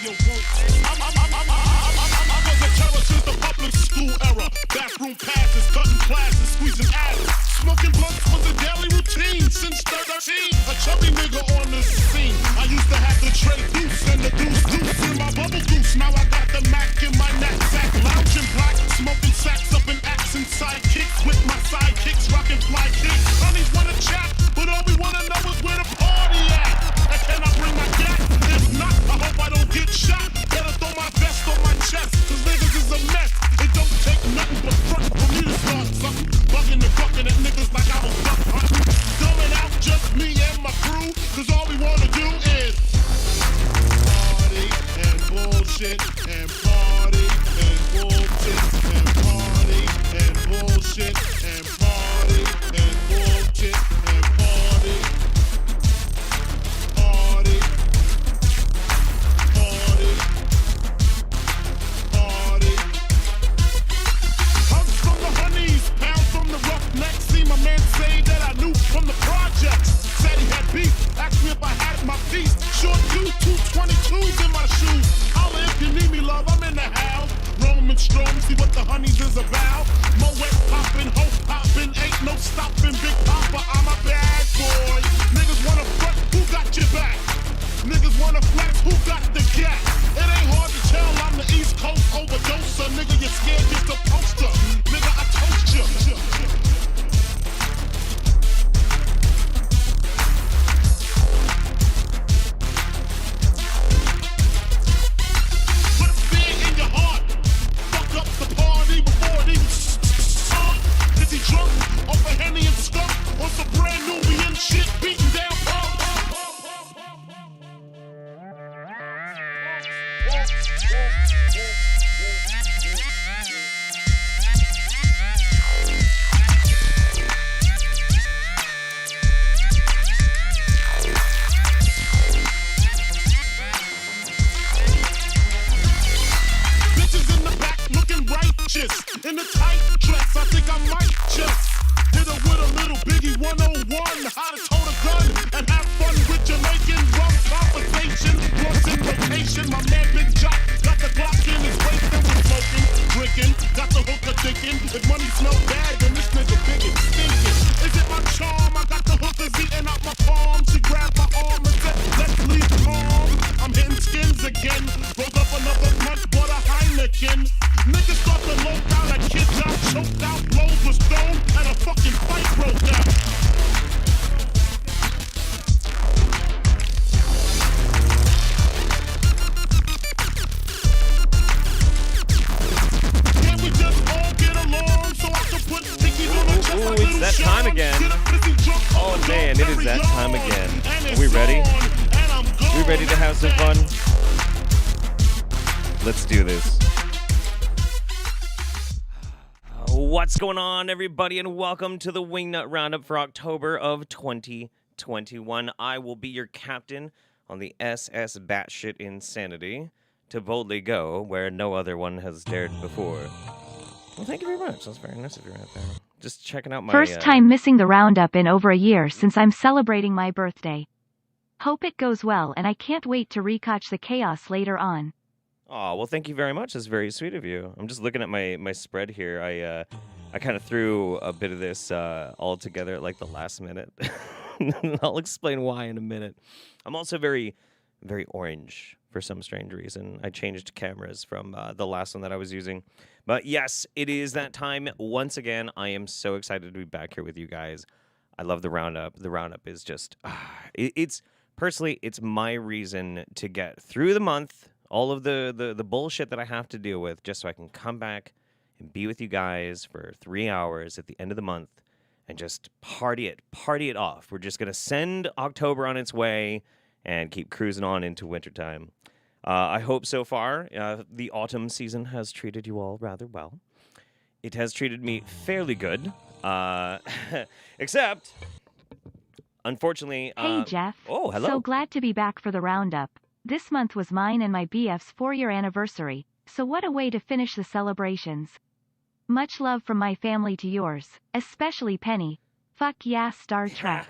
you won't. I was a terror since the public school era. Bathroom passes, cutting classes, squeezing asses. Smoking blunts was a daily routine since 13. A chubby nigga on the scene. I used to have the tray deuce and the deuce in my bubble goose. Now I got the Mac in my knapsack, lounging black, smoking sacks up in accent sidekicks with my sidekicks, rocking fly kicks. Honeys wanna chat, but all we wanna know is where the party at. And can I bring my gat? If not, I hope I don't get shot. Better throw my vest on my chest, cause niggas is a mess. It don't take nothing but front for me to start something. Bugging and bucking at niggas like I was duck hunting. Dumbing out just me and my crew, cause all we wanna do is party and bullshit and party and bullshit and party and bullshit and party and bullshit and party. Party. Party. Party. Hugs from the honeys, pounds from the roughnecks. See my man say that I knew from the projects. Said he had beef, asked me if I had my piece. Short dude, 222s in my shoes. Holla if you need me, love, I'm in the house. Roam and stroll, see what the honeys is about. Moet poppin', hope poppin', ain't no stoppin'. Big Papa, I'm a bad boy. Niggas wanna front, who got your back? Niggas wanna flex, who got the gap? It ain't hard to tell, I'm the East Coast overdoser. Nigga, you scared, get the poster. Nigga, I toast ya. Drunk, over Henny and Skunk, on some brand new and shit, beating down bitches in the back looking righteous, in the tight dress, I think I might just hit her with a little Biggie 101, how to tote a gun and have fun with Jamaican rum conversation, once in rotation. My man Big Jock got the Glock in his waist and was smoking, drinking, got the hooker thinking. If money smell bad, then this nigga big and stinking. Is it my charm? I got the hookers eating out my palm. She grabbed my arm and said, let's leave calm. I'm hitting skins again, rolled up another blunt, bought a Heineken. Niggas start to low down like kids got choked out, blows were stoned, and a fucking fight broke out. Can we just all get along so I can put stickies on my chest like it's little that time Sean? again. Get a pissy drunk Oh on the man, dog, it is very that time young. again. And Are it's we ready? on, and I'm We ready to have some fun? gone. Let's do this. What's going on, everybody, and welcome to the Wingnut Roundup for October of 2021. I will be your captain on the SS Batshit Insanity to boldly go where no other one has dared before. Well, thank you very much. That's very nice of you right there. Just checking out my... First time missing the roundup in over a year since I'm celebrating my birthday. Hope it goes well, and I can't wait to recatch the chaos later on. Oh, well, thank you very much. That's very sweet of you. I'm just looking at my spread here. I kind of threw a bit of this all together at like the last minute. I'll explain why in a minute. I'm also very, very orange for some strange reason. I changed cameras from the last one that I was using. But yes, it is that time once again. I am so excited to be back here with you guys. I love the Roundup. The Roundup is just, it's personally, it's my reason to get through the month, all of the bullshit that I have to deal with, just so I can come back and be with you guys for 3 hours at the end of the month and just party it off. We're just going to send October on its way and keep cruising on into wintertime. I hope so far the autumn season has treated you all rather well. It has treated me fairly good, except, unfortunately... Hey, Jeff. Oh, hello. So glad to be back for the roundup. This month was mine and my BF's 4-year anniversary, so what a way to finish the celebrations. Much love from my family to yours, especially Penny. Fuck yeah, Star Trek.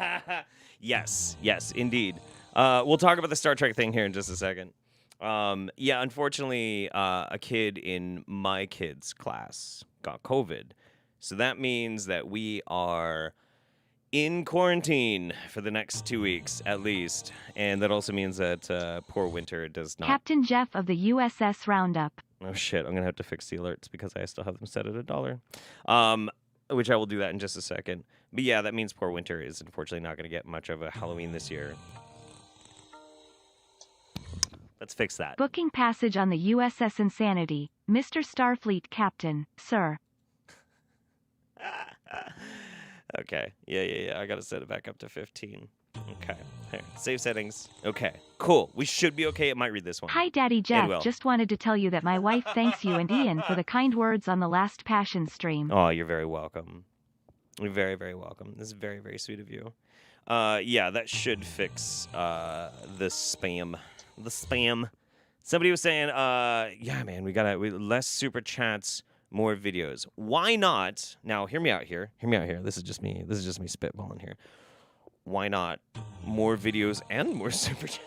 Yes, indeed. We'll talk about the Star Trek thing here in just a second. Yeah, unfortunately, a kid in my kid's class got COVID. So that means that we are in quarantine for the next 2 weeks at least. And that also means that poor Winter does not. Captain Jeff of the USS Roundup. Oh shit, I'm gonna have to fix the alerts because I still have them set at $1. Which I will do that in just a second. But yeah, that means poor Winter is unfortunately not gonna get much of a Halloween this year. Let's fix that. Booking passage on the USS Insanity. Mr. Starfleet Captain, sir. Okay. Yeah. I gotta set it back up to 15. Okay. Here. Save settings. Okay. Cool. We should be okay. It might read this one. Hi, Daddy It Jeff. will. Just wanted to tell you that my wife thanks you and Ian for the kind words on the last Passion stream. Oh, you're very welcome. You're very, very welcome. This is very, very sweet of you. Yeah, that should fix the spam. The spam. Somebody was saying, yeah, man, we less super chats, more videos. Why not? Now, hear me out here. This is just me spitballing here. Why not more videos and more super chats?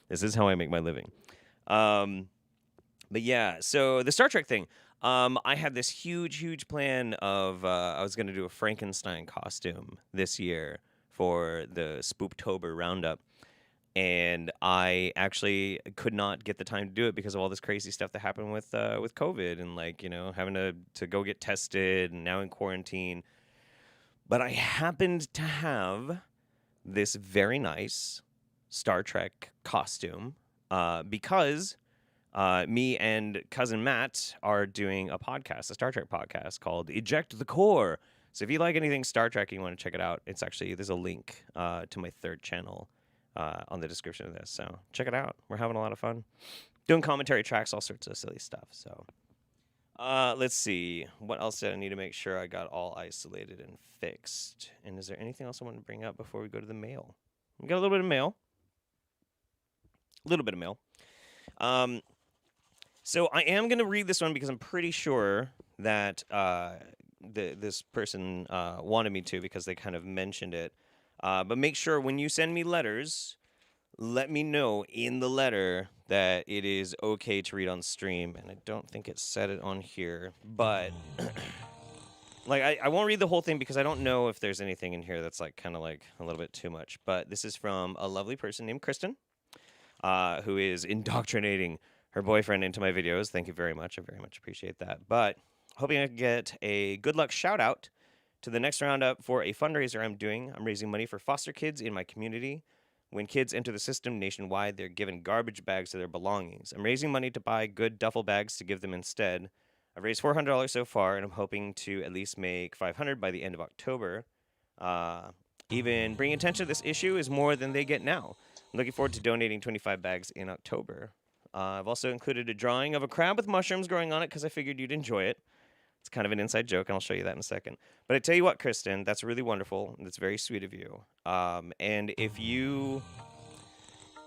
This is how I make my living. But yeah, so the Star Trek thing. I had this huge plan of I was going to do a Frankenstein costume this year for the Spooptober Roundup. And I actually could not get the time to do it because of all this crazy stuff that happened with COVID and, like, you know, having to go get tested and now in quarantine. But I happened to have this very nice Star Trek costume because me and cousin Matt are doing a podcast, a Star Trek podcast called Eject the Core. So if you like anything Star Trek and you want to check it out, it's actually, there's a link to my third channel on the description of this. So check it out. We're having a lot of fun. Doing commentary tracks, all sorts of silly stuff. So let's see. What else did I need to make sure I got all isolated and fixed? And is there anything else I want to bring up before we go to the mail? We got a little bit of mail. So I am going to read this one because I'm pretty sure that this person wanted me to because they kind of mentioned it. But make sure when you send me letters, let me know in the letter that it is okay to read on stream. And I don't think it said it on here, but like I won't read the whole thing because I don't know if there's anything in here that's like kind of like a little bit too much. But this is from a lovely person named Kristen, who is indoctrinating her boyfriend into my videos. Thank you very much. I very much appreciate that. But hoping I can get a good luck shout out to the next roundup for a fundraiser I'm doing. I'm raising money for foster kids in my community. When kids enter the system nationwide, they're given garbage bags to their belongings. I'm raising money to buy good duffel bags to give them instead. I've raised $400 so far, and I'm hoping to at least make $500 by the end of October. Even bringing attention to this issue is more than they get now. I'm looking forward to donating 25 bags in October. I've also included a drawing of a crab with mushrooms growing on it because I figured you'd enjoy it. It's kind of an inside joke, and I'll show you that in a second. But I tell you what, Kristen, that's really wonderful. That's very sweet of you. And if you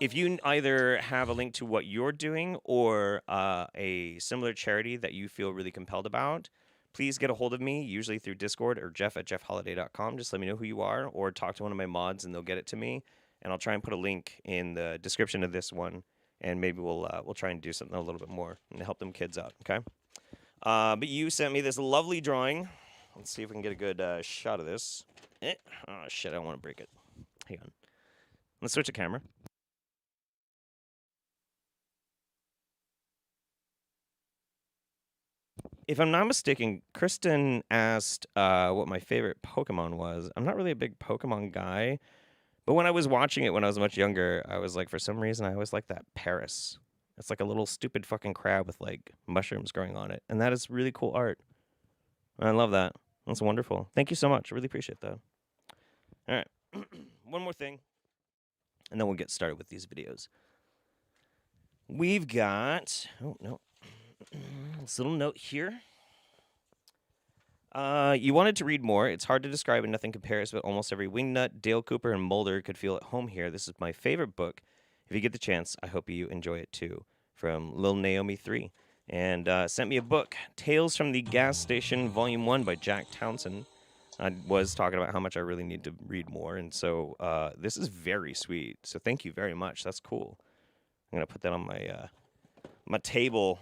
either have a link to what you're doing or a similar charity that you feel really compelled about, please get a hold of me, usually through Discord or jeff@jeffholiday.com. Just let me know who you are, or talk to one of my mods, and they'll get it to me. And I'll try and put a link in the description of this one, and maybe we'll try and do something a little bit more and help them kids out, okay? But you sent me this lovely drawing. Let's see if we can get a good shot of this. Oh, shit, I don't want to break it. Hang on. Let's switch the camera. If I'm not mistaken, Kristen asked what my favorite Pokemon was. I'm not really a big Pokemon guy, but when I was watching it when I was much younger, I was like, for some reason, I always liked that Paris. It's like a little stupid fucking crab with like mushrooms growing on it. And that is really cool art. I love that. That's wonderful. Thank you so much. I really appreciate that. All right. One more thing. And then we'll get started with these videos. We've got... Oh, no. This little note here. You wanted to read more. It's hard to describe and nothing compares, but almost every Wingnut, Dale Cooper, and Mulder could feel at home here. This is my favorite book. If you get the chance, I hope you enjoy it too. From Lil Naomi 3. And sent me a book, Tales from the Gas Station, Volume 1 by Jack Townsend. I was talking about how much I really need to read more, and so this is very sweet. So thank you very much. That's cool. I'm gonna put that on my my table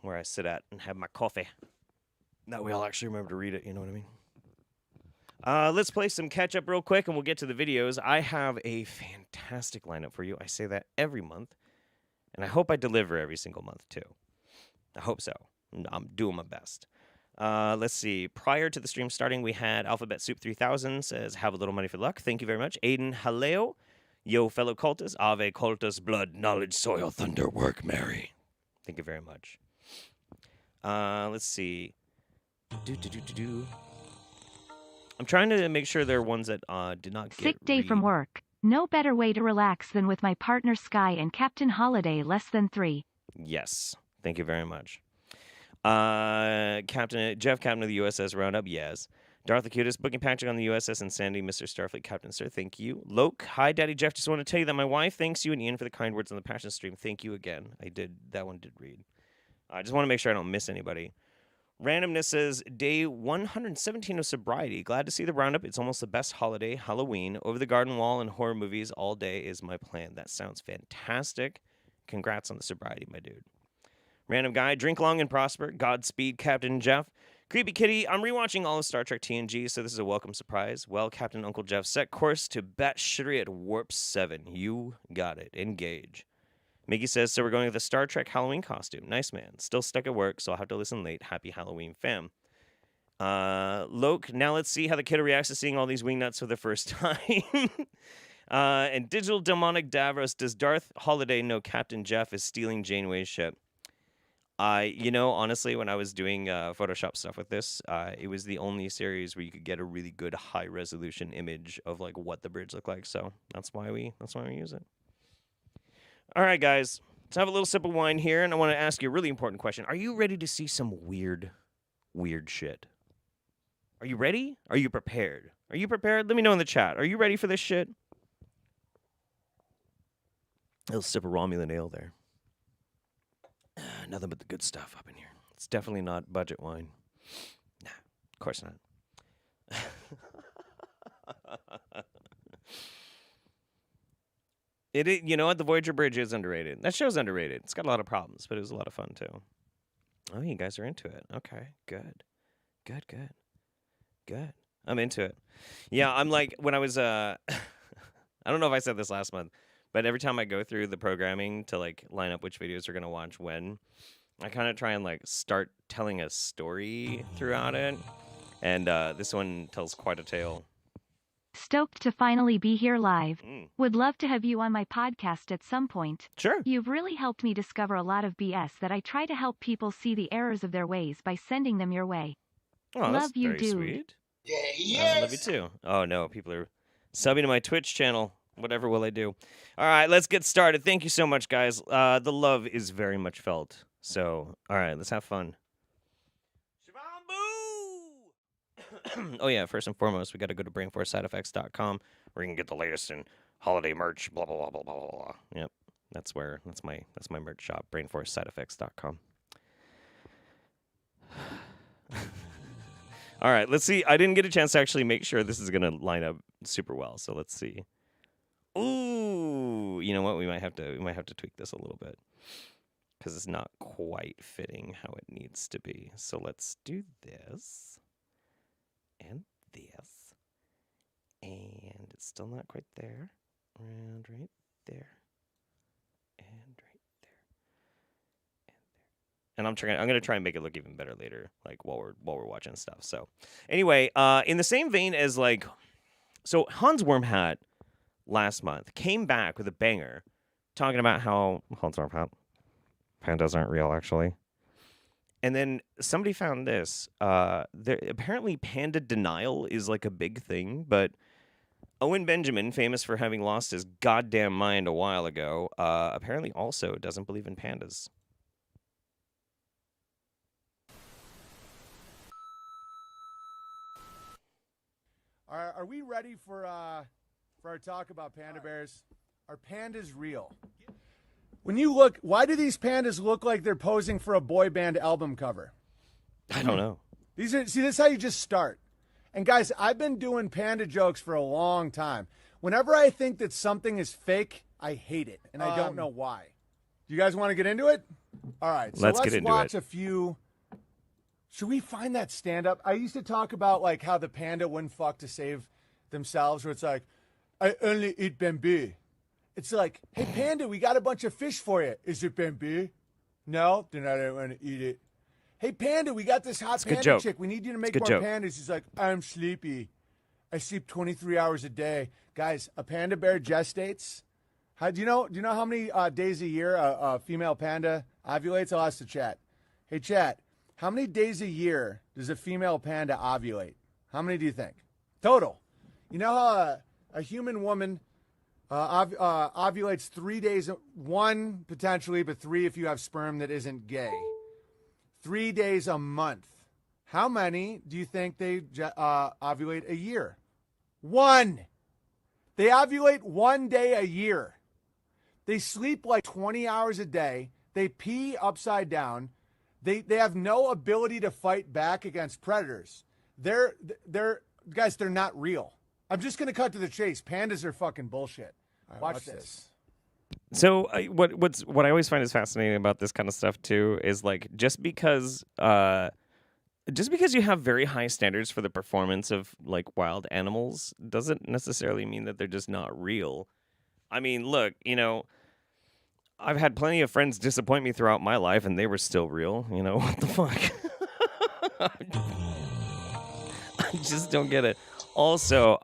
where I sit at and have my coffee. That way I'll actually remember to read it. You know what I mean? Let's play some catch up real quick, and we'll get to the videos. I have a fantastic lineup for you. I say that every month, and I hope I deliver every single month too. I hope so. I'm doing my best. Let's see. Prior to the stream starting, we had Alphabet Soup 3000 says, have a little money for luck. Thank you very much. Aiden Haleo. Yo, fellow cultists. Ave cultus, blood, knowledge, soil, thunder, work, Mary. Thank you very much. Let's see. I'm trying to make sure there are ones that did not get Sick day from work. No better way to relax than with my partner Sky and Captain Holiday less than 3. Yes. Thank you very much. Jeff, Captain of the USS Roundup, yes. Darth Acutis, booking Patrick on the USS and Sandy, Mr. Starfleet, Captain Sir, thank you. Loke, hi, Daddy Jeff, just want to tell you that my wife thanks you and Ian for the kind words on the Passion stream. Thank you again. That one did read. I just want to make sure I don't miss anybody. Randomness says, day 117 of sobriety. Glad to see the Roundup. It's almost the best holiday, Halloween. Over the garden wall and horror movies all day is my plan. That sounds fantastic. Congrats on the sobriety, my dude. Random guy, drink long and prosper. Godspeed, Captain Jeff. Creepy Kitty, I'm rewatching all of Star Trek TNG, so this is a welcome surprise. Well, Captain Uncle Jeff, set course to Batshittery at Warp 7. You got it. Engage. Mickey says, so we're going with the Star Trek Halloween costume. Nice, man. Still stuck at work, so I'll have to listen late. Happy Halloween, fam. Loke, now let's see how the kiddo reacts to seeing all these wingnuts for the first time. And Digital Demonic Davros, does Darth Holiday know Captain Jeff is stealing Janeway's ship? Honestly, when I was doing Photoshop stuff with this, it was the only series where you could get a really good high-resolution image of like what the bridge looked like. So that's why we use it. All right, guys, let's have a little sip of wine here, and I want to ask you a really important question. Are you ready to see some weird shit? Are you ready? Are you prepared? Are you prepared? Let me know in the chat. Are you ready for this shit? A little sip of Romulan ale there. Nothing but the good stuff up in here. It's definitely not budget wine. Nah, of course not. You know what? The Voyager Bridge is underrated. That show's underrated. It's got a lot of problems, but it was a lot of fun, too. Oh, you guys are into it. Okay, good. I'm into it. Yeah, I'm like, when I was, I don't know if I said this last month, but every time I go through the programming to like line up which videos we're going to watch when, I kind of try and like start telling a story throughout it. And this one tells quite a tale. Stoked to finally be here live. Would love to have you on my podcast at some point. Sure. You've really helped me discover a lot of BS that I try to help people see the errors of their ways by sending them your way. Oh, love that's you, very dude. Sweet. Yeah, yes. Love you too. Oh no, people are subbing to my Twitch channel. Whatever will I do? All right, let's get started. Thank you so much, guys. The love is very much felt. So, all right, let's have fun. Shivambu! Oh, yeah, first and foremost, we got to go to brainforcesideeffects.com where you can get the latest in holiday merch, blah, blah, blah, blah, blah, blah, blah. Yep, that's my merch shop, brainforcesideeffects.com. All right, let's see. I didn't get a chance to actually make sure this is going to line up super well, so let's see. Ooh, you know what? We might have to tweak this a little bit because it's not quite fitting how it needs to be. So let's do this and this, and it's still not quite there. Around right there, and right there, and there. And I'm gonna try and make it look even better later, like while we're watching stuff. So anyway, in the same vein as like, so Hans Wormhat last month came back with a banger talking about how pandas aren't real, actually. And then somebody found this. Apparently panda denial is like a big thing, but Owen Benjamin, famous for having lost his goddamn mind a while ago, apparently also doesn't believe in pandas. Are we ready for our talk about panda bears? Are pandas real? When you look, why do these pandas look like they're posing for a boy band album cover? I don't know. See, this is how you just start. And guys, I've been doing panda jokes for a long time. Whenever I think that something is fake, I hate it, and I don't know why. Do you guys want to get into it? All right. So Let's let's get into watch it. a few. Should we find that stand-up? I used to talk about like how the panda wouldn't fuck to save themselves, where it's like, I only eat bamboo. It's like, hey, panda, we got a bunch of fish for you. Is it bamboo? No, then I don't want to eat it. Hey, panda, we got this hot a good panda joke. chick. We need you to make good more joke. pandas. He's like, I'm sleepy. I sleep 23 hours a day. Guys, a panda bear gestates. Do you know how many days a year a female panda ovulates? I'll ask the chat. Hey, chat, how many days a year does a female panda ovulate? How many do you think? Total. You know how a human woman ovulates 3 days, one potentially, but three if you have sperm that isn't gay. 3 days a month. How many do you think they ovulate a year? One. They ovulate 1 day a year. They sleep like 20 hours a day. They pee upside down. They have no ability to fight back against predators. They're guys, they're not real. I'm just going to cut to the chase. Pandas are fucking bullshit. Right, watch this. So what I always find is fascinating about this kind of stuff too is like just because you have very high standards for the performance of like wild animals doesn't necessarily mean that they're just not real. I mean, look, I've had plenty of friends disappoint me throughout my life and they were still real. What the fuck? I just don't get it. Also,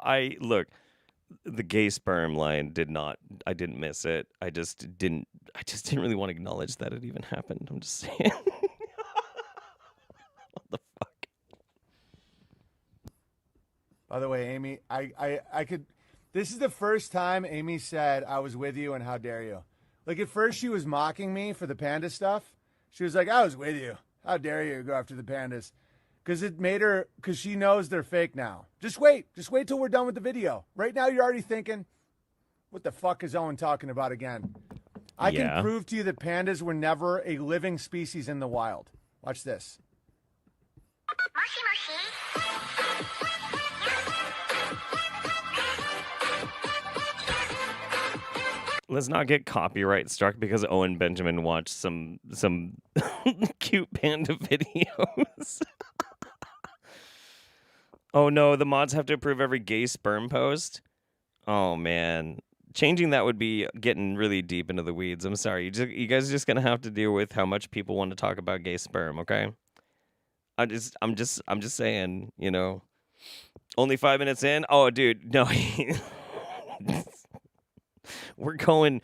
the gay sperm line I didn't miss it. I just didn't really want to acknowledge that it even happened. I'm just saying. What the fuck? By the way, Amy, this is the first time Amy said I was with you and how dare you. Like at first she was mocking me for the panda stuff. She was like, I was with you. How dare you go after the pandas? Because she knows they're fake now. Just wait till we're done with the video. Right now you're already thinking, what the fuck is Owen talking about again? I can prove to you that pandas were never a living species in the wild. Watch this. Let's not get copyright struck because Owen Benjamin watched some cute panda videos. Oh no, the mods have to approve every gay sperm post? Oh man. Changing that would be getting really deep into the weeds. I'm sorry. You guys are just going to have to deal with how much people want to talk about gay sperm, okay? I'm just saying, Only 5 minutes in? Oh, dude, no. We're going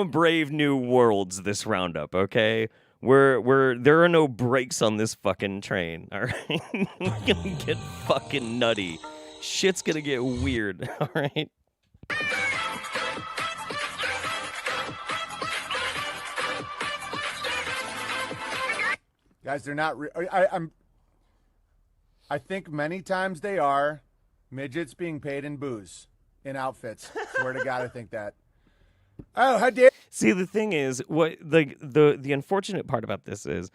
brave new worlds this roundup, okay? There are no brakes on this fucking train, all right? We're gonna get fucking nutty. Shit's gonna get weird, all right? Guys, they're not. I think many times they are midgets being paid in booze, in outfits. Swear to God, I think that. Oh, how dare! See, the thing is, what the unfortunate part about this is,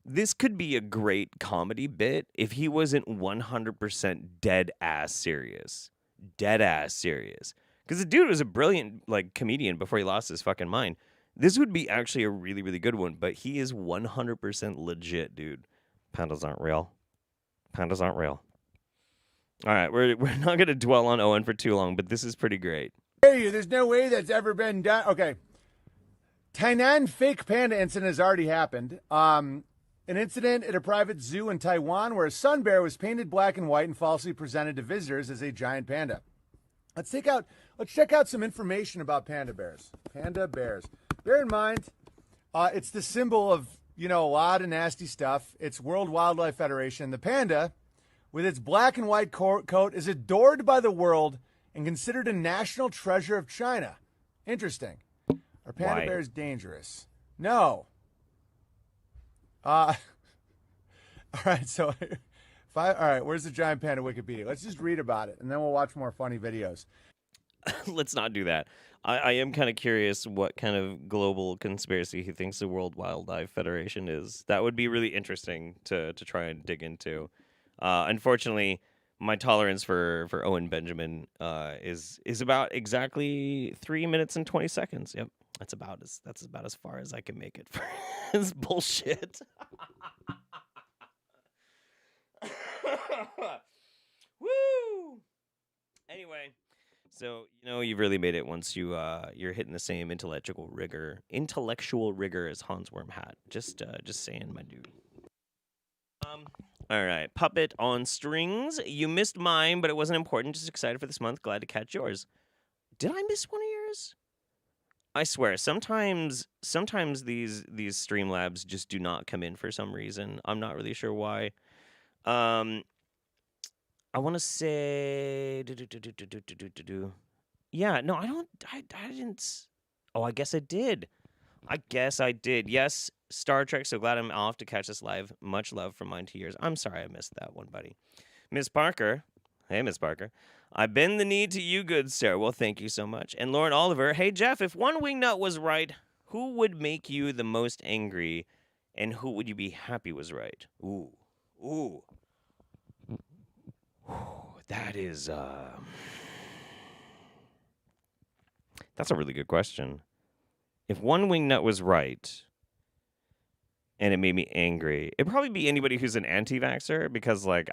this could be a great comedy bit if he wasn't 100% dead ass serious. Because the dude was a brilliant comedian before he lost his fucking mind. This would be actually a really, really good one, but he is 100% legit, dude. Pandas aren't real. All right, we're not going to dwell on Owen for too long, but this is pretty great. There's no way that's ever been done. Okay. Tainan fake panda incident has already happened. An incident at a private zoo in Taiwan where a sun bear was painted black and white and falsely presented to visitors as a giant panda. Let's check out some information about panda bears. Panda bears. Bear in mind, it's the symbol of, a lot of nasty stuff. It's World Wildlife Federation. The panda, with its black and white coat, is adored by the world and considered a national treasure of China. Interesting. Are panda bears dangerous? No. All right, so all right, where's the giant panda Wikipedia? Let's just read about it, and then we'll watch more funny videos. Let's not do that. I am kind of curious what kind of global conspiracy he thinks the World Wildlife Federation is. That would be really interesting to try and dig into. Unfortunately, my tolerance for Owen Benjamin is about exactly 3 minutes and 20 seconds. Yep. That's about as far as I can make it for this bullshit. Woo! Anyway, so you've really made it once you're hitting the same intellectual rigor as Hans Wormhat. Just saying, my dude. All right, Puppet on strings. You missed mine, but it wasn't important. Just excited for this month. Glad to catch yours. Did I miss one of yours? I swear, sometimes these Streamlabs just do not come in for some reason. I'm not really sure why. I want to say, yeah, no, I didn't. Oh, I guess I did. Yes, Star Trek. So glad I'm off to catch this live. Much love from mine to yours. I'm sorry I missed that one, buddy. Miss Parker. Hey, Miss Parker. I bend the knee to you, good sir. Well, thank you so much. And Lauren Oliver. Hey, Jeff, if one wingnut was right, who would make you the most angry, and who would you be happy was right? Ooh. That is, that's a really good question. If one wingnut was right and it made me angry, it'd probably be anybody who's an anti-vaxxer because, like,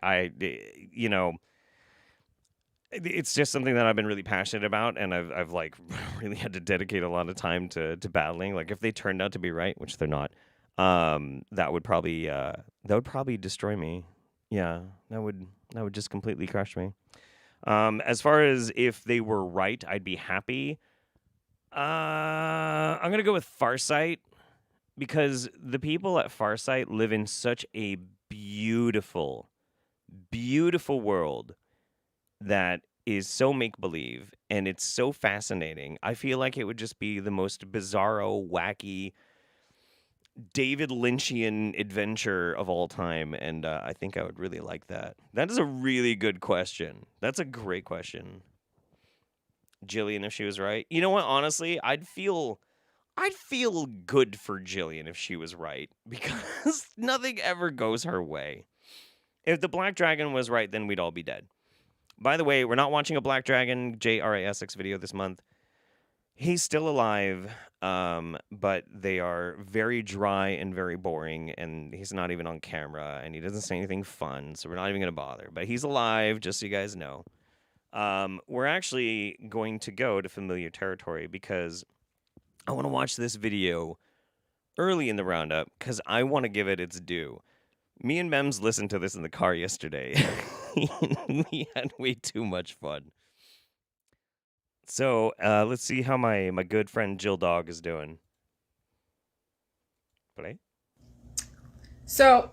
it's just something that I've been really passionate about, and I've like really had to dedicate a lot of time to battling. Like, if they turned out to be right, which they're not, that would probably destroy me. Yeah, that would just completely crush me. As far as if they were right, I'd be happy. I'm gonna go with Farsight because the people at Farsight live in such a beautiful, beautiful world that is so make-believe, and it's so fascinating. I feel like it would just be the most bizarro, wacky, David Lynchian adventure of all time, and I think I would really like that. That is a really good question. That's a great question. Jillian, if she was right. You know what? Honestly, I'd feel good for Jillian if she was right, because nothing ever goes her way. If the Black Dragon was right, then we'd all be dead. By the way, we're not watching a Black Dragon JRASX video this month. He's still alive, but they are very dry and very boring, and he's not even on camera, and he doesn't say anything fun, so we're not even going to bother. But he's alive, just so you guys know. We're actually going to go to familiar territory because I want to watch this video early in the roundup because I want to give it its due. Me and Mems listened to this in the car yesterday. We had way too much fun. So, let's see how my good friend Jill Dog is doing. Play. So,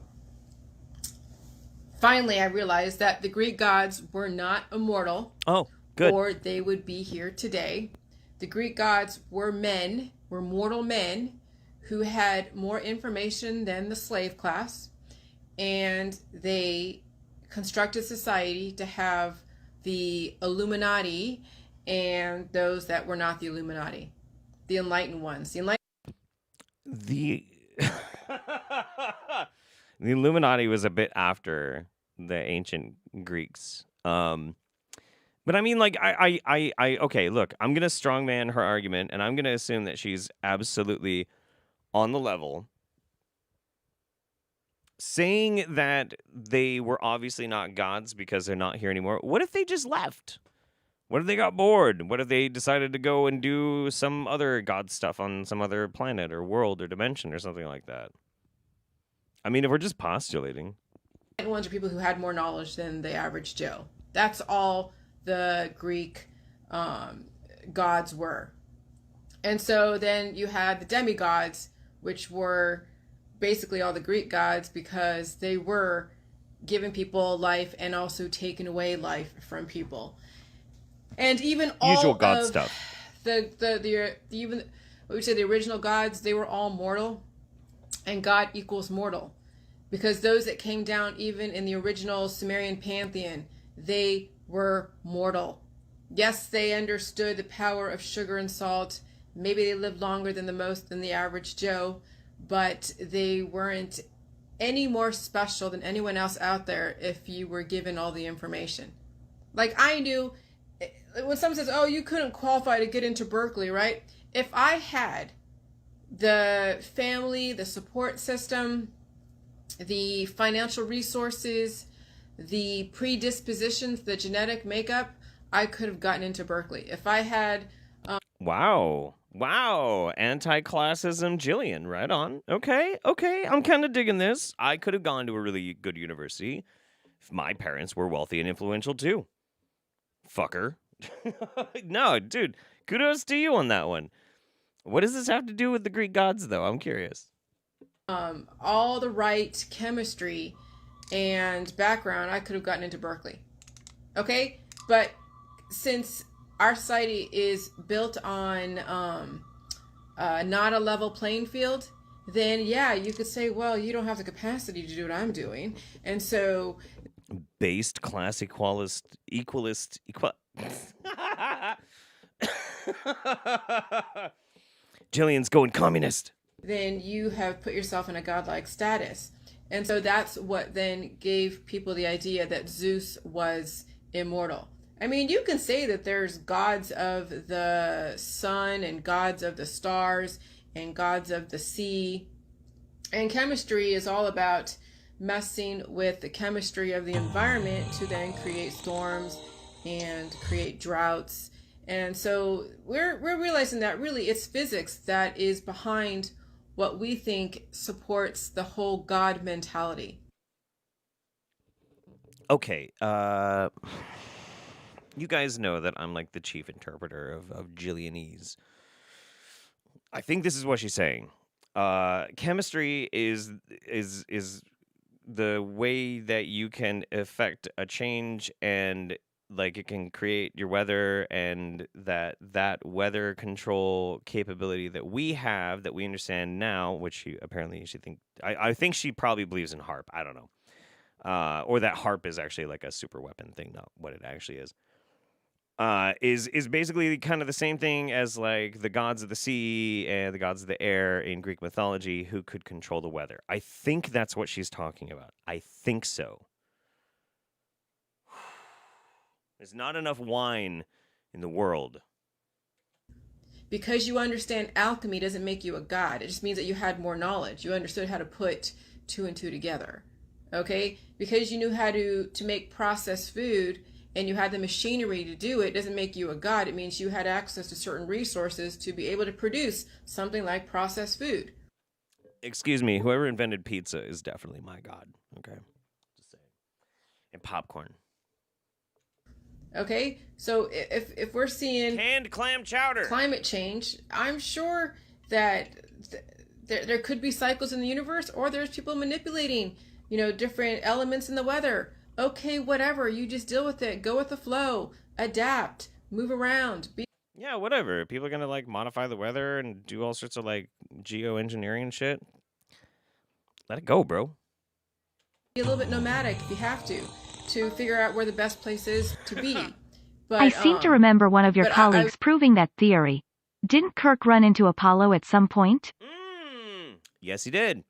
finally, I realized that the Greek gods were not immortal. Oh, good. Or they would be here today. The Greek gods were mortal men who had more information than the slave class. And they constructed society to have the Illuminati and those that were not the Illuminati, the enlightened ones. The Illuminati was a bit after the ancient Greeks. But I mean, like, okay, look, I'm gonna strongman her argument, and I'm gonna assume that she's absolutely on the level. Saying that they were obviously not gods because they're not here anymore. What if they just left? What if they got bored? What if they decided to go and do some other god stuff on some other planet or world or dimension or something like that? I mean, if we're just postulating. Ones are people who had more knowledge than the average Joe. That's all the Greek gods were. And so then you had the demigods, which were basically all the Greek gods because they were giving people life and also taking away life from people. And even all usual god of stuff. Even what we say the original gods, they were all mortal, and God equals mortal, because those that came down even in the original Sumerian pantheon, they were mortal. Yes, they understood the power of sugar and salt. Maybe they lived longer than the average Joe, but they weren't any more special than anyone else out there if you were given all the information. Like I knew when someone says, oh, you couldn't qualify to get into Berkeley, right? If I had the family, the support system, the financial resources, the predispositions, the genetic makeup, I could have gotten into Berkeley. If I had... Wow. Anti-classism Jillian, right on. Okay. I'm kind of digging this. I could have gone to a really good university if my parents were wealthy and influential too. Fucker. No, dude, kudos to you on that one. What does this have to do with the Greek gods, though? I'm curious. all the right chemistry and background, I could have gotten into Berkeley. Okay? But since our society is built on not a level playing field, then yeah, you could say, well, you don't have the capacity to do what I'm doing. And so... Based class equalist... Jillian's going communist. Then you have put yourself in a godlike status. And so that's what then gave people the idea that Zeus was immortal. I mean, you can say that there's gods of the sun and gods of the stars and gods of the sea. And chemistry is all about messing with the chemistry of the environment to then create storms and create droughts. And so we're realizing that really it's physics that is behind what we think supports the whole God mentality. Okay, you guys know that I'm like the chief interpreter of Jillianese. I think this is what she's saying. Chemistry is the way that you can affect a change, and like it can create your weather, and that weather control capability that we have, that we understand now, which she think I think she probably believes in HARP. I don't know. Or that HARP is actually like a super weapon thing, not what it actually is. Is basically kind of the same thing as like the gods of the sea and the gods of the air in Greek mythology who could control the weather. I think that's what she's talking about. I think so. There's not enough wine in the world. Because you understand alchemy doesn't make you a god. It just means that you had more knowledge. You understood how to put two and two together. Okay? Because you knew how to make processed food and you had the machinery to do it doesn't make you a god. It means you had access to certain resources to be able to produce something like processed food. Excuse me, whoever invented pizza is definitely my god. Okay? Just saying. And popcorn. Okay? So if we're seeing canned clam chowder, climate change, I'm sure that there could be cycles in the universe, or there's people manipulating, different elements in the weather. Okay, whatever. You just deal with it. Go with the flow. Adapt. Move around. Yeah, whatever. People are going to like modify the weather and do all sorts of like geoengineering shit. Let it go, bro. Be a little bit nomadic if you have to figure out where the best place is to be. But I seem to remember one of your colleagues proving that theory. Didn't Kirk run into Apollo at some point? Yes, he did.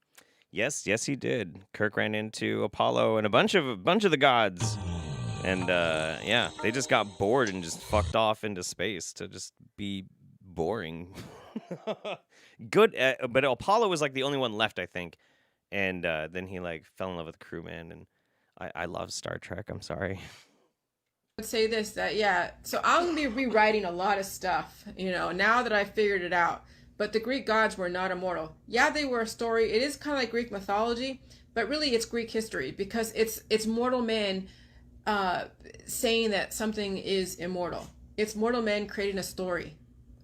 Yes, he did. Kirk ran into Apollo and a bunch of the gods, and yeah, they just got bored and just fucked off into space to just be boring. Good, but Apollo was like the only one left, I think, and then he like fell in love with the crewman, and I love Star Trek. I'm sorry. I would say this, that yeah. So I'm gonna be rewriting a lot of stuff, now that I figured it out. But the Greek gods were not immortal. Yeah, they were a story. It is kind of like Greek mythology, but really it's Greek history, because it's mortal men saying that something is immortal. It's mortal men creating a story.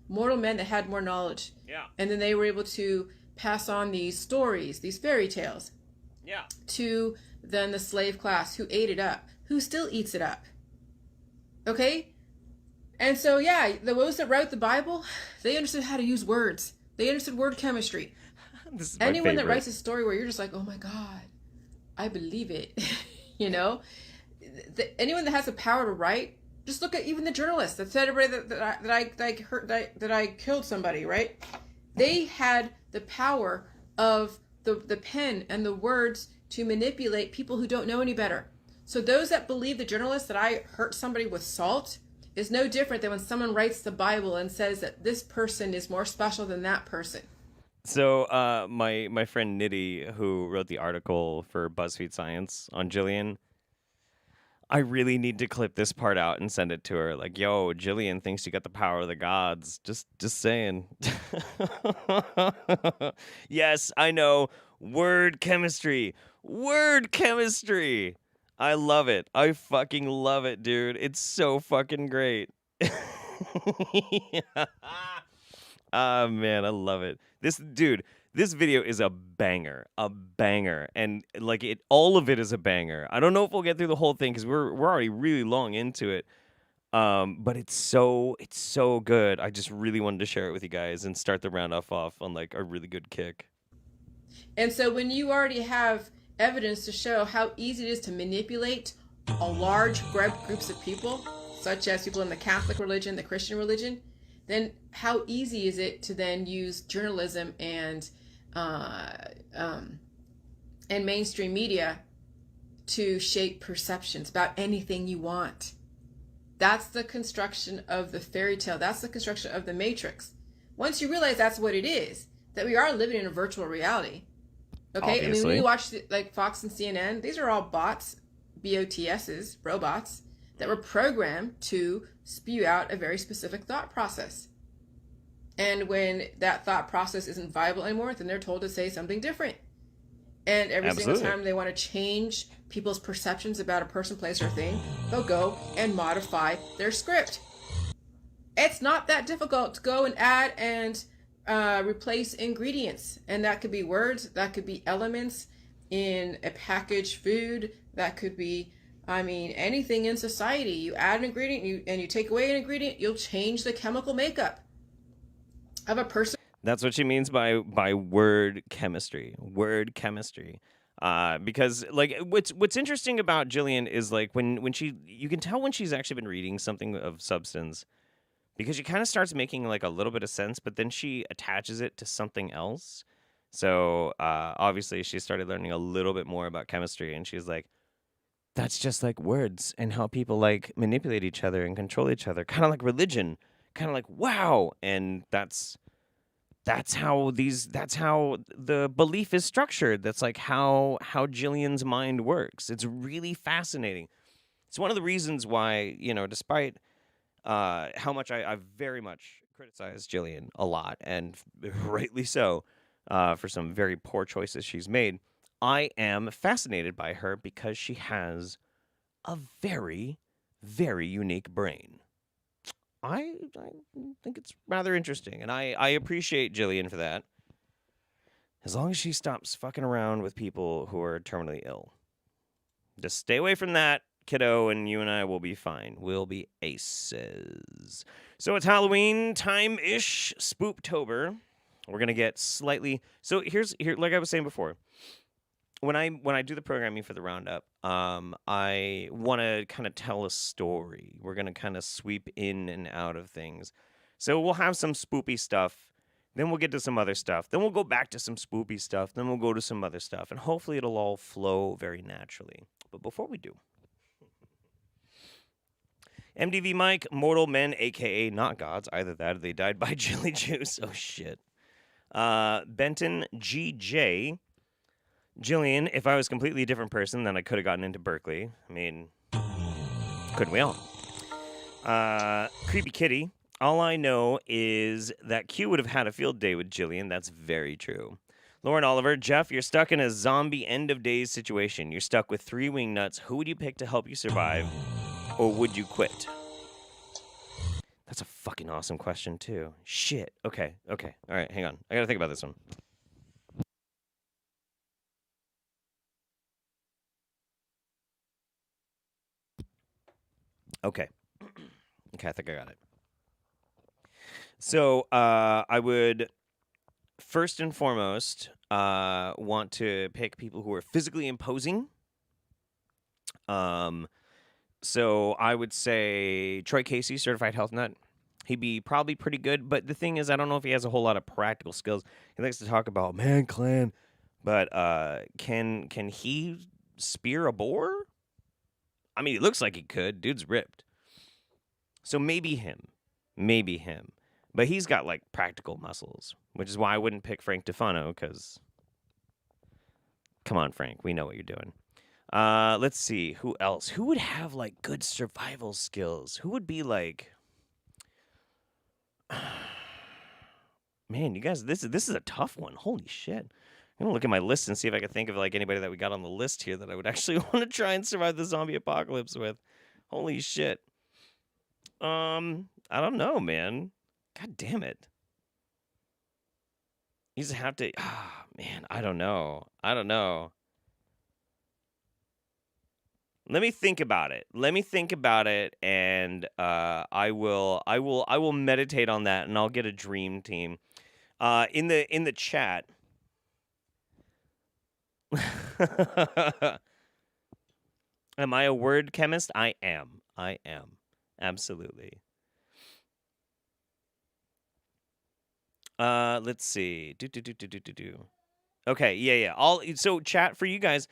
Mortal men that had more knowledge. Yeah. And then they were able to pass on these stories, these fairy tales. Yeah. To then the slave class who ate it up, who still eats it up. Okay? And so, yeah, those that wrote the Bible, they understood how to use words. They understood word chemistry. This is my Anyone favorite. that writes a story where you're just like, oh my God, I believe it. Anyone that has the power to write, just look at even the journalists that said everybody that I killed somebody, right? They had the power of the pen and the words to manipulate people who don't know any better. So those that believe the journalists that I hurt somebody with salt, is no different than when someone writes the Bible and says that this person is more special than that person. So, my friend Nitty, who wrote the article for BuzzFeed Science on Jillian, I really need to clip this part out and send it to her. Like, yo, Jillian thinks you got the power of the gods. Just saying. Yes, I know. Word chemistry. Word chemistry. I love it. I fucking love it, dude. It's so fucking great. Ah, man, I love it. This video is a banger, and like all of it is a banger. I don't know if we'll get through the whole thing because we're already really long into it. But it's so good. I just really wanted to share it with you guys and start the roundup off on like a really good kick. And so when you already have evidence to show how easy it is to manipulate a large groups of people, such as people in the Catholic religion, the Christian religion, then how easy is it to then use journalism and mainstream media to shape perceptions about anything you want? That's the construction of the fairy tale. That's the construction of the Matrix. Once you realize that's what it is, that we are living in a virtual reality. Okay, Obviously. I mean, when you watch like Fox and CNN, these are all bots, BOTSs, robots, that were programmed to spew out a very specific thought process. And when that thought process isn't viable anymore, then they're told to say something different. And every single time they want to change people's perceptions about a person, place, or thing, they'll go and modify their script. It's not that difficult to go and add and replace ingredients. And that could be words, that could be elements in a packaged food, that could be, I mean, anything in society. You add an ingredient and you take away an ingredient, you'll change the chemical makeup of a person. That's what she means by word chemistry. Word chemistry. Because like what's interesting about Jillian is like when you can tell when she's actually been reading something of substance, because she kind of starts making like a little bit of sense, but then she attaches it to something else. So obviously she started learning a little bit more about chemistry, and she's like, that's just like words and how people like manipulate each other and control each other, kind of like religion, kind of like wow. And that's how the belief is structured. That's like how Jillian's mind works. It's really fascinating. It's one of the reasons why, you know, despite how much I very much criticize Jillian a lot, and rightly so, for some very poor choices she's made, I am fascinated by her because she has a very, very unique brain. I think it's rather interesting, and I appreciate Jillian for that. As long as she stops fucking around with people who are terminally ill. Just stay away from that, kiddo, and you and I will be fine. We'll be aces. So it's Halloween time-ish, Spooptober. We're gonna get slightly. So here, like I was saying before, when I do the programming for the Roundup, I want to kind of tell a story. We're gonna kind of sweep in and out of things. So we'll have some spoopy stuff. Then we'll get to some other stuff. Then we'll go back to some spoopy stuff. Then we'll go to some other stuff. And hopefully it'll all flow very naturally. But before we do, MDV Mike, mortal men, a.k.a. not gods. Either that or they died by jelly juice. Oh, shit. Benton GJ. Jillian, if I was a completely different person, then I could have gotten into Berkeley. I mean, couldn't we all? Creepy Kitty. All I know is that Q would have had a field day with Jillian. That's very true. Lauren Oliver. Jeff, you're stuck in a zombie end of days situation. You're stuck with 3 wingnuts. Who would you pick to help you survive? Or would you quit? That's a fucking awesome question, too. Shit. Okay. All right, hang on. I gotta think about this one. Okay, I think I got it. So I would first and foremost want to pick people who are physically imposing. So I would say Troy Casey, certified health nut. He'd be probably pretty good, but the thing is, I don't know if he has a whole lot of practical skills. He likes to talk about man clan, but can he spear a boar? I mean, he looks like he could. Dude's ripped. So maybe him. Maybe him. But he's got, like, practical muscles, which is why I wouldn't pick Frank Tufano, because... Come on, Frank. We know what you're doing. Let's see. Who else? Who would have, like, good survival skills? Who would be, like... Man, you guys, this is a tough one. Holy shit. I'm going to look at my list and see if I can think of, like, anybody that we got on the list here that I would actually want to try and survive the zombie apocalypse with. Holy shit. I don't know, man. God damn it. You just have to... Ah, man, I don't know. Let me think about it. And I will meditate on that, and I'll get a dream team. In the chat. Am I a word chemist? I am. Absolutely. Let's see. Okay, yeah. So chat for you guys.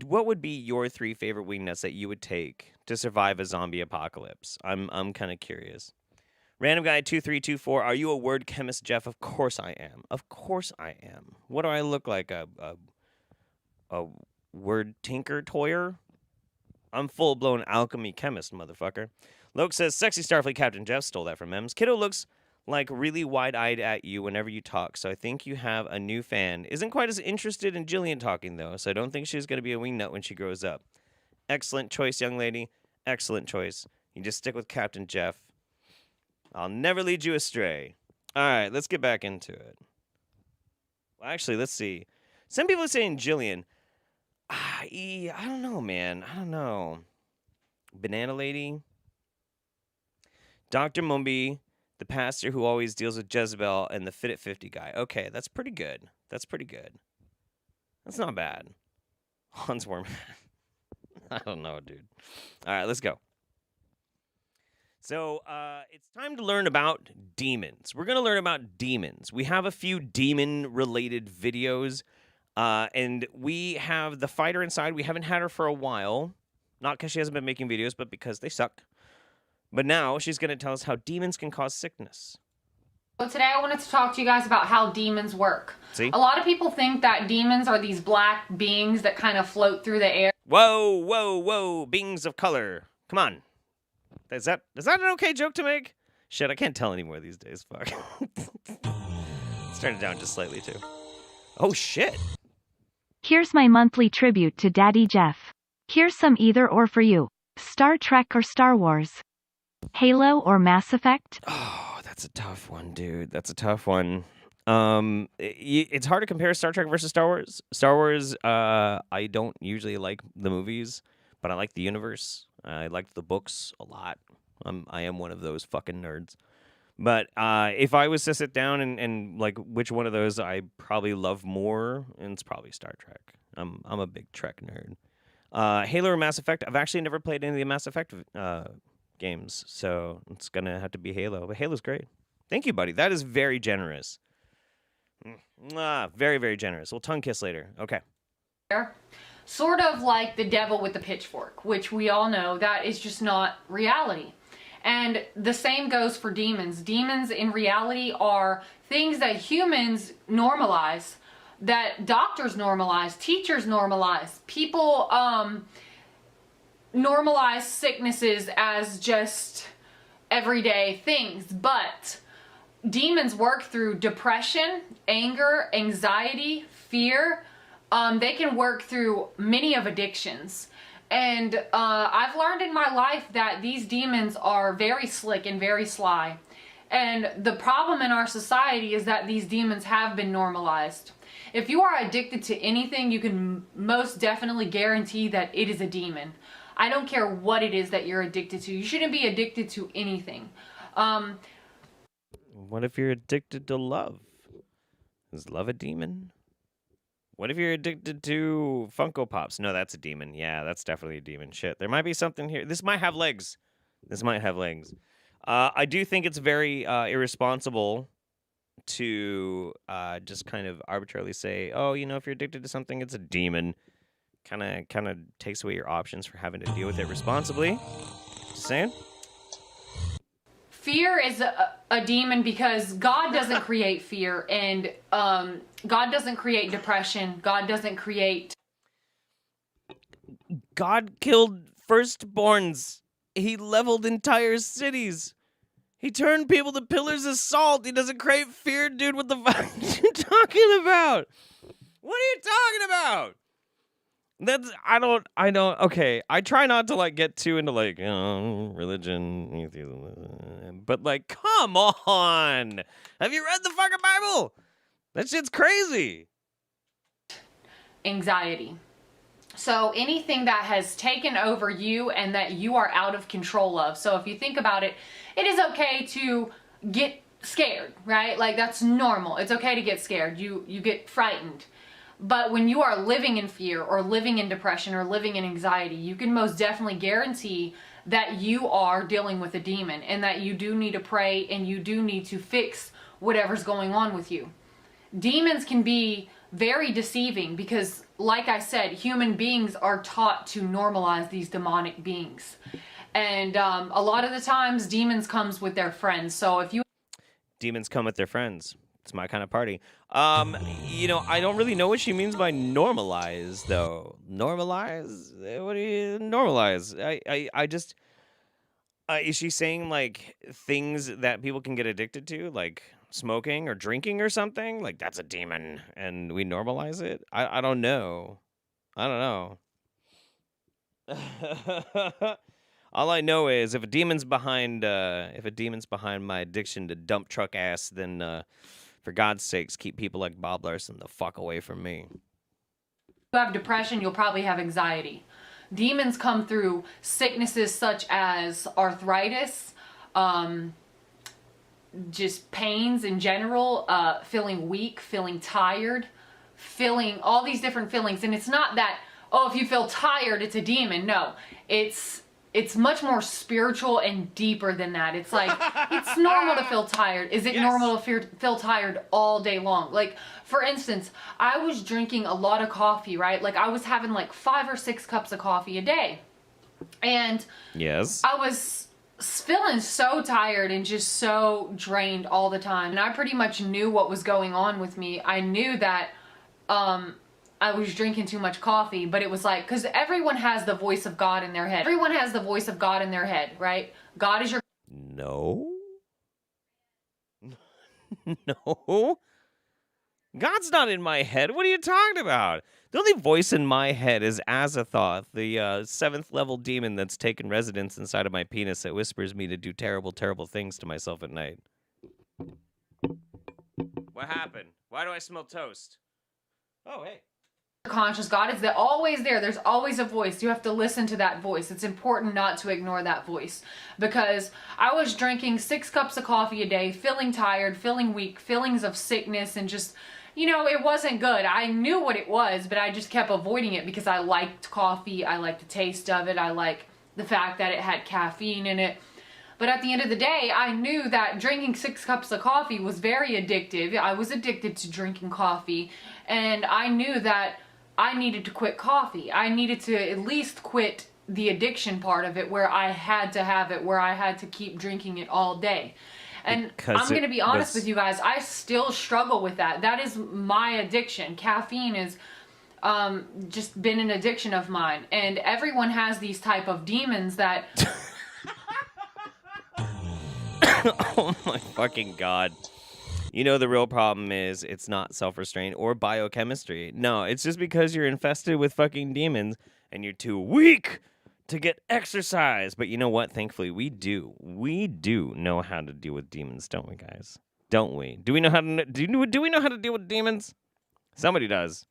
What would be your 3 favorite wingnuts that you would take to survive a zombie apocalypse? I'm kind of curious. Random guy 2324. Are you a word chemist, Jeff? Of course I am. What do I look like? A word tinker toyer? I'm full-blown alchemy chemist, motherfucker. Loke says, sexy Starfleet Captain Jeff. Stole that from Ems. Kiddo looks like really wide-eyed at you whenever you talk, so I think you have a new fan. Isn't quite as interested in Jillian talking, though, so I don't think she's going to be a wingnut when she grows up. Excellent choice, young lady. Excellent choice. You just stick with Captain Jeff. I'll never lead you astray. All right, let's get back into it. Well, actually, let's see. Some people are saying Jillian. I don't know, man. I don't know. Banana Lady. Dr. Mumby. The pastor who always deals with Jezebel, and the Fit at 50 guy. Okay, that's pretty good. That's not bad. Hans Worm. I don't know, dude. All right, let's go. So, it's time to learn about demons. We're going to learn about demons. We have a few demon-related videos, and we have the fighter inside. We haven't had her for a while. Not because she hasn't been making videos, but because they suck. But now she's going to tell us how demons can cause sickness. So today I wanted to talk to you guys about how demons work. See? A lot of people think that demons are these black beings that kind of float through the air. Whoa. Beings of color. Come on. Is that an okay joke to make? Shit, I can't tell anymore these days. Fuck. Let's turn it down just slightly, too. Oh, shit. Here's my monthly tribute to Daddy Jeff. Here's some either or for you. Star Trek or Star Wars? Halo or Mass Effect? Oh, that's a tough one, dude. That's a tough one. It's hard to compare Star Trek versus Star Wars. Star Wars, I don't usually like the movies, but I like the universe. I liked the books a lot. I am one of those fucking nerds. But if I was to sit down and like which one of those I probably love more, and it's probably Star Trek. I'm a big Trek nerd. Halo or Mass Effect? I've actually never played any of the Mass Effect games, so it's gonna have to be Halo. But Halo's great. Thank you, buddy. That is very generous. Very, very generous. We'll tongue kiss later. Okay. Sort of like the devil with the pitchfork, which we all know that is just not reality. And the same goes for demons. Demons in reality are things that humans normalize, that doctors normalize, teachers normalize, people normalize sicknesses as just everyday things. But demons work through depression, anger, anxiety, fear. They can work through many of addictions. And I've learned in my life that these demons are very slick and very sly. And the problem in our society is that these demons have been normalized. If you are addicted to anything, you can most definitely guarantee that it is a demon. I don't care what it is that you're addicted to. You shouldn't be addicted to anything. What if you're addicted to love? Is love a demon? What if you're addicted to Funko Pops? No, that's a demon. Yeah, that's definitely a demon. Shit, there might be something here. This might have legs. I do think it's very irresponsible to just kind of arbitrarily say, oh, you know, if you're addicted to something, it's a demon. Kind of takes away your options for having to deal with it responsibly. Just saying. fear is a demon because God doesn't create fear, and God doesn't create depression. God doesn't create... God killed firstborns. He leveled entire cities. He turned people to pillars of salt. He doesn't create fear, dude. What the fuck are you talking about? What are you talking about? I don't, okay. I try not to, like, get too into, like, religion, atheism, but, like, come on. Have you read the fucking Bible? That shit's crazy. Anxiety. So anything that has taken over you and that you are out of control of. So if you think about it, it is okay to get scared, right? Like, that's normal. It's okay to get scared. You get frightened. But when you are living in fear or living in depression or living in anxiety, you can most definitely guarantee that you are dealing with a demon and that you do need to pray and you do need to fix whatever's going on with you. Demons can be very deceiving because, like I said, human beings are taught to normalize these demonic beings. And a lot of the times, demons comes with their friends. So if you... Demons come with their friends. It's my kind of party. You know, I don't really know what she means by normalize, though. Normalize? What do you normalize? I just... is she saying, like, things that people can get addicted to? Like smoking or drinking or something? Like, that's a demon, and we normalize it? I don't know. I don't know. All I know is if a demon's behind my addiction to dump truck ass, then for God's sakes, keep people like Bob Larson the fuck away from me. If you have depression, you'll probably have anxiety. Demons come through sicknesses such as arthritis, just pains in general, feeling weak, feeling tired, feeling all these different feelings. And it's not that, oh, if you feel tired, it's a demon. No, it's much more spiritual and deeper than that. It's like, it's normal to feel tired. Is it normal to feel tired all day long? Like, for instance, I was drinking a lot of coffee, right? Like, I was having like 5 or 6 cups of coffee a day. And yes, I was feeling so tired and just so drained all the time. And I pretty much knew what was going on with me. I knew that I was drinking too much coffee, but it was like, because everyone has the voice of God in their head. Everyone has the voice of God in their head, right? God is your... No. No. God's not in my head. What are you talking about? The only voice in my head is Azathoth, the 7th level demon that's taken residence inside of my penis that whispers me to do terrible, terrible things to myself at night. What happened? Why do I smell toast? Oh, hey. Conscious God is always there. There's always a voice. You have to listen to that voice. It's important not to ignore that voice, because I was drinking 6 cups of coffee a day, feeling tired, feeling weak, feelings of sickness, and just, you know, it wasn't good. I knew what it was, but I just kept avoiding it because I liked coffee. I liked the taste of it. I like the fact that it had caffeine in it. But at the end of the day, I knew that drinking 6 cups of coffee was very addictive. I was addicted to drinking coffee, and I knew that I needed to quit coffee. I needed to at least quit the addiction part of it, where I had to have it, where I had to keep drinking it all day. And I'm going to be honest with you guys, I still struggle with that. That is my addiction. Caffeine is just been an addiction of mine. And everyone has these type of demons that... Oh my fucking God. You know, the real problem is it's not self-restraint or biochemistry. No, it's just because you're infested with fucking demons and you're too weak to get exercise. But you know what? Thankfully, we do. We do know how to deal with demons, don't we, guys? Don't we? Do we know how to do we know how to deal with demons? Somebody does.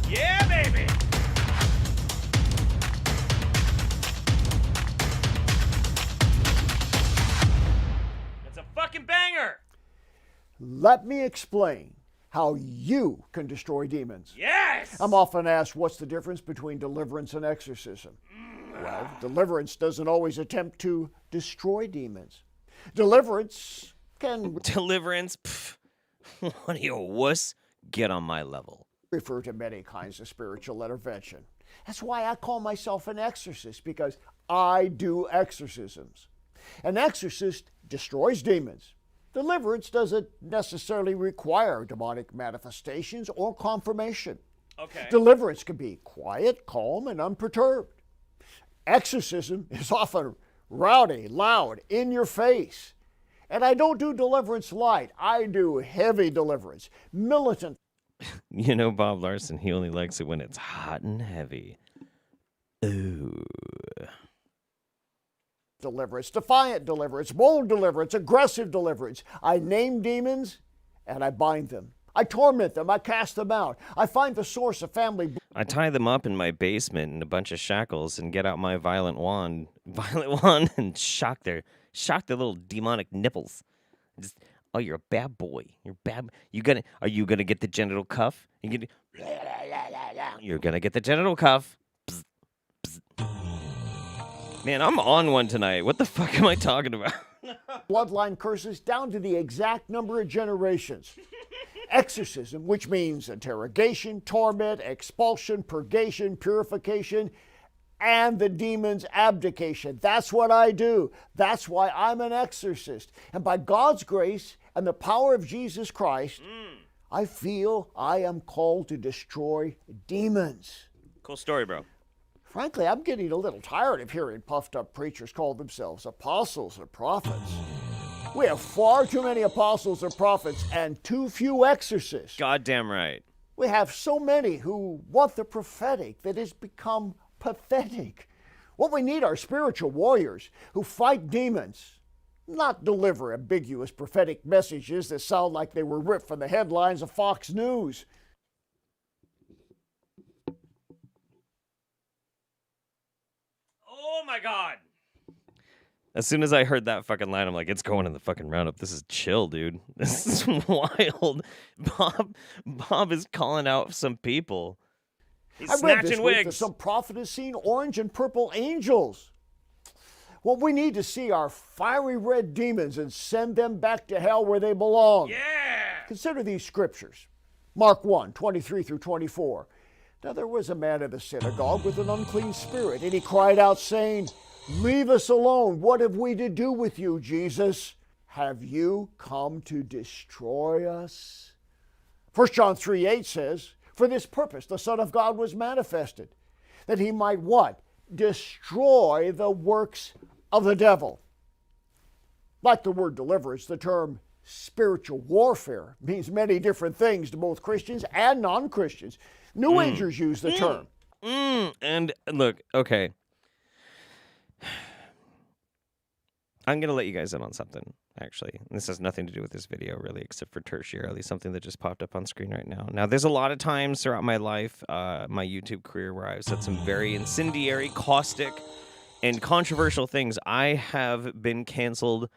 Yeah, baby. Fucking banger! Let me explain how you can destroy demons. Yes! I'm often asked, what's the difference between deliverance and exorcism? Well, deliverance doesn't always attempt to destroy demons. Deliverance can... Deliverance? Pff, what are you, a wuss? Get on my level. ...refer to many kinds of spiritual intervention. That's why I call myself an exorcist, because I do exorcisms. An exorcist destroys demons. Deliverance doesn't necessarily require demonic manifestations or confirmation. Okay. Deliverance can be quiet, calm, and unperturbed. Exorcism is often rowdy, loud, in your face. And I don't do deliverance light. I do heavy deliverance, militant You know Bob Larson, he only likes it when it's hot and heavy. Ooh. deliverance, defiant deliverance, bold deliverance, aggressive deliverance. I name demons and I bind them. I torment them. I cast them out. I find the source of family. I tie them up in my basement in a bunch of shackles and get out my violent wand and shock their little demonic nipples. Just, oh, you're a bad boy. You're bad. Are you gonna get the genital cuff? You're gonna get the genital cuff. Psst, psst. Man, I'm on one tonight. What the fuck am I talking about? Bloodline curses down to the exact number of generations. Exorcism, which means interrogation, torment, expulsion, purgation, purification, and the demon's abdication. That's what I do. That's why I'm an exorcist. And by God's grace and the power of Jesus Christ, I feel I am called to destroy demons. Cool story, bro. Frankly, I'm getting a little tired of hearing puffed up preachers call themselves apostles or prophets. We have far too many apostles or prophets and too few exorcists. Goddamn right. We have so many who want the prophetic that has become pathetic. What we need are spiritual warriors who fight demons, not deliver ambiguous prophetic messages that sound like they were ripped from the headlines of Fox News. Oh my God. As soon as I heard that fucking line, I'm like, it's going in the fucking Roundup. This is chill, dude. This is wild. Bob is calling out some people. He's I read snatching this week that wigs. some prophet has seen orange and purple angels. What we need to see are fiery red demons and send them back to hell where they belong. Yeah. Consider these scriptures. Mark 1, 23 through 24. Now there was a man in the synagogue with an unclean spirit, and he cried out, saying, "Leave us alone. What have we to do with you, Jesus? Have you come to destroy us?" 1 John 3:8 says, "For this purpose the Son of God was manifested, that he might" what? "Destroy the works of the devil." Like the word deliverance, the term spiritual warfare means many different things to both Christians and non-Christians. New Agers use the term. And look, okay. I'm going to let you guys in on something, actually. This has nothing to do with this video, really, except for tertiarily, something that just popped up on screen right now. Now, there's a lot of times throughout my life, my YouTube career, where I've said some very incendiary, caustic, and controversial things. I have been canceled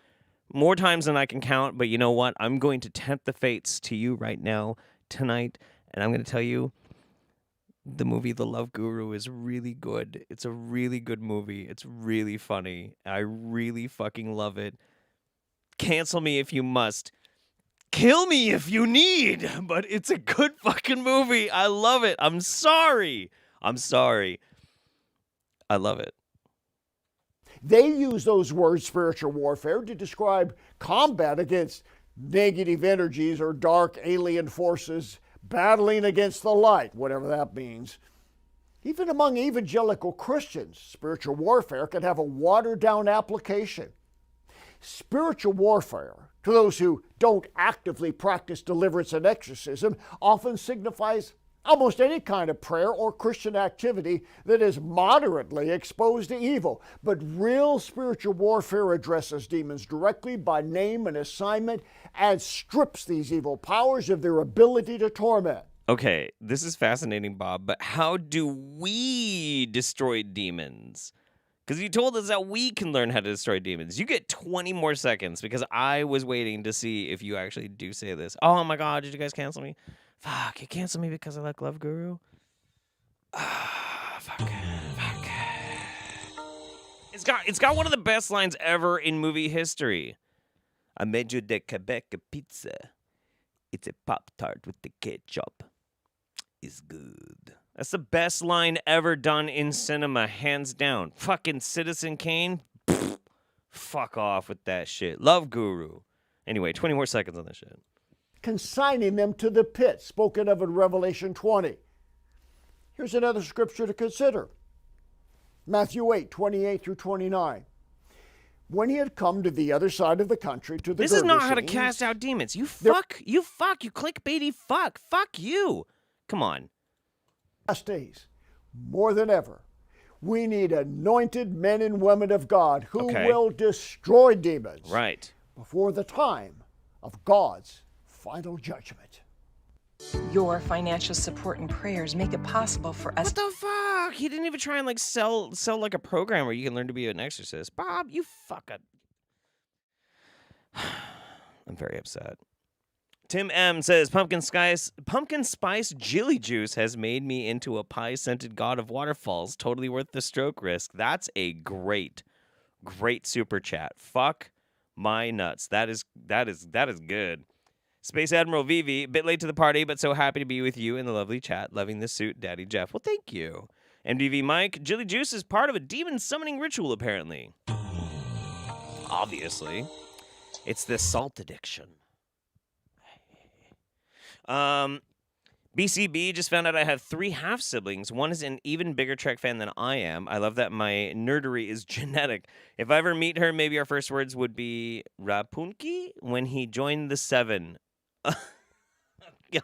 more times than I can count, but you know what? I'm going to tempt the fates to you right now, tonight, and I'm going to tell you, the movie The Love Guru is really good. It's a really good movie. It's really funny. I really fucking love it. Cancel me if you must. Kill me if you need. But it's a good fucking movie. I love it. I'm sorry. I love it. They use those words, spiritual warfare, to describe combat against negative energies or dark alien forces battling against the light, whatever that means. Even among evangelical Christians, spiritual warfare can have a watered-down application. Spiritual warfare, to those who don't actively practice deliverance and exorcism, often signifies almost any kind of prayer or Christian activity that is moderately exposed to evil. But real spiritual warfare addresses demons directly by name and assignment and strips these evil powers of their ability to torment. Okay, this is fascinating, Bob, but how do we destroy demons? Because you told us that we can learn how to destroy demons. You get 20 more seconds because I was waiting to see if you actually do say this. Oh my God, did you guys cancel me? Fuck, you canceled me because I like Love Guru? Fuck. It's got one of the best lines ever in movie history. I made you the Quebec pizza. It's a Pop-Tart with the ketchup. It's good. That's the best line ever done in cinema, hands down. Fucking Citizen Kane. Pfft, fuck off with that shit. Love Guru. Anyway, 20 more seconds on this shit. Consigning them to the pit, spoken of in Revelation 20. Here's another scripture to consider. Matthew 8, 28 through 29. When he had come to the other side of the country, to the This is not how to Gergesenes, cast out demons. You clickbaity fuck. Fuck you. Come on. last days, more than ever, we need anointed men and women of God who will destroy demons before the time of God's final judgment. Your financial support and prayers make it possible for us. What the fuck? He didn't even try and like sell like a program where you can learn to be an exorcist. Bob, you fucking. I'm very upset. Tim M says pumpkin spice chili juice has made me into a pie-scented god of waterfalls. Totally worth the stroke risk. That's a great super chat. Fuck my nuts. That is good. Space Admiral Vivi, bit late to the party, but so happy to be with you in the lovely chat. Loving the suit, Daddy Jeff. Well, thank you. MDV Mike, chili juice is part of a demon summoning ritual, apparently. Obviously. It's the salt addiction. BCB just found out I have 3 half-siblings. One is an even bigger Trek fan than I am. I love that my nerdery is genetic. If I ever meet her, maybe our first words would be Rapunki when he joined the 7.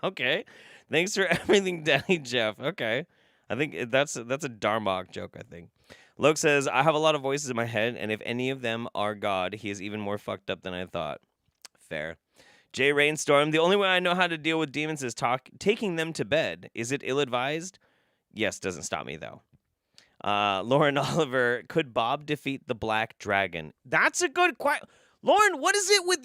Okay. Thanks for everything, Daddy Jeff. Okay. I think that's a Darmok joke, I think. Loke says, I have a lot of voices in my head, and if any of them are God, he is even more fucked up than I thought. Fair. Jay Rainstorm, the only way I know how to deal with demons is taking them to bed. Is it ill-advised? Yes, doesn't stop me, though. Lauren Oliver, could Bob defeat the Black Dragon? That's a good question. Lauren, what is it with...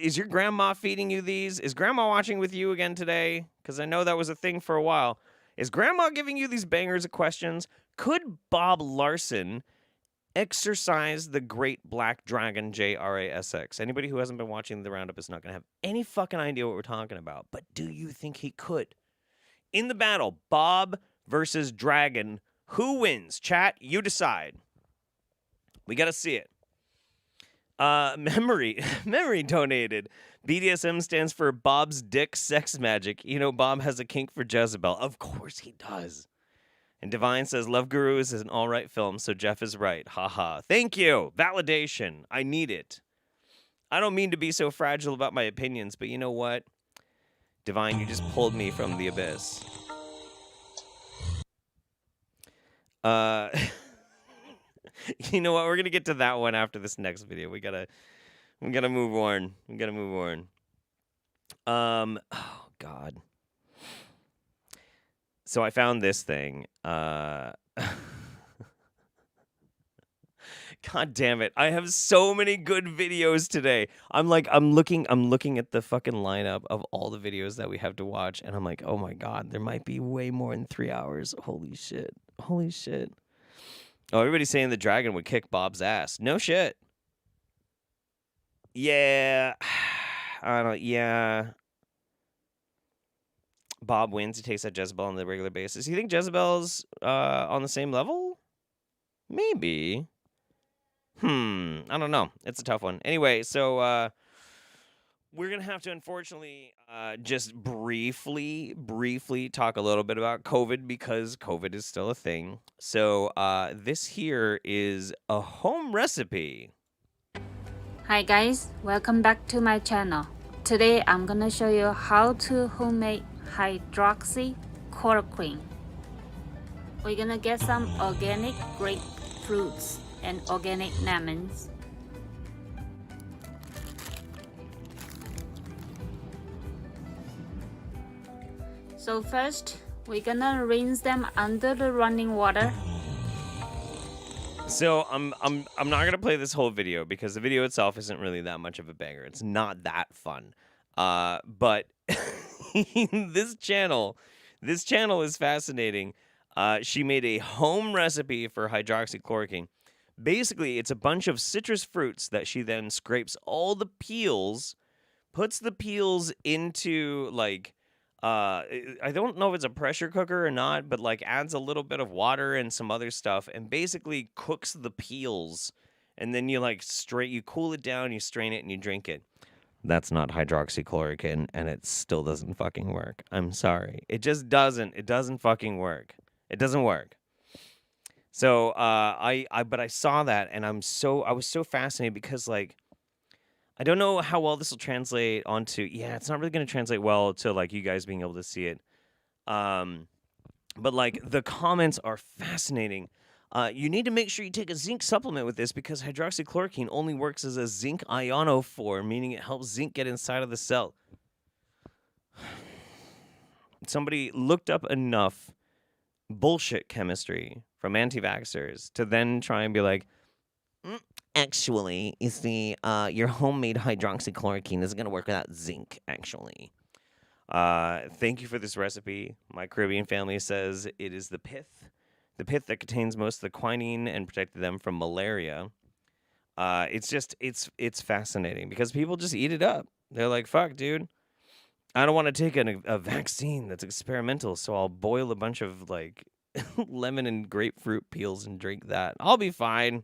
Is your grandma feeding you these? Is grandma watching with you again today? Because I know that was a thing for a while. Is grandma giving you these bangers of questions? Could Bob Larson exorcise the great black dragon JRASX? Anybody who hasn't been watching the Roundup is not going to have any fucking idea what we're talking about. But do you think he could? In the battle, Bob versus Dragon, who wins? Chat, you decide. We got to see it. Memory donated. BDSM stands for Bob's Dick Sex Magic. You know, Bob has a kink for Jezebel. Of course he does. And Divine says, Love Gurus is an all-right film, so Jeff is right. Haha. Thank you. Validation. I need it. I don't mean to be so fragile about my opinions, but you know what? Divine, you just pulled me from the abyss. You know what? We're going to get to that one after this next video. We gotta move on. Oh, God. So I found this thing. God damn it. I have so many good videos today. I'm looking at the fucking lineup of all the videos that we have to watch, and I'm like, oh my God, there might be way more than 3 hours. Holy shit. Oh, everybody's saying the dragon would kick Bob's ass. No shit. Yeah. Bob wins. He takes out Jezebel on the regular basis. You think Jezebel's on the same level? Maybe. I don't know. It's a tough one. Anyway, so we're going to have to, unfortunately, just briefly talk a little bit about COVID because COVID is still a thing. So this here is a home recipe. Hi guys, welcome back to my channel. Today I'm gonna show you how to homemade hydroxychloroquine. We're gonna get some organic grapefruits and organic lemons. So first, we're gonna rinse them under the running water. So I'm not gonna play this whole video because the video itself isn't really that much of a banger. It's not that fun. But this channel is fascinating. She made a home recipe for hydroxychloroquine. Basically, it's a bunch of citrus fruits that she then scrapes all the peels, puts the peels into like I don't know if it's a pressure cooker or not, but like adds a little bit of water and some other stuff and basically cooks the peels. And then you like you cool it down, you strain it, and you drink it. That's not hydroxychloroquine, and it still doesn't fucking work. I'm sorry. It just doesn't. It doesn't fucking work. It doesn't work. So but I saw that, and I was so fascinated because like I don't know how well this will translate onto. Yeah, it's not really going to translate well to like you guys being able to see it. But like the comments are fascinating. You need to make sure you take a zinc supplement with this because hydroxychloroquine only works as a zinc ionophore, meaning it helps zinc get inside of the cell. Somebody looked up enough bullshit chemistry from anti-vaxxers to then try and be like, actually, you see, your homemade hydroxychloroquine isn't going to work without zinc, actually. Thank you for this recipe. My Caribbean family says it is the pith that contains most of the quinine and protected them from malaria. It's fascinating because people just eat it up. They're like, fuck, dude. I don't want to take a vaccine that's experimental, so I'll boil a bunch of like lemon and grapefruit peels and drink that. I'll be fine.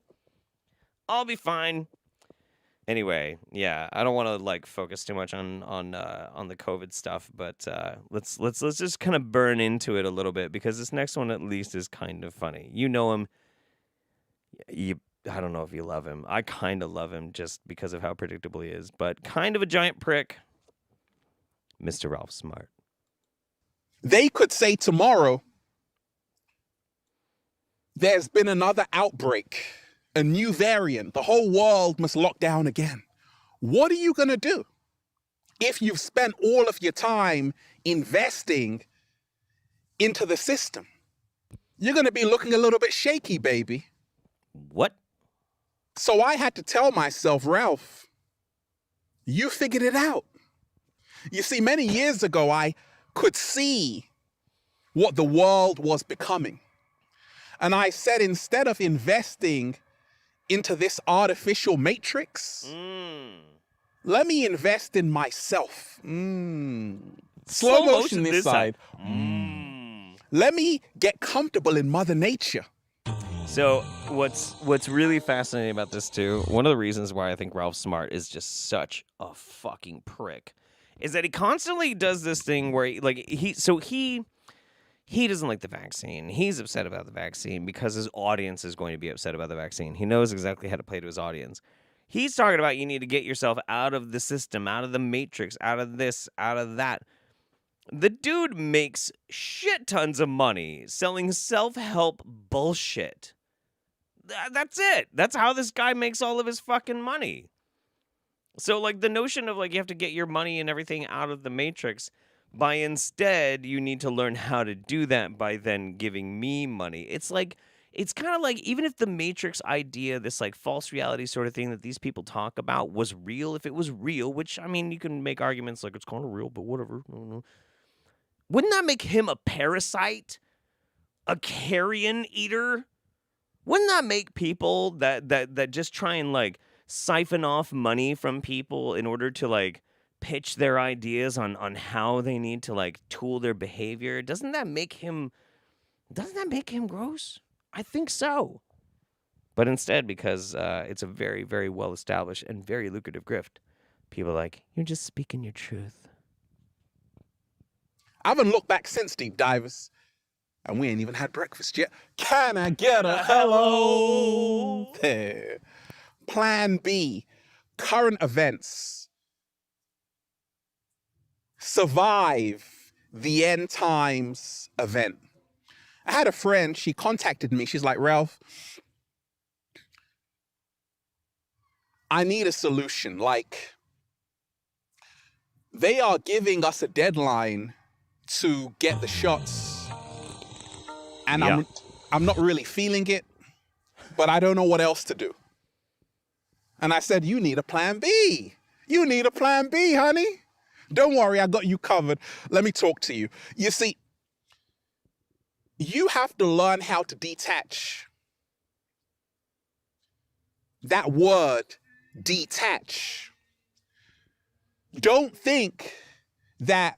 Anyway, yeah, I don't want to like focus too much on the COVID stuff, but let's just kind of burn into it a little bit because this next one at least is kind of funny. You know him. I don't know if you love him. I kind of love him just because of how predictable he is, but kind of a giant prick. Mr. Ralph Smart. They could say tomorrow, there's been another outbreak. A new variant, the whole world must lock down again. What are you going to do if you've spent all of your time investing into the system? You're going to be looking a little bit shaky, baby. What? So I had to tell myself, Ralph, you figured it out. You see, many years ago, I could see what the world was becoming. And I said, instead of investing into this artificial matrix, let me invest in myself. Slow motion this side. Let me get comfortable in Mother Nature. So what's really fascinating about this too, one of the reasons why I think Ralph Smart is just such a fucking prick, is that he constantly does this thing where he doesn't like the vaccine. He's upset about the vaccine because his audience is going to be upset about the vaccine. He knows exactly how to play to his audience. He's talking about you need to get yourself out of the system, out of the matrix, out of this, out of that. The dude makes shit tons of money selling self-help bullshit. That's it. That's how this guy makes all of his fucking money. So like the notion of like you have to get your money and everything out of the matrix by instead you need to learn how to do that by then giving me money. It's like it's kind of like even if the matrix idea, this like false reality sort of thing that these people talk about was real, if it was real, which I mean you can make arguments like it's kind of real, but whatever. Wouldn't that make him a parasite? A carrion eater? Wouldn't that make people that just try and like siphon off money from people in order to like pitch their ideas on how they need to like tool their behavior? Doesn't that make him gross? I think so. But instead, because it's a very, very well established and very lucrative grift, people are like, you're just speaking your truth. I haven't looked back since, Deep Divers. And we ain't even had breakfast yet. Can I get a hello? There. Plan B. Current events. Survive the end times event. I had a friend, she contacted me. She's like, Ralph, I need a solution. Like, they are giving us a deadline to get the shots. And yeah. I'm not really feeling it, but I don't know what else to do. And I said, you need a plan B. You need a plan B, honey. Don't worry, I got you covered. Let me talk to you. You see, you have to learn how to detach. That word, detach. Don't think that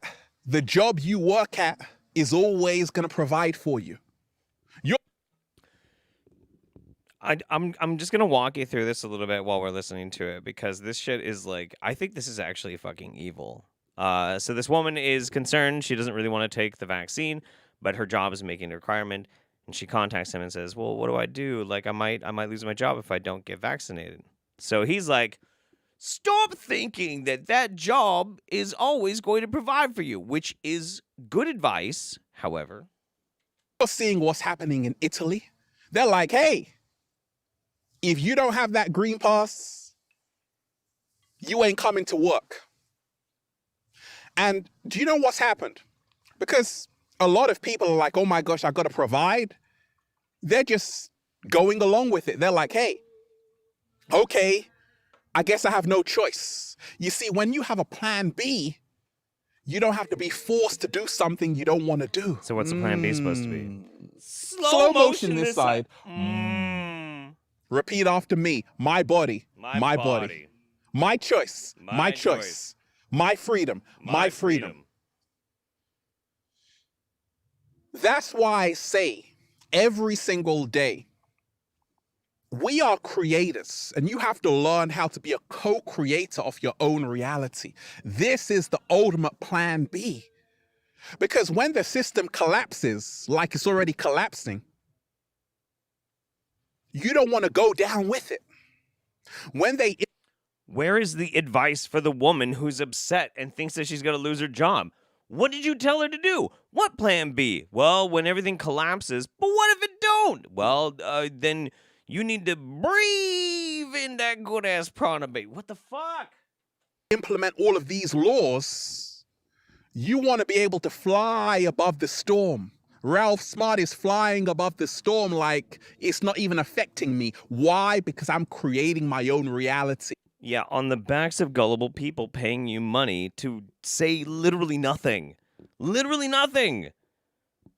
the job you work at is always going to provide for you. I'm just gonna walk you through this a little bit while we're listening to it, because this shit is like, I think this is actually fucking evil. So this woman is concerned. She doesn't really want to take the vaccine, but her job is making a requirement, and she contacts him and says, "Well, what do I do? Like, I might lose my job if I don't get vaccinated." So he's like, "Stop thinking that job is always going to provide for you," which is good advice. However, you're seeing what's happening in Italy. They're like, "Hey, if you don't have that green pass, you ain't coming to work." And do you know what's happened? Because a lot of people are like, "Oh my gosh, I got to provide." They're just going along with it. They're like, "Hey, okay, I guess I have no choice." You see, when you have a plan B, you don't have to be forced to do something you don't want to do. So what's the plan B supposed to be? Slow motion this side. Repeat after me. My body. My body. My choice. My choice. My freedom. My freedom. That's why I say every single day, we are creators, and you have to learn how to be a co-creator of your own reality. This is the ultimate plan B. Because when the system collapses, like it's already collapsing, you don't want to go down with it. Where is the advice for the woman who's upset and thinks that she's going to lose her job? What did you tell her to do? What plan B? Well, when everything collapses, but what if it don't? Well, then you need to breathe in that good-ass prana bait. What the fuck? Implement all of these laws, you want to be able to fly above the storm. Ralph Smart is flying above the storm like it's not even affecting me. Why? Because I'm creating my own reality. Yeah, on the backs of gullible people paying you money to say literally nothing. Literally nothing.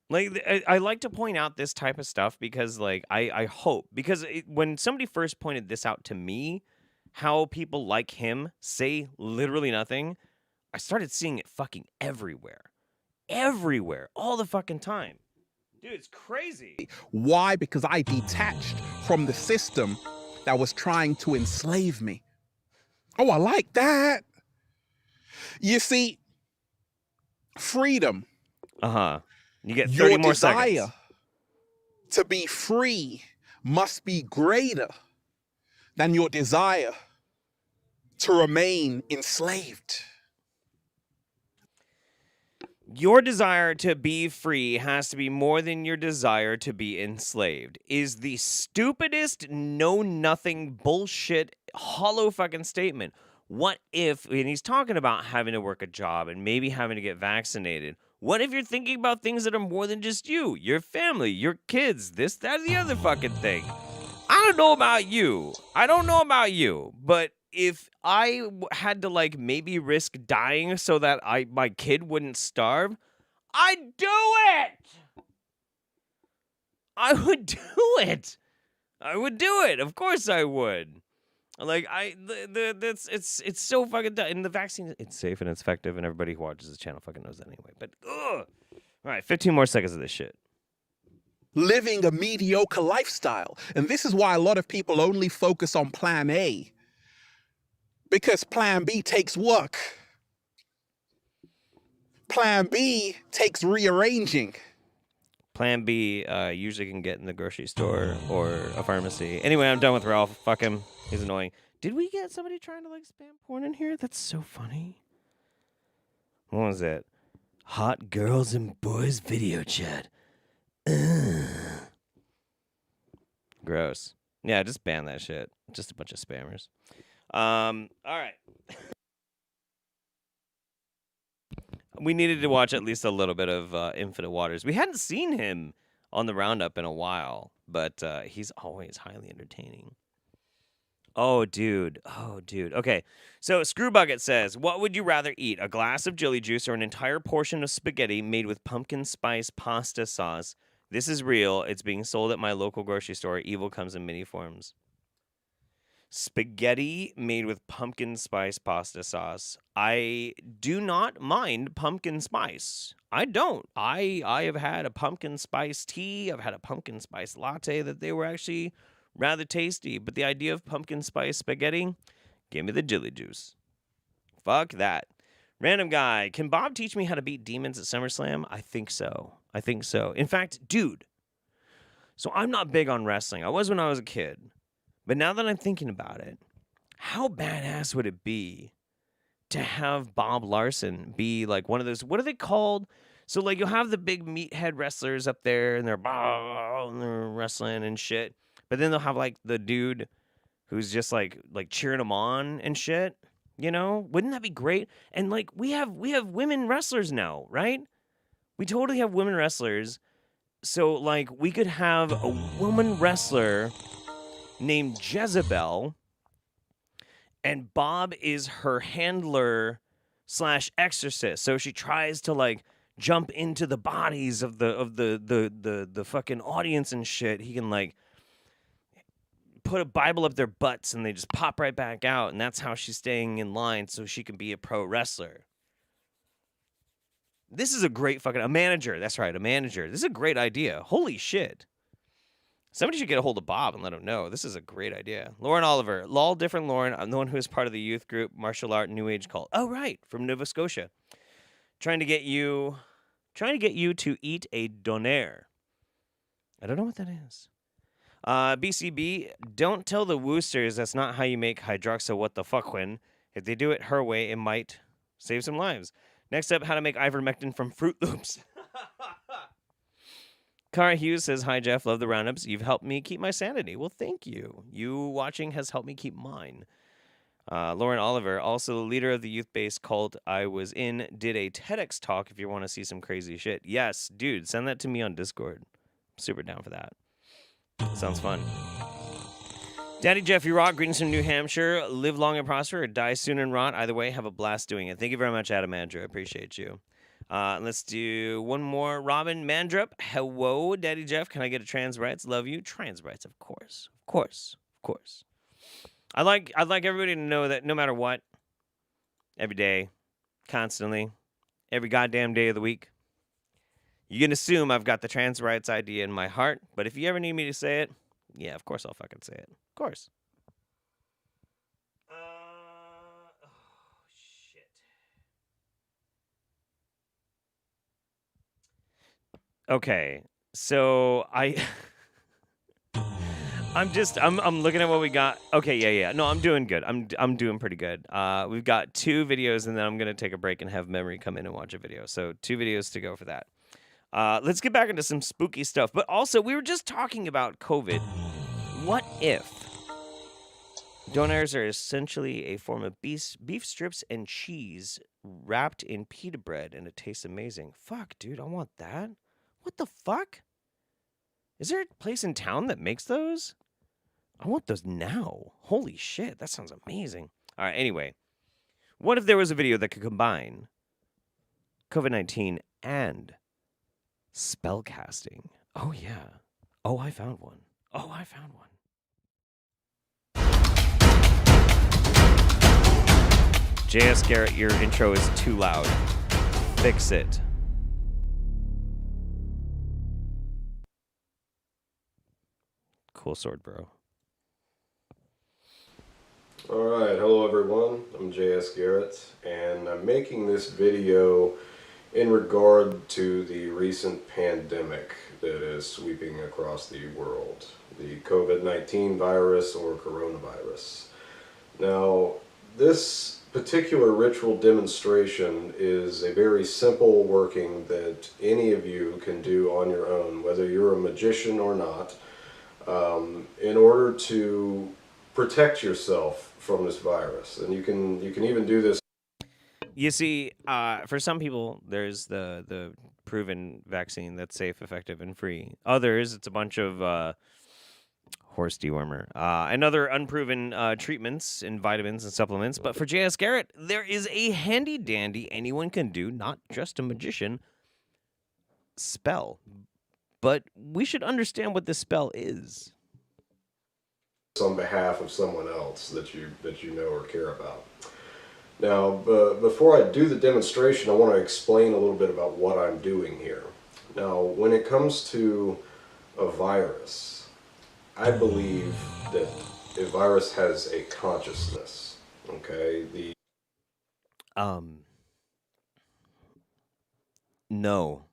Like, I like to point out this type of stuff because, like, I hope. Because when somebody first pointed this out to me, how people like him say literally nothing, I started seeing it fucking everywhere. Everywhere. All the fucking time. Dude, it's crazy. Why? Because I detached from the system that was trying to enslave me. Oh, I like that. You see, freedom. You get 30 more seconds. Your desire to be free must be greater than your desire to remain enslaved. Your desire to be free has to be more than your desire to be enslaved is the stupidest know-nothing bullshit hollow fucking statement. What if, and he's talking about having to work a job and maybe having to get vaccinated. What if you're thinking about things that are more than just you, your family, your kids, this, that, and the other fucking thing? I don't know about you. But if I had to, like, maybe risk dying so that my kid wouldn't starve, I'd do it. I would do it. Of course I would. Like, it's so fucking dumb. And the vaccine, it's safe and it's effective, and everybody who watches this channel fucking knows that anyway. But, ugh. All right, 15 more seconds of this shit. Living a mediocre lifestyle. And this is why a lot of people only focus on plan A. Because plan B takes work. Plan B takes rearranging. Plan B usually can get in the grocery store or a pharmacy. Anyway, I'm done with Ralph. Fuck him. He's annoying. Did we get somebody trying to, like, spam porn in here? That's so funny. What was it? Hot girls and boys video chat. Gross. Yeah, just ban that shit. Just a bunch of spammers. All right. We needed to watch at least a little bit of Infinite Waters. We hadn't seen him on the Roundup in a while, but he's always highly entertaining. Oh, dude. Okay, so Screwbucket says, what would you rather eat, a glass of jelly juice or an entire portion of spaghetti made with pumpkin spice pasta sauce? This is real. It's being sold at my local grocery store. Evil comes in many forms. Spaghetti made with pumpkin spice pasta sauce. I do not mind pumpkin spice. I don't. I have had a pumpkin spice tea. I've had a pumpkin spice latte that they were actually rather tasty. But the idea of pumpkin spice spaghetti, give me the jelly juice. Fuck that. Random guy, can Bob teach me how to beat demons at SummerSlam? I think so. In fact, dude, so I'm not big on wrestling. I was when I was a kid. But now that I'm thinking about it, how badass would it be to have Bob Larson be like one of those, what are they called? So like you'll have the big meathead wrestlers up there and they're wrestling and shit. But then they'll have like the dude who's just like cheering them on and shit. You know, wouldn't that be great? And like we have women wrestlers now, right? We totally have women wrestlers. So like we could have a woman wrestler named Jezebel, and Bob is her handler / exorcist. So she tries to like jump into the bodies of the fucking audience and shit. He can like put a Bible up their butts and they just pop right back out, and that's how she's staying in line so she can be a pro wrestler. This is a great a manager. That's right, a manager. This is a great idea. Holy shit. Somebody should get a hold of Bob and let him know. This is a great idea. Lauren Oliver. Lol, different Lauren. I'm the one who is part of the youth group, martial art, new age cult. Oh, right. From Nova Scotia. Trying to get you to eat a donair. I don't know what that is. BCB, don't tell the Woosters that's not how you make hydroxyl what the fuck when. If they do it her way, it might save some lives. Next up, how to make ivermectin from Fruit Loops. Cara Hughes says, hi, Jeff. Love the roundups. You've helped me keep my sanity. Well, thank you. You watching has helped me keep mine. Lauren Oliver, also the leader of the youth-based cult I was in, did a TEDx talk if you want to see some crazy shit. Yes, dude, send that to me on Discord. I'm super down for that. Sounds fun. Daddy Jeff, you rock. Greetings from New Hampshire. Live long and prosper or die soon and rot. Either way, have a blast doing it. Thank you very much, Adam Andrew. I appreciate you. Let's do one more. Robin Mandrup. Hello, Daddy Jeff. Can I get a trans rights? Love you. Trans rights, of course. Of course. Of course. I'd like everybody to know that no matter what, every day, constantly, every goddamn day of the week, you can assume I've got the trans rights idea in my heart. But if you ever need me to say it, yeah, of course I'll fucking say it. Of course. Shit. Okay, so I'm looking at what we got. Okay, yeah. No, I'm doing good. I'm doing pretty good. We've got 2 videos, and then I'm gonna take a break and have Memory come in and watch a video. So 2 videos to go for that. Let's get back into some spooky stuff. But also, we were just talking about COVID. What if donairs are essentially a form of beef strips and cheese wrapped in pita bread, and it tastes amazing? Fuck, dude, I want that. What the fuck? Is there a place in town that makes those? I want those now. Holy shit, that sounds amazing. All right, anyway. What if there was a video that could combine COVID-19 and spellcasting? Oh, yeah. Oh, I found one. JS Garrett, your intro is too loud. Fix it. Cool sword, bro. Alright, hello everyone. I'm JS Garrett, and I'm making this video in regard to the recent pandemic that is sweeping across the world. The COVID-19 virus or coronavirus. Now, this particular ritual demonstration is a very simple working that any of you can do on your own, whether you're a magician or not, in order to protect yourself from this virus. And you can even do this. You see, for some people, there's the proven vaccine that's safe, effective, and free. Others, it's a bunch of horse dewormer and other unproven treatments and vitamins and supplements. But for JS Garrett, there is a handy-dandy, anyone can do, not just a magician, spell. But we should understand what this spell is. on behalf of someone else that you know or care about. Now, before I do the demonstration, I want to explain a little bit about what I'm doing here. Now, when it comes to a virus, I believe that a virus has a consciousness. Okay, No,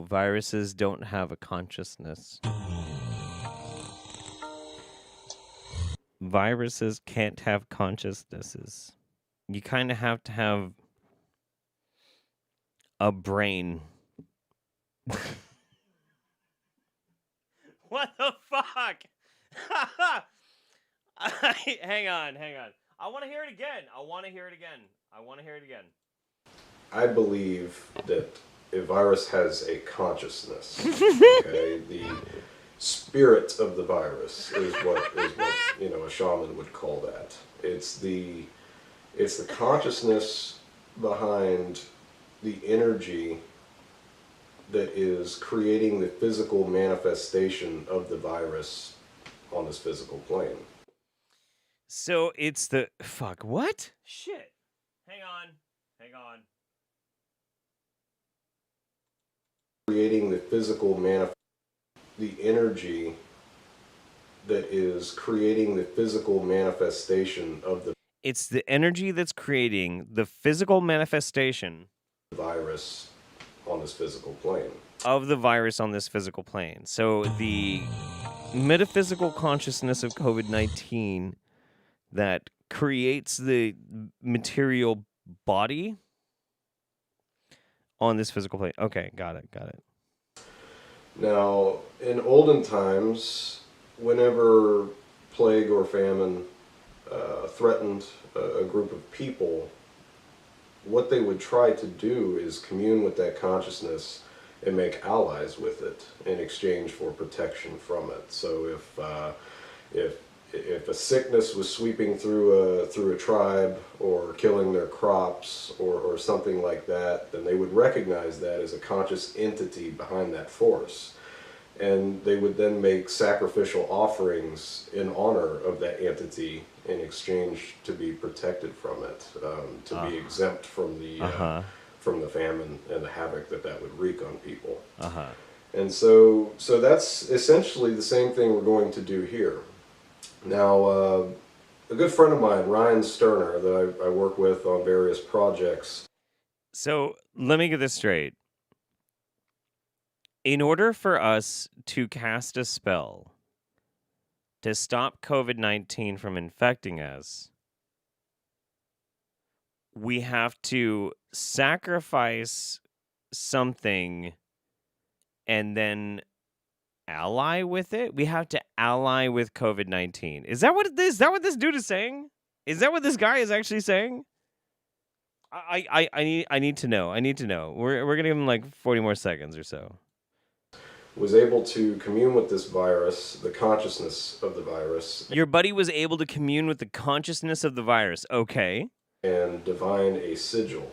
viruses don't have a consciousness. Viruses can't have consciousnesses. You kind of have to have a brain. What the fuck? Hang on. I want to hear it again. I believe that a virus has a consciousness. Okay, the spirit of the virus is what a shaman would call that. It's the consciousness behind the energy that is creating the physical manifestation of the virus on this physical plane. So it's the fuck what? Shit. Hang on. Creating the physical the energy that is creating the physical manifestation of the It's the energy that's creating the physical manifestation virus on this physical plane. Of the virus on this physical plane. So the metaphysical consciousness of COVID-19 that creates the material body on this physical plane. Okay, got it. Now, in olden times, whenever plague or famine threatened a group of people, what they would try to do is commune with that consciousness and make allies with it in exchange for protection from it. So if a sickness was sweeping through a tribe or killing their crops or something like that, then they would recognize that as a conscious entity behind that force. And they would then make sacrificial offerings in honor of that entity in exchange to be protected from it, to be exempt from the famine and the havoc that would wreak on people. And so that's essentially the same thing we're going to do here. Now, a good friend of mine, Ryan Sterner, that I work with on various projects. So let me get this straight. In order for us to cast a spell to stop COVID-19 from infecting us, we have to sacrifice something and then ally with it. We have to ally with COVID-19. Is that what this dude is saying? Is that what this guy is actually saying? I need to know. We're gonna give him like 40 more seconds or so. Was able to commune with this virus, the consciousness of the virus. Your buddy was able to commune with the consciousness of the virus. Okay. And divine a sigil.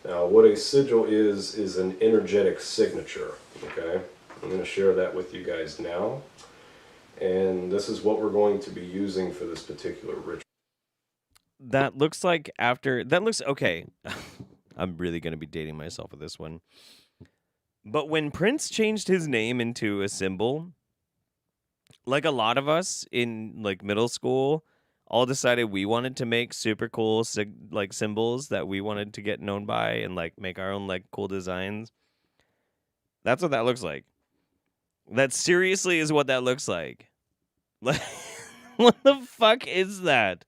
Now, what a sigil is an energetic signature. Okay. I'm going to share that with you guys now. And this is what we're going to be using for this particular ritual. That looks like okay. I'm really going to be dating myself with this one. But when Prince changed his name into a symbol, like a lot of us in like middle school all decided we wanted to make super cool symbols that we wanted to get known by and like make our own like cool designs. That's what that looks like. That seriously is what that looks like. Like, what the fuck is that?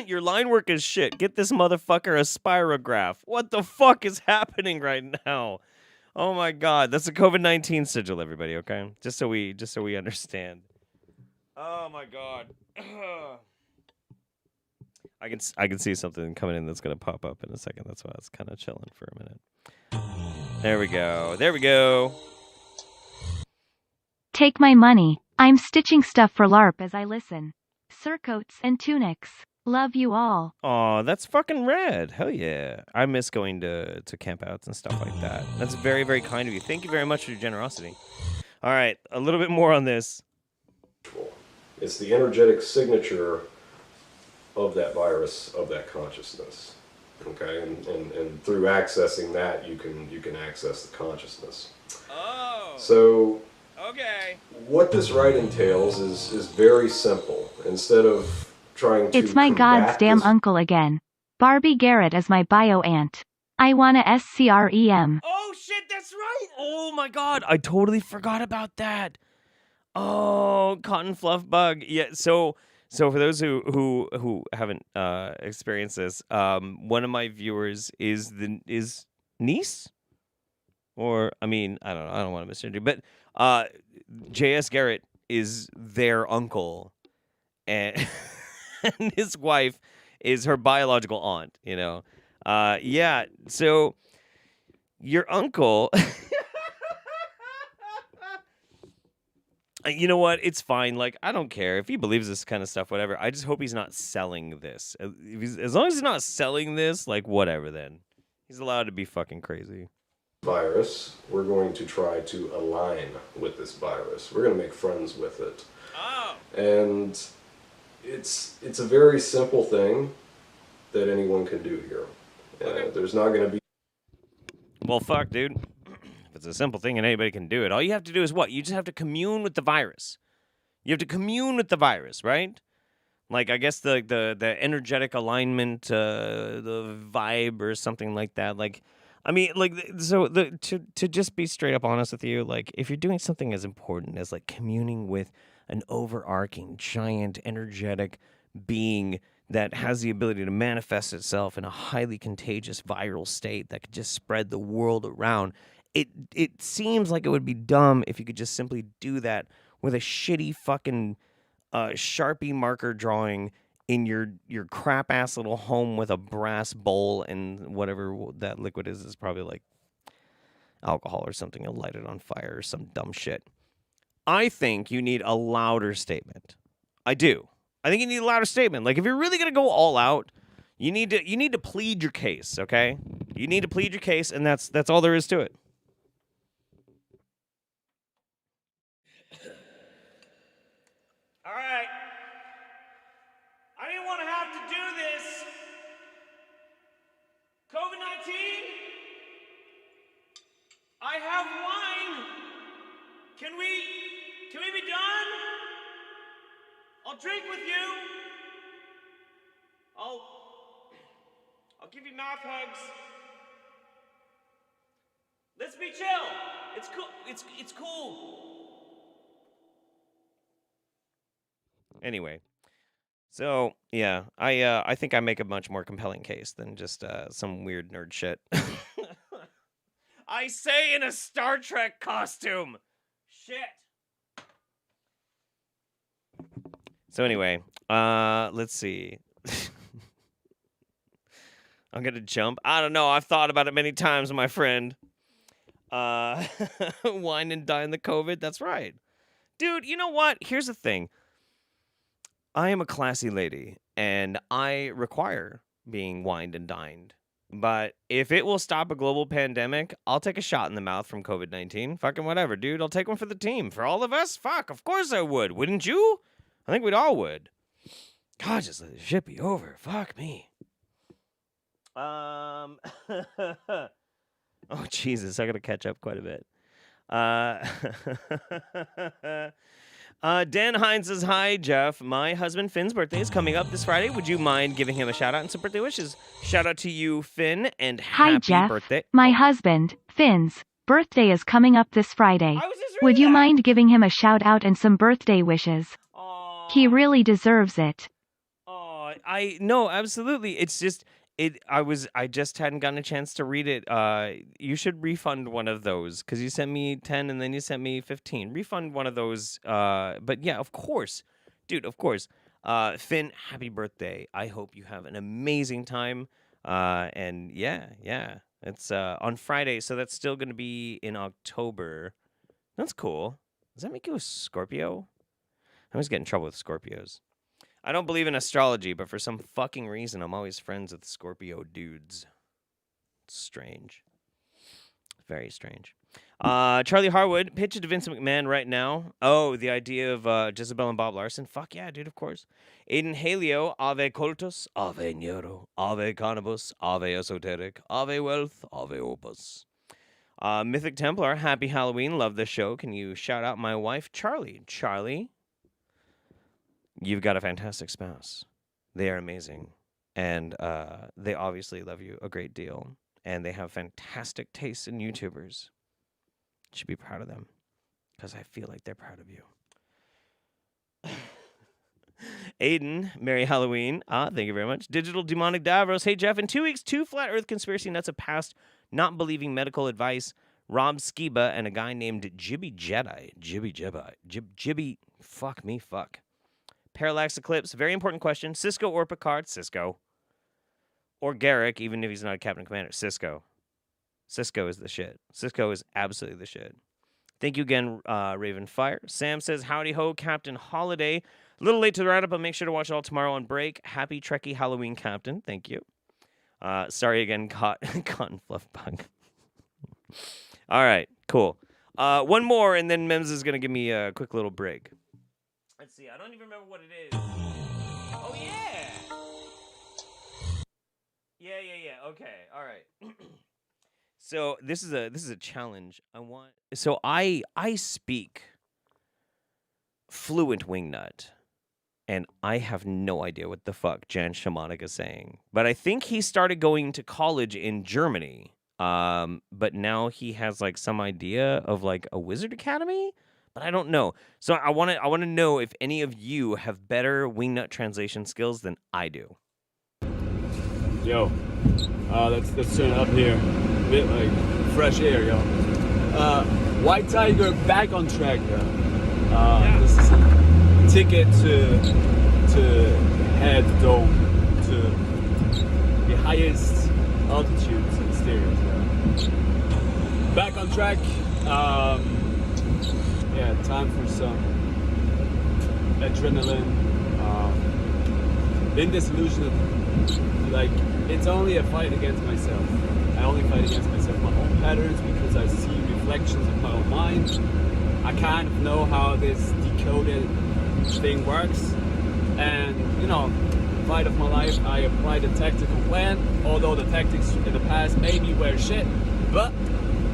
Your line work is shit. Get this motherfucker a spirograph. What the fuck is happening right now? Oh my god, that's a COVID-19 sigil, everybody. Okay, just so we understand. Oh my god. I can see something coming in that's gonna pop up in a second. That's why I was kind of chilling for a minute. There we go. Take my money. I'm stitching stuff for LARP as I listen. Surcoats and tunics. Love you all. Oh, that's fucking rad. Hell yeah. I miss going to campouts and stuff like that. That's very, very kind of you. Thank you very much for your generosity. All right, a little bit more on this. It's the energetic signature of that virus, of that consciousness. Okay, and through accessing that, you can access the consciousness. Oh. So, okay. What this rite entails is very simple. Instead of trying to It's my combat god's damn this- uncle again. Barbie Garrett is my bio aunt. I wanna SCREM. Oh shit, that's right. Oh my god, I totally forgot about that. Oh, cotton fluff bug. Yeah, so for those who haven't experienced this, one of my viewers is niece, or I mean, I don't want to misgender, but JS Garrett is their uncle, and and his wife is her biological aunt. You know, yeah. So your uncle. You know what? It's fine. Like, I don't care if he believes this kind of stuff, whatever. I just hope he's not selling this. As long as he's not selling this, like, whatever then. He's allowed to be fucking crazy. Virus, we're going to try to align with this virus. We're going to make friends with it. Oh. And it's a very simple thing that anyone can do here. Okay. There's not going to be... Well, fuck, dude. It's a simple thing and anybody can do it. All you have to do is what? You just have to commune with the virus. You have to commune with the virus, right? Like, I guess the energetic alignment, the vibe or something like that. Like, I mean, like, so to just be straight up honest with you, like, if you're doing something as important as, like, communing with an overarching, giant, energetic being that has the ability to manifest itself in a highly contagious viral state that could just spread the world around, it seems like it would be dumb if you could just simply do that with a shitty fucking Sharpie marker drawing in your crap ass little home with a brass bowl and whatever that liquid is probably like alcohol or something. You'll light it on fire or some dumb shit. I think you need a louder statement. I do. I think you need a louder statement. Like, if you're really gonna go all out, you need to plead your case. Okay, you need to plead your case, and that's all there is to it. All right. I didn't want to have to do this. COVID-19? I have wine. Can we be done? I'll drink with you. I'll give you mouth hugs. Let's be chill. It's cool. It's cool. Anyway, so yeah, I think I make a much more compelling case than just some weird nerd shit. I say in a Star Trek costume. Shit. So anyway, let's see. I'm gonna jump. I don't know. I've thought about it many times, my friend. Wine and dine the COVID. That's right, dude. You know what? Here's the thing. I am a classy lady, and I require being wined and dined. But if it will stop a global pandemic, I'll take a shot in the mouth from COVID-19. Fucking whatever, dude. I'll take one for the team. For all of us? Fuck, of course I would. Wouldn't you? I think we'd all would. God, just let this shit be over. Fuck me. Oh, Jesus. I gotta catch up quite a bit. Dan Hines says, hi, Jeff. My husband Finn's birthday is coming up this Friday. Would you mind giving him a shout out and some birthday wishes? Shout out to you, Finn, and Hi, happy Jeff. birthday. My husband, Finn's birthday is coming up this Friday. Would you mind giving him a shout out and some birthday wishes? He really deserves it. Oh, no, absolutely. It's just I just hadn't gotten a chance to read it. You should refund one of those because you sent me 10 and then you sent me 15. Refund one of those. But yeah, of course, dude, of course. Finn, happy birthday. I hope you have an amazing time. And yeah, it's on Friday, so that's still going to be in October. That's cool. Does that make you a Scorpio? I always get in trouble with Scorpios. I don't believe in astrology, but for some fucking reason, I'm always friends with Scorpio dudes. It's strange. Very strange. Charlie Harwood, pitch it to Vince McMahon right now. Oh, the idea of Jezebel and Bob Larson. Fuck yeah, dude, of course. Aiden Halio, Ave Cultus, Ave Nero, Ave Cannabis, Ave Esoteric, Ave Wealth, Ave Opus. Mythic Templar, happy Halloween, love the show. Can you shout out my wife, Charlie? Charlie, you've got a fantastic spouse. They are amazing. And they obviously love you a great deal. And they have fantastic tastes in YouTubers. You should be proud of them. Because I feel like they're proud of you. Aiden, Merry Halloween. Thank you very much. Digital Demonic Davros. Hey, Jeff, in 2 weeks, 2 flat earth conspiracy nuts have passed not believing medical advice. Rob Skiba and a guy named Jibby Jedi. Jibby. Fuck me, fuck. Parallax Eclipse. Very important question. Cisco or Picard? Cisco. Or Garrick, even if he's not a Captain Commander. Cisco. Cisco is the shit. Cisco is absolutely the shit. Thank you again, Raven Fire. Sam says, howdy ho, Captain Holiday. A little late to the roundup, but make sure to watch it all tomorrow on break. Happy Trekkie Halloween, Captain. Thank you. Sorry again, Cotton Fluff Bug. All right, cool. One more, and then Mims is going to give me a quick little break. Let's see. I don't even remember what it is. Oh, yeah. Yeah. Okay. All right. So this is a challenge. I speak fluent Wingnut, and I have no idea what the fuck Jan Shamanic is saying. But I think he started going to college in Germany. But now he has like some idea of like a wizard academy, but I don't know. So I want to know if any of you have better Wingnut translation skills than I do. Yo, let's turn it up here. A bit like fresh air, yo. White Tiger back on track, yo. This is a ticket to head dome to the highest altitudes and stairs. Back on track. Yeah, time for some adrenaline. Been disillusioned. Like, it's only a fight against myself. I only fight against myself, my own patterns, because I see reflections of my own mind. I kind of know how this decoded thing works. And, you know, fight of my life, I applied a tactical plan, although the tactics in the past maybe were shit. But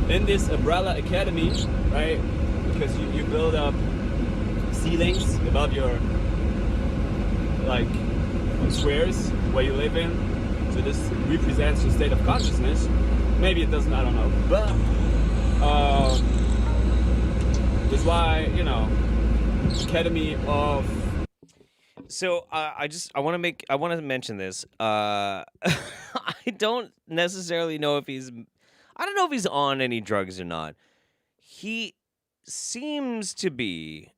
in this Umbrella Academy, right, because you build up ceilings above your, like, squares where you live in, so this represents your state of consciousness. Maybe it doesn't, I don't know, but that's why, you know, Academy of. So I want to mention this. I don't necessarily know if he's on any drugs or not. He seems to be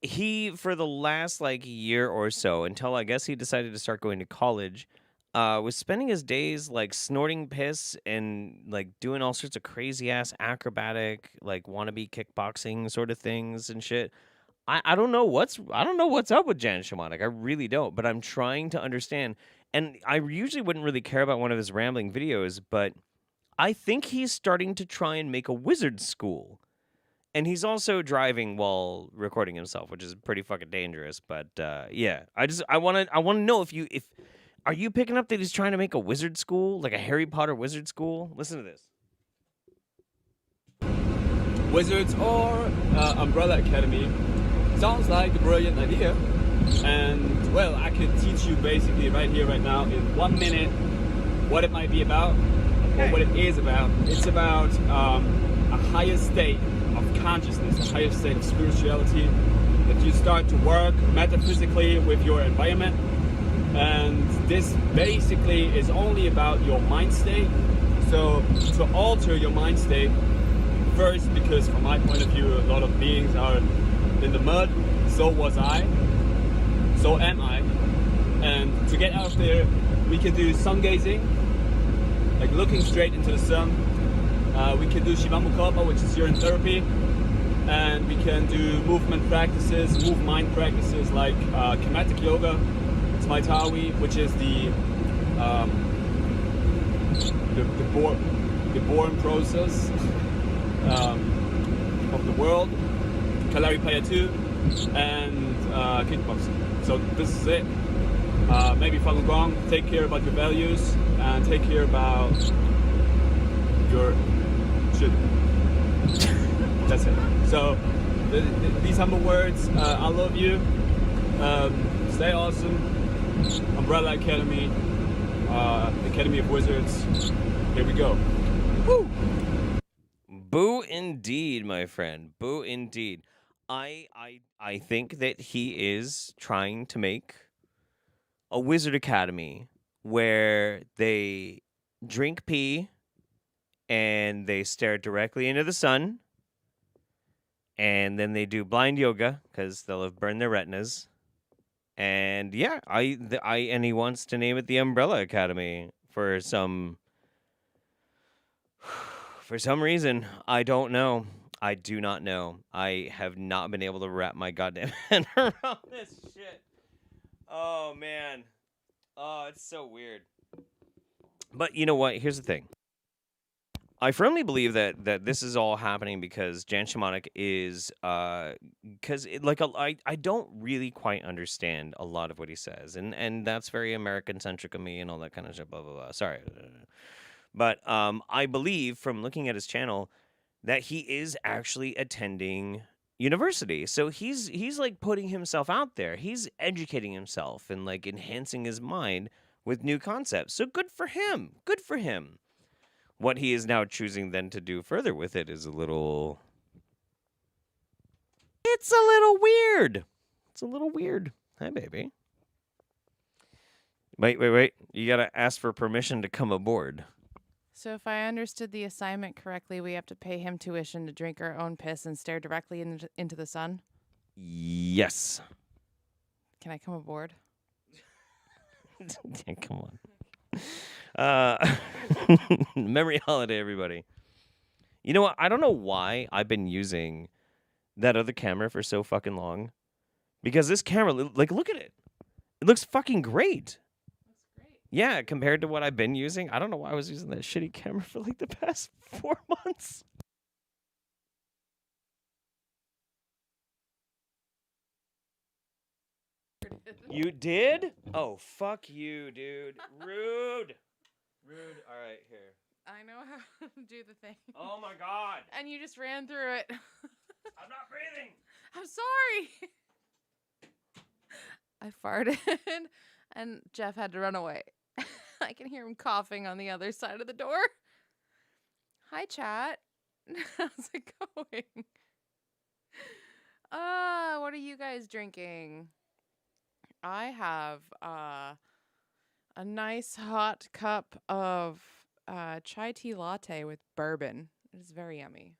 he, for the last like year or so, until I guess he decided to start going to college, was spending his days like snorting piss and like doing all sorts of crazy ass acrobatic, like wannabe kickboxing sort of things and shit. I don't know what's up with Jan Shamanic. I really don't, but I'm trying to understand. And I usually wouldn't really care about one of his rambling videos, but I think he's starting to try and make a wizard school. And he's also driving while recording himself, which is pretty fucking dangerous. But yeah, I want to know if are you picking up that he's trying to make a wizard school, like a Harry Potter wizard school? Listen to this. Wizards or Umbrella Academy sounds like a brilliant idea. And well, I could teach you basically right here, right now, in 1 minute, what it might be about, or what it is about. It's about a higher state of consciousness, a higher state of spirituality, that you start to work metaphysically with your environment. And this basically is only about your mind state. So to alter your mind state, first, because from my point of view, a lot of beings are in the mud, so was I, so am I. And to get out there, we can do sun gazing, like looking straight into the sun. We can do Shivambu, which is urine therapy. and we can do movement practices, move mind practices like kinetic yoga, Thai Tawi, which is the born process of the world, Kalari Payatu, and kickboxing. So this is it. Maybe Falun Gong, take care about your values and take care about your shit. That's it. So these humble words, I love you. Stay awesome. Umbrella Academy, Academy of Wizards. Here we go. Woo! Boo indeed, my friend. Boo indeed. I think that he is trying to make a wizard academy where they drink pee and they stare directly into the sun, and then they do blind yoga because they'll have burned their retinas. And yeah, and he wants to name it the Umbrella Academy for some reason. I don't know. I do not know. I have not been able to wrap my goddamn head around this shit. Oh, man. Oh, it's so weird. But you know what? Here's the thing. I firmly believe that this is all happening because Jan Shamanic is because I don't really quite understand a lot of what he says, and that's very American centric of me and all that kind of shit. Blah blah blah. Sorry, but I believe from looking at his channel that he is actually attending university. So he's like putting himself out there. He's educating himself and like enhancing his mind with new concepts. So good for him. Good for him. What he is now choosing then to do further with it is a little... It's a little weird. It's a little weird. Hi, baby. Wait. You gotta ask for permission to come aboard. So if I understood the assignment correctly, we have to pay him tuition to drink our own piss and stare directly into the sun? Yes. Can I come aboard? Come on. Memory holiday, everybody. You know what? I don't know why I've been using that other camera for so fucking long. Because this camera, like, look at it. It looks fucking great. Yeah, compared to what I've been using. I don't know why I was using that shitty camera for like the past 4 months. You did? Oh, fuck you, dude. Rude. Rude. All right, here. I know how to do the thing. Oh my god. And you just ran through it. I'm not breathing. I'm sorry. I farted and Jeff had to run away. I can hear him coughing on the other side of the door. Hi, chat. How's it going? What are you guys drinking? I have a nice hot cup of chai tea latte with bourbon. It is very yummy.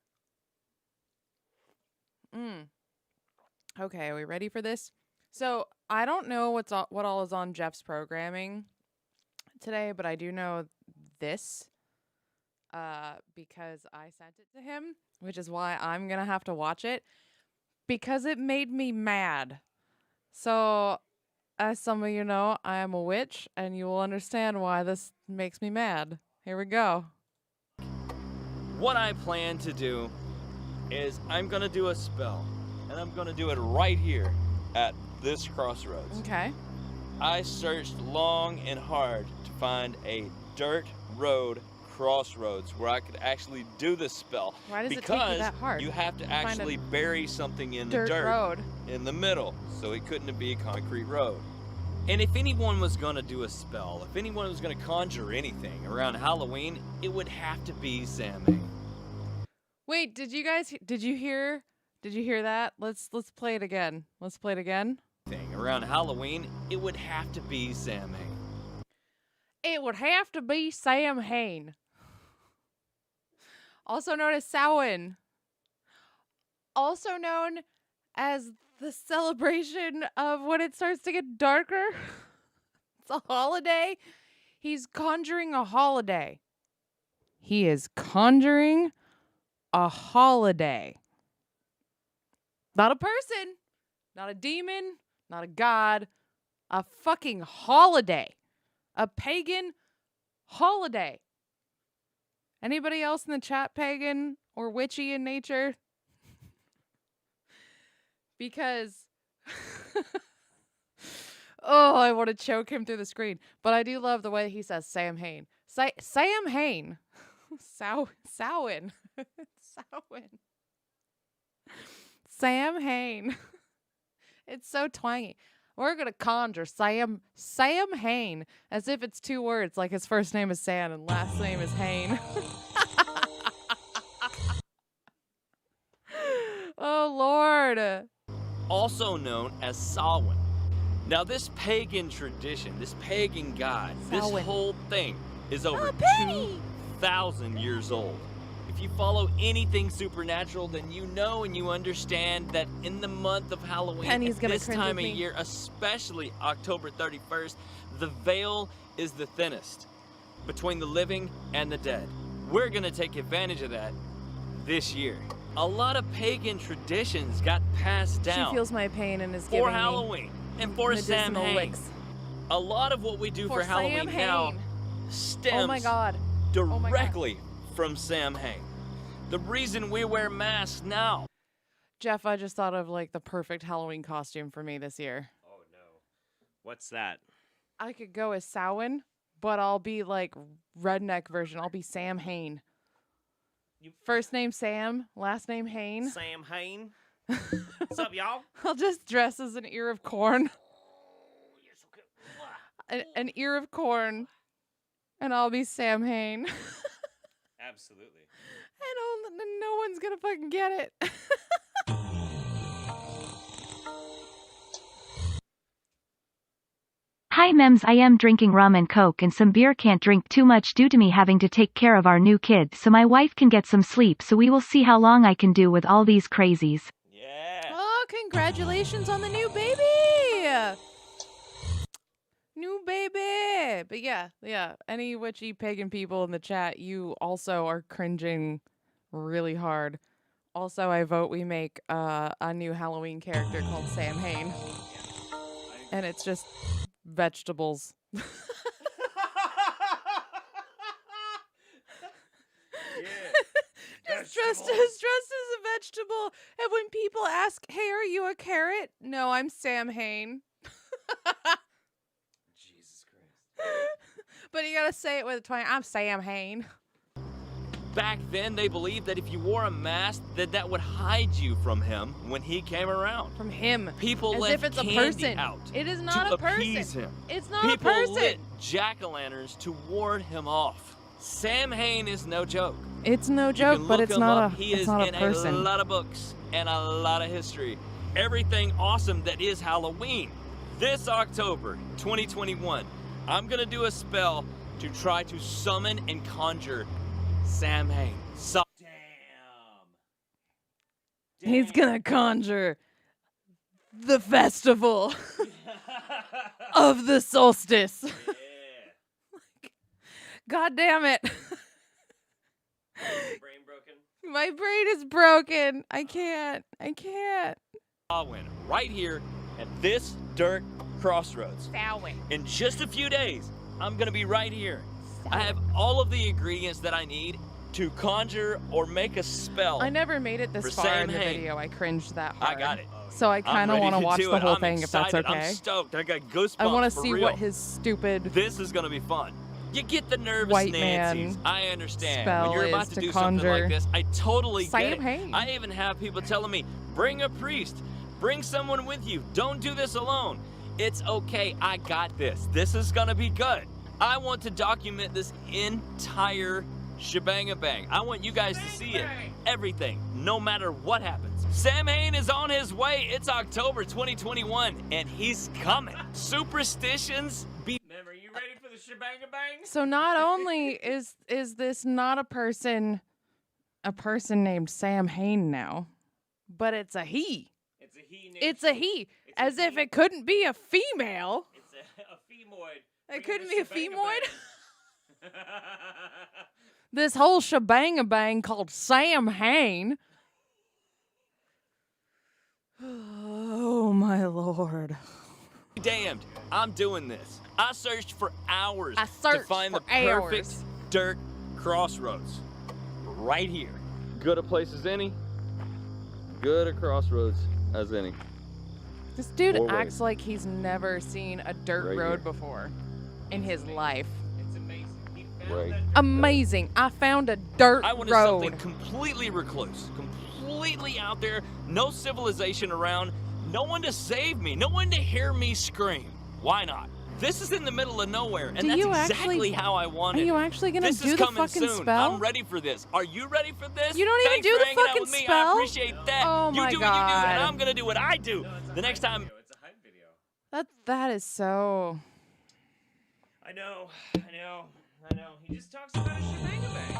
Okay, are we ready for this? So I don't know what all is on Jeff's programming today, but I do know this because I sent it to him, which is why I'm gonna have to watch it because it made me mad. So, as some of you know, I am a witch, and you will understand why this makes me mad. Here we go. What I plan to do is I'm gonna do a spell, and I'm gonna do it right here at this crossroads. Okay. I searched long and hard to find a dirt road crossroads where I could actually do this spell. Why does it take you that hard? Because you have to actually bury something in the dirt dirt road in the middle, so it couldn't be a concrete road. And if anyone was gonna do a spell, if anyone was gonna conjure anything around Halloween, it would have to be Samhain. Wait, did you hear that? Let's play it again. Let's play it again. Around Halloween, it would have to be Samhain. It would have to be Samhain. Also known as Samhain. Also known as the celebration of when it starts to get darker. It's a holiday. He's conjuring a holiday. He is conjuring a holiday. Not a person, not a demon, not a god, a fucking holiday. A pagan holiday. Anybody else in the chat pagan or witchy in nature? Because oh, I want to choke him through the screen. But I do love the way he says Sam Hain. Sam Hain. Samhain. Sam Hain. It's so twangy. We're going to conjure Sam Hain as if it's two words, like his first name is Sam and last name is Hain. Oh, Lord. Also known as Samhain. Now, this pagan tradition, this pagan god, this whole thing is over 2,000 years old. If you follow anything supernatural, then you know and you understand that in the month of Halloween, at this time of year, especially October 31st, the veil is the thinnest between the living and the dead. We're going to take advantage of that this year. A lot of pagan traditions got passed down. She feels my pain and is giving for Halloween and for Samhain. A lot of what we do for Halloween now stems directly from Samhain. The reason we wear masks now. Jeff, I just thought of like the perfect Halloween costume for me this year. Oh no. What's that? I could go as Samhain, but I'll be like redneck version. I'll be Sam Hain. First name Sam, last name Hain. Sam Hain. What's up, y'all? I'll just dress as an ear of corn. Oh, you're so good. An ear of corn. And I'll be Sam Hain. Absolutely. And no one's gonna fucking get it. Hi mems, I am drinking rum and coke and some beer. Can't drink too much due to me having to take care of our new kid, so my wife can get some sleep, so we will see how long I can do with all these crazies. Yeah. Oh, congratulations on the new baby. New baby. But yeah. Any witchy pagan people in the chat, you also are cringing really hard. Also, I vote we make a new Halloween character called Sam Hain. And it's just vegetables. Yeah. Just dressed as a vegetable. And when people ask, hey, are you a carrot? No, I'm Sam Hain. Jesus Christ. But you gotta say it with a twang. I'm Sam Hain. Back then, they believed that if you wore a mask, that would hide you from him when he came around. From him. People As left if it's a candy person. out It is not to a person. appease him. It's not People a person. lit jack-o'-lanterns to ward him off. Sam Hain is no joke. It's no You joke, can but look it's him not up. a He it's is not in a person. a lot of books and a lot of history. Everything awesome that is Halloween. This October 2021, I'm gonna do a spell to try to summon and conjure Sam Hain. He's gonna conjure the festival of the solstice. God damn it. Brain broken? My brain is broken. I can't. I'll win right here at this dirt crossroads. Samhain. In just a few days, I'm gonna be right here. I have all of the ingredients that I need to conjure or make a spell. I never made it this for far in the Samhain. video. I cringed that hard. I got it. So I kind of want to watch the whole thing if that's okay. I'm stoked. I got goosebumps. I want to for see real. what his stupid This is gonna be fun. You get the nervous white Nancy's. man I understand. spell When you're about is to to do something like conjure this, I totally get Sam it. Hain. I even have people telling me, bring a priest, bring someone with you. Don't do this alone. It's okay. I got this. This is gonna be good. I want to document this entire shebang-a-bang. I want you guys to see it. Everything, no matter what happens. Sam Hain is on his way. It's October 2021, and he's coming. Superstitions be... Mem, are you ready for the shebang-a-bang? So not only is this not a person named Sam Hain now, but it's a he. It's a he named It's a he. As if it couldn't be a female. It's a femoid. It couldn't be a femoid. This whole shebang-a-bang called Sam Hain. Lord. Damned, I'm doing this. I searched for hours to searched find the for perfect hours. dirt crossroads. Right here. Good a place as any. Good a crossroads as any. This dude Four acts ways. like he's never seen a dirt Right road here. before in his life. It's amazing. He found Right. that Amazing. I found a dirt I wanted road. something completely recluse, completely out there, no civilization around, no one to save me, no one to hear me scream. Why not? This is in the middle of nowhere, and Do that's you exactly actually- how I want Are it. you actually gonna This do is the coming fucking soon. spell? I'm ready for this. Are you ready for this? You don't even Thanks do for the hanging out fucking with me. spell? I appreciate that. Oh you my do what you do, and God. I'm gonna do what I do. The next time. It's a hype video. That is so. I know. He just talks about a shebang-a-bang.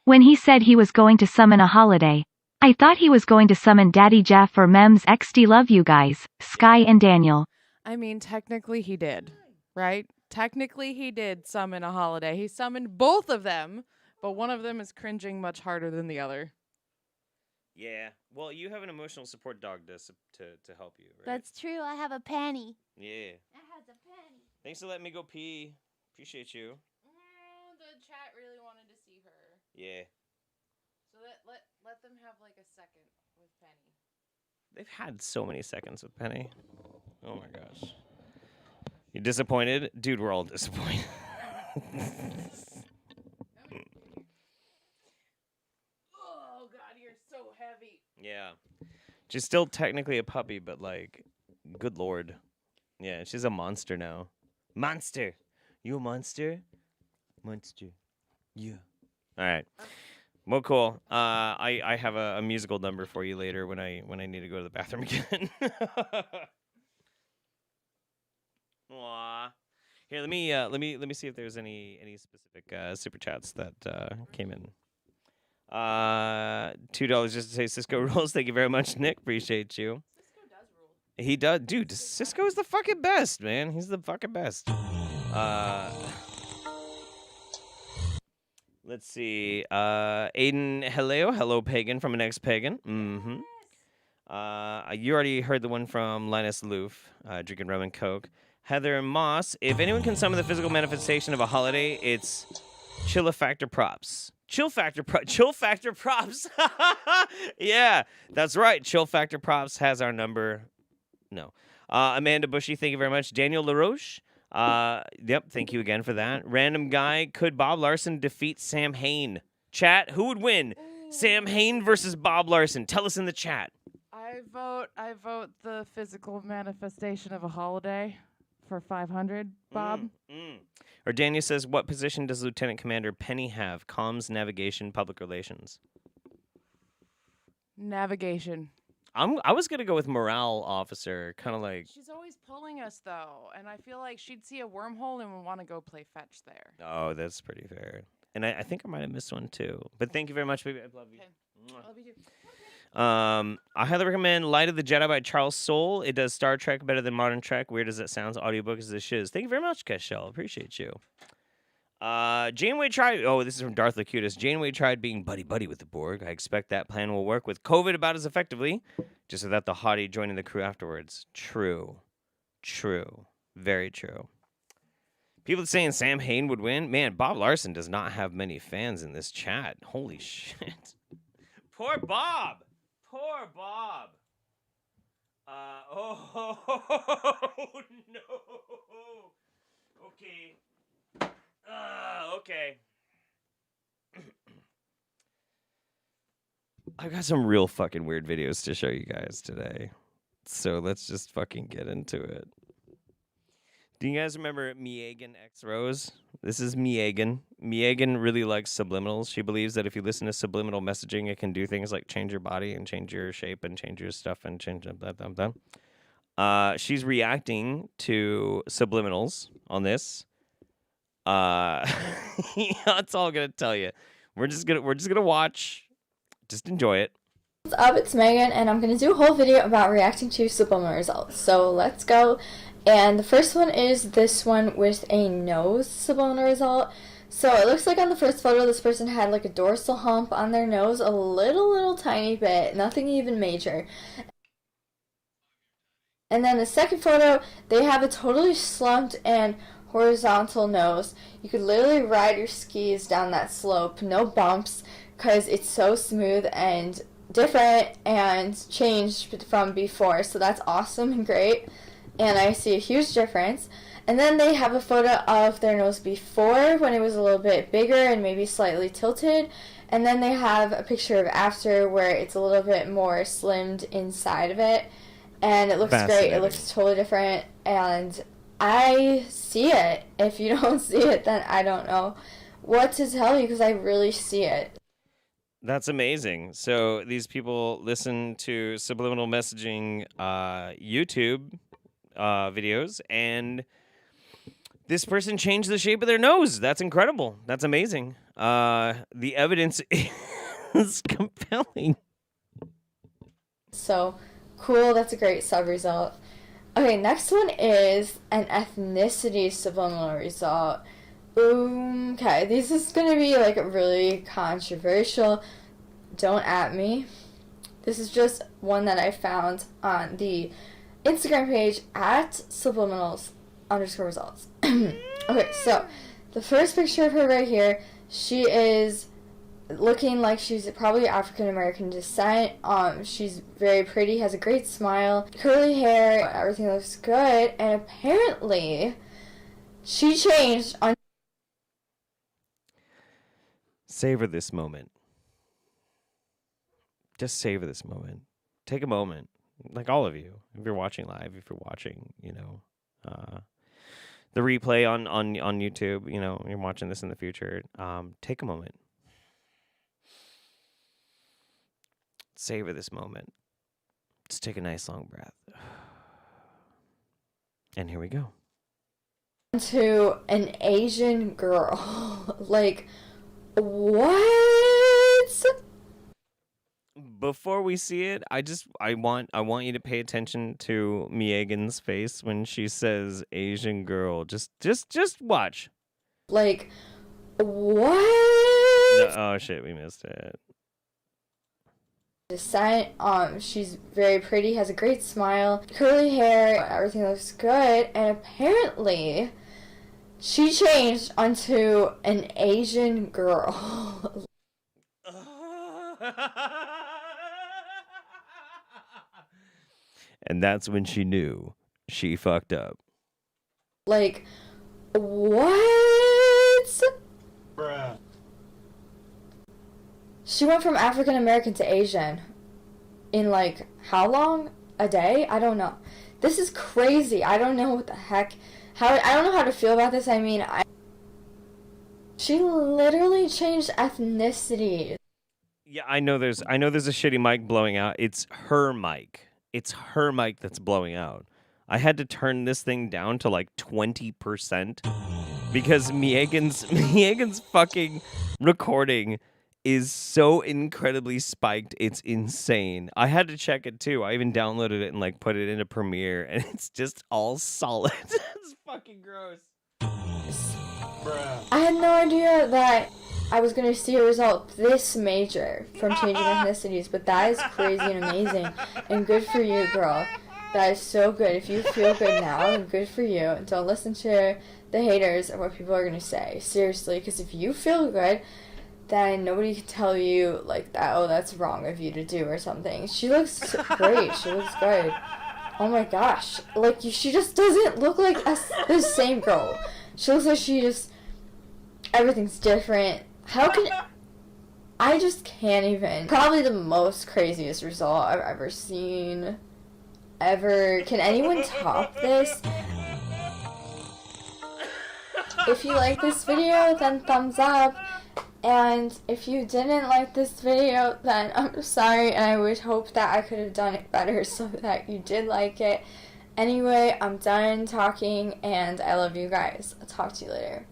When he said he was going to summon a holiday, I thought he was going to summon Daddy Jeff or Mems XD. Love you guys, Sky and Daniel. I mean, technically he did, right? Technically he did summon a holiday. He summoned both of them, but one of them is cringing much harder than the other. Yeah. Well, you have an emotional support dog to help you, right? That's true. I have a panty. Yeah. I have a panty. Thanks for letting me go pee. Appreciate you. The chat really wanted to see her. Yeah. So let them have like a second with Penny. They've had so many seconds with Penny. Oh my gosh. You disappointed? Dude, we're all disappointed. Oh god, you're so heavy. Yeah. She's still technically a puppy, but like, good lord. Yeah, she's a monster now. Monster! You a monster? Monster. Yeah. Alright. Well, cool. I have a musical number for you later when I need to go to the bathroom again. Aww. Here, let me see if there's any specific super chats that came in. $2 just to say Cisco rules. Thank you very much, Nick. Appreciate you. Cisco does rule. He does, dude. Cisco is the fucking best, man. He's the fucking best. Let's see. Aiden, hello, pagan from an ex-pagan. Mm-hmm. You already heard the one from Linus Loof, drinking rum and coke. Heather Moss, if anyone can summon the physical manifestation of a holiday, it's Chill Factor Props. Chill Factor Props. Yeah, that's right. Chill Factor Props has our number. No. Amanda Bushy, thank you very much. Daniel LaRoche. Yep, thank you again for that. Random guy, could Bob Larson defeat Sam Hain? Chat, who would win? Sam Hain versus Bob Larson. Tell us in the chat. I vote the physical manifestation of a holiday for 500, Bob. Or Daniel says, what position does Lieutenant Commander Penny have? Comms, navigation, public relations. Navigation. I was gonna go with morale officer, kind of like. She's always pulling us though, and I feel like she'd see a wormhole and would want to go play fetch there. Oh, that's pretty fair. And I think I might have missed one too. But thank you very much, baby. I love you. I love you too. I highly recommend Light of the Jedi by Charles Soule. It does Star Trek better than modern Trek. Weird as it sounds, audiobook is the shiz. Thank you very much, Cashel. Appreciate you. Janeway tried. Oh, this is from Darth Locutus. Janeway tried being buddy-buddy with the Borg. I expect that plan will work with COVID about as effectively, just without the hottie joining the crew afterwards. True. Very true. People saying Sam Hain would win. Man, Bob Larson does not have many fans in this chat. Holy shit. Poor Bob. Oh no. Okay. Okay. I've got some real fucking weird videos to show you guys today. So let's just fucking get into it. Do you guys remember Miegan X Rose? This is Miegan. Miegan really likes subliminals. She believes that if you listen to subliminal messaging, it can do things like change your body and change your shape and change your stuff and change that. She's reacting to subliminals on this. That's all I'm gonna tell you. We're just gonna watch. Just enjoy it. What's up, it's Megan, and I'm gonna do a whole video about reacting to subliminal results. So let's go. And the first one is this one with a no subliminal result. So it looks like on the first photo, this person had like a dorsal hump on their nose, a little tiny bit, nothing even major. And then the second photo, they have a totally slumped and horizontal nose. You could literally ride your skis down that slope, no bumps, because it's so smooth and different and changed from before. So that's awesome and great. And I see a huge difference. And then they have a photo of their nose before, when it was a little bit bigger and maybe slightly tilted. And then they have a picture of after, where it's a little bit more slimmed inside of it. And it looks great. It looks totally different. And I see it. If you don't see it, then I don't know what to tell you, because I really see it. That's amazing. So these people listen to subliminal messaging YouTube videos, and this person changed the shape of their nose. That's incredible. That's amazing. The evidence is compelling. So cool. That's a great sub-result. Okay, next one is an ethnicity subliminal result. Okay, this is going to be like really controversial. Don't at me. This is just one that I found on the Instagram page at subliminals_results. Okay, so the first picture of her right here, she is looking like she's probably African American descent. She's very pretty, has a great smile, curly hair, everything looks good, and apparently she changed on. Savor this moment. Just savor this moment. Take a moment, like all of you, if you're watching live, if you're watching, the replay on YouTube, you're watching this in the future. Take a moment. Savor this moment. Just take a nice long breath. And here we go. To an Asian girl. Like, what? Before we see it, I want you to pay attention to Megan's face when she says Asian girl. Just watch. Like, what? No, oh shit, we missed it. Descent. She's very pretty, has a great smile, curly hair, everything looks good, and apparently she changed onto an Asian girl. And that's when she knew she fucked up. Like, what? Bruh. She went from African American to Asian in like how long? A day? I don't know. This is crazy. I don't know what the heck. I don't know how to feel about this. I mean, she literally changed ethnicity. Yeah, I know there's a shitty mic blowing out. It's her mic. It's her mic that's blowing out. I had to turn this thing down to like 20% because Megan's fucking recording is so incredibly spiked. It's insane. I had to check it too. I even downloaded it and like put it into Premiere, and it's just all solid. It's fucking gross. I had no idea that I was going to see a result this major from changing ethnicities, but that is crazy and amazing, and good for you, girl. That is so good. If you feel good now, then good for you, and don't listen to the haters or what people are going to say. Seriously, because if you feel good, then nobody can tell you, like, that, oh, that's wrong of you to do or something. She looks great. She looks good. Oh my gosh. Like, she just doesn't look like the same girl. She looks like she just, everything's different. How can, I just can't even. Probably the most craziest result I've ever seen. Ever. Can anyone top this? If you like this video, then thumbs up. And if you didn't like this video, then I'm sorry, and I would hope that I could have done it better so that you did like it. Anyway, I'm done talking, and I love you guys. I'll talk to you later.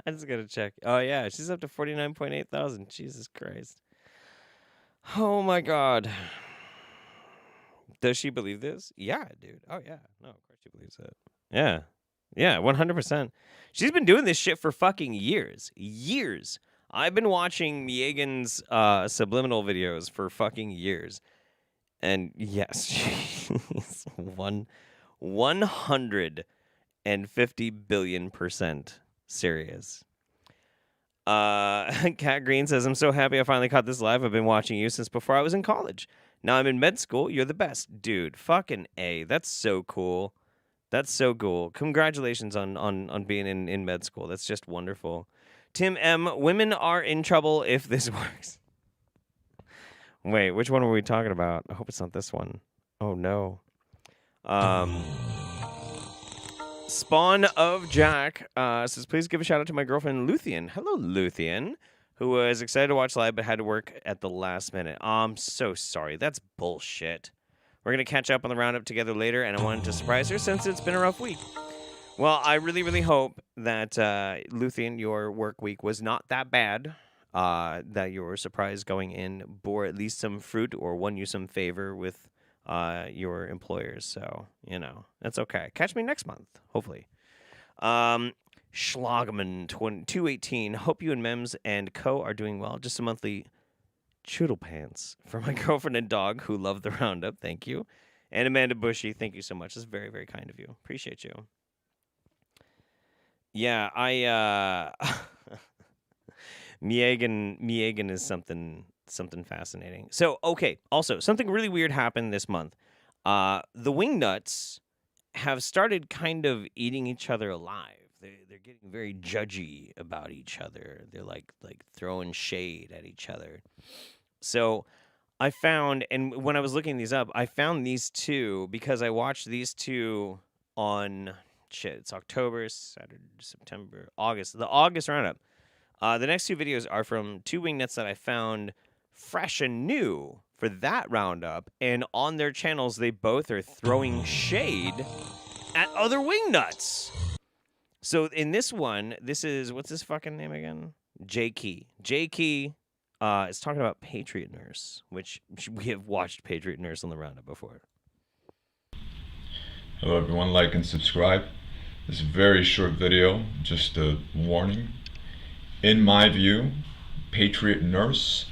I just gotta check. Oh yeah, she's up to 49.8 thousand. Jesus Christ. Oh my God. Does she believe this? Yeah, dude. Oh yeah. No, of course she believes it. Yeah. Yeah, 100%. She's been doing this shit for fucking years. Years. I've been watching Megan's Subliminal videos for fucking years. And yes, she's 150 billion% serious. Cat Green says, I'm so happy I finally caught this live. I've been watching you since before I was in college. Now I'm in med school. You're the best. Dude, fucking A. That's so cool. That's so cool. Congratulations on being in med school. That's just wonderful. Tim M, women are in trouble if this works. Wait, which one were we talking about? I hope it's not this one. Oh, no. Spawn of Jack says, please give a shout out to my girlfriend, Luthien. Hello, Luthien, who was excited to watch live but had to work at the last minute. I'm so sorry. That's bullshit. We're going to catch up on the roundup together later, and I wanted to surprise her since it's been a rough week. Well, I really, really hope that, Luthien, your work week was not that bad, that your surprise going in bore at least some fruit or won you some favor with your employers. So, that's okay. Catch me next month, hopefully. Schlagman 218. Hope you and Mems and Co. are doing well. Just a monthly choodle pants for my girlfriend and dog who love the roundup. Thank you. And Amanda Bushy, thank you so much. It's very, very kind of you. Appreciate you. Yeah, Megan is something fascinating. So, okay, also, something really weird happened this month. The Wingnuts have started kind of eating each other alive. They're getting very judgy about each other. They're like throwing shade at each other. So I found, and when I was looking these up, I found these two because I watched these two on, it's October, Saturday, September, August, the August roundup. The next two videos are from two Wingnuts that I found fresh and new for that roundup, and on their channels, they both are throwing shade at other Wingnuts. So in this one, this is, what's his fucking name again? J Key. J Key is talking about Patriot Nurse, which we have watched Patriot Nurse on the roundup before. Hello everyone, like and subscribe. This is a very short video, just a warning. In my view, Patriot Nurse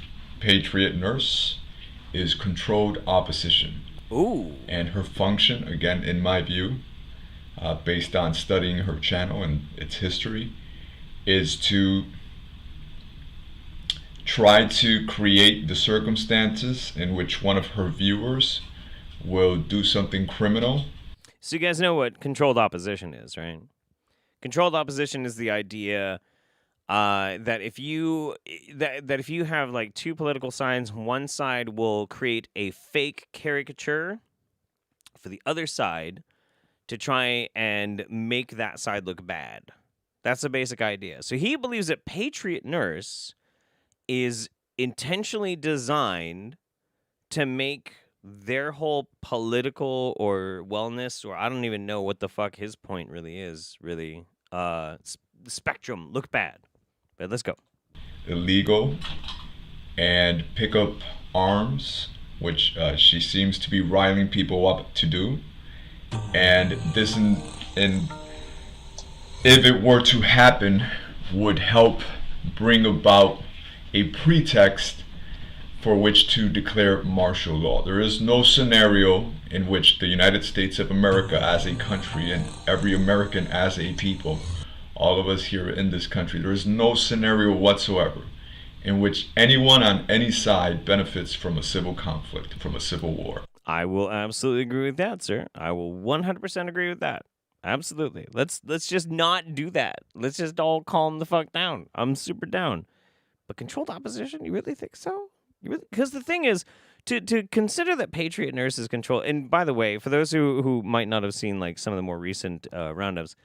is controlled opposition. Ooh. And her function, again, in my view, based on studying her channel and its history, is to try to create the circumstances in which one of her viewers will do something criminal. So you guys know what controlled opposition is, right? Controlled opposition is the idea that if you have like two political sides, one side will create a fake caricature for the other side to try and make that side look bad. That's the basic idea. So he believes that Patriot Nurse is intentionally designed to make their whole political or wellness, or I don't even know what the fuck his point really is, spectrum look bad. But let's go. Illegal, and pick up arms, which she seems to be riling people up to do. And this, and if it were to happen, would help bring about a pretext for which to declare martial law. There is no scenario in which the United States of America as a country and every American as a people, all of us here in this country, there is no scenario whatsoever in which anyone on any side benefits from a civil conflict, from a civil war. I will absolutely agree with that, sir. I will 100% agree with that. Absolutely. Let's just not do that. Let's just all calm the fuck down. I'm super down. But controlled opposition? You really think so? Because the thing is, to consider that Patriot Nurse is controlled, and by the way, for those who might not have seen like some of the more recent roundups,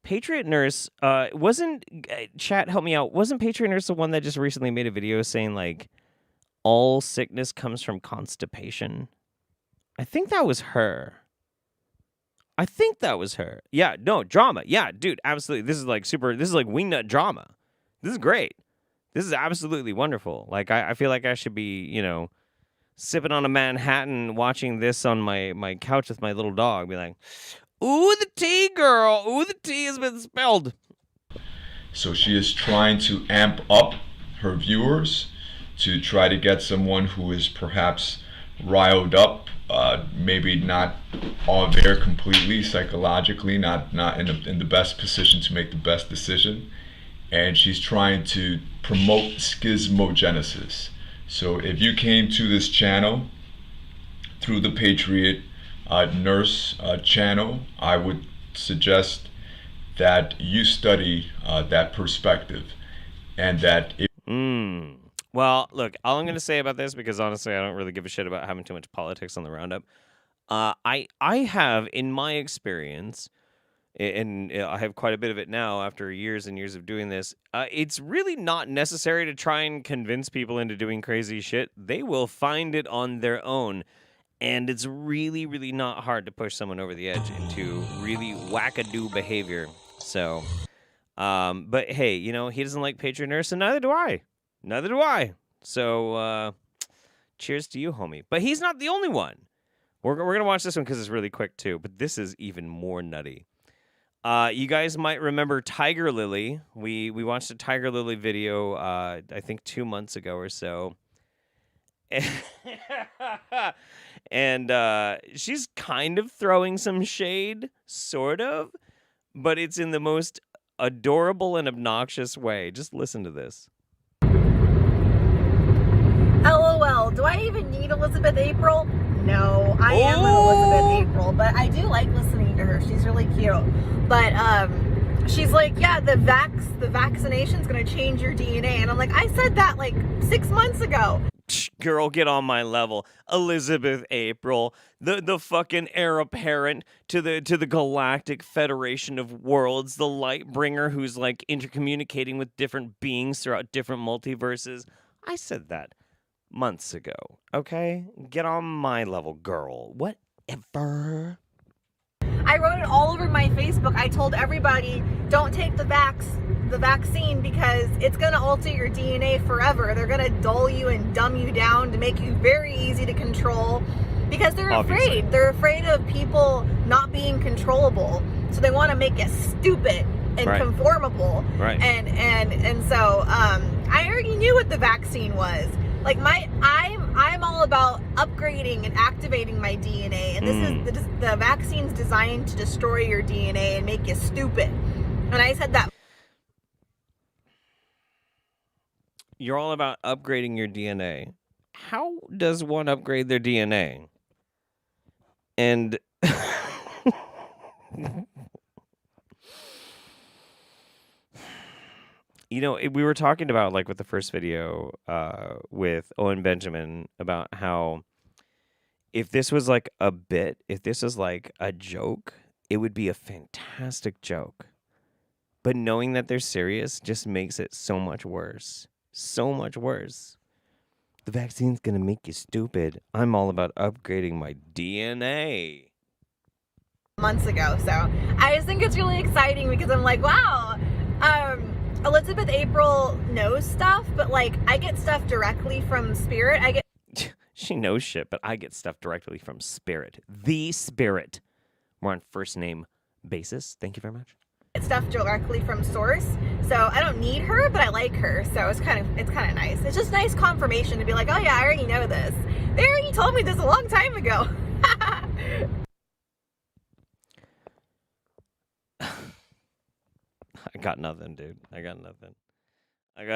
Patriot Nurse wasn't, chat, help me out, wasn't Patriot Nurse the one that just recently made a video saying like all sickness comes from constipation? I think that was her. Yeah, no, drama. Yeah, dude, absolutely. This is like Wingnut drama. This is great. This is absolutely wonderful. Like, I feel like I should be, sipping on a Manhattan, watching this on my couch with my little dog, be like, Ooh, the tea, girl. Ooh, the tea has been spilled. So she is trying to amp up her viewers to try to get someone who is perhaps riled up, maybe not all there completely psychologically, not in the best position to make the best decision. And she's trying to promote schismogenesis. So if you came to this channel through the Patriot Nurse channel, I would suggest that you study that perspective, and that it Well, look, all I'm going to say about this, because honestly I don't really give a shit about having too much politics on the Roundup, I have, in my experience, and I have quite a bit of it now after years and years of doing this, it's really not necessary to try and convince people into doing crazy shit. They will find it on their own. And it's really, really not hard to push someone over the edge into really wackadoo behavior. So, but hey, you know, he doesn't like Patriot Nurse, and neither do I. Neither do I. So, cheers to you, homie. But he's not the only one. We're going to watch this one because it's really quick, too. But this is even more nutty. You guys might remember Tiger Lily. We watched a Tiger Lily video, I think 2 months ago or so. And she's kind of throwing some shade, sort of, but it's in the most adorable and obnoxious way. Just listen to this. LOL, do I even need Elizabeth April? No, I am an Elizabeth April, but I do like listening to her. She's really cute. But she's like, yeah, the vaccination's gonna change your DNA. And I'm like, I said that like 6 months ago. Girl, get on my level. Elizabeth April, the fucking heir apparent to the Galactic Federation of Worlds, the light bringer who's like intercommunicating with different beings throughout different multiverses. I said that months ago, okay? Get on my level, girl. Whatever. I wrote it all over my Facebook. I told everybody, don't take the vaccine because it's going to alter your DNA forever. They're going to dull you and dumb you down to make you very easy to control because they're afraid. They're afraid of people not being controllable. So they want to make it stupid and conformable. Right. And so I already knew what the vaccine was. Like I'm all about upgrading and activating my DNA, and this is the vaccine's designed to destroy your DNA and make you stupid. And I said that. You're all about upgrading your DNA. How does one upgrade their DNA? And you know, we were talking about, like, with the first video with Owen Benjamin about how if this was like a bit, if this was like a joke, it would be a fantastic joke. But knowing that they're serious just makes it so much worse. So much worse. The vaccine's gonna make you stupid. I'm all about upgrading my DNA. Months ago, so I just think it's really exciting because I'm like, wow, Elizabeth April knows stuff, but like I get stuff directly from Spirit. She knows shit, but I get stuff directly from Spirit. The Spirit. We're on first name basis. Thank you very much. Get stuff directly from source, so I don't need her, but I like her, so it's kind of nice. It's just nice confirmation to be like, oh yeah, I already know this. They already told me this a long time ago. I got nothing, dude. I got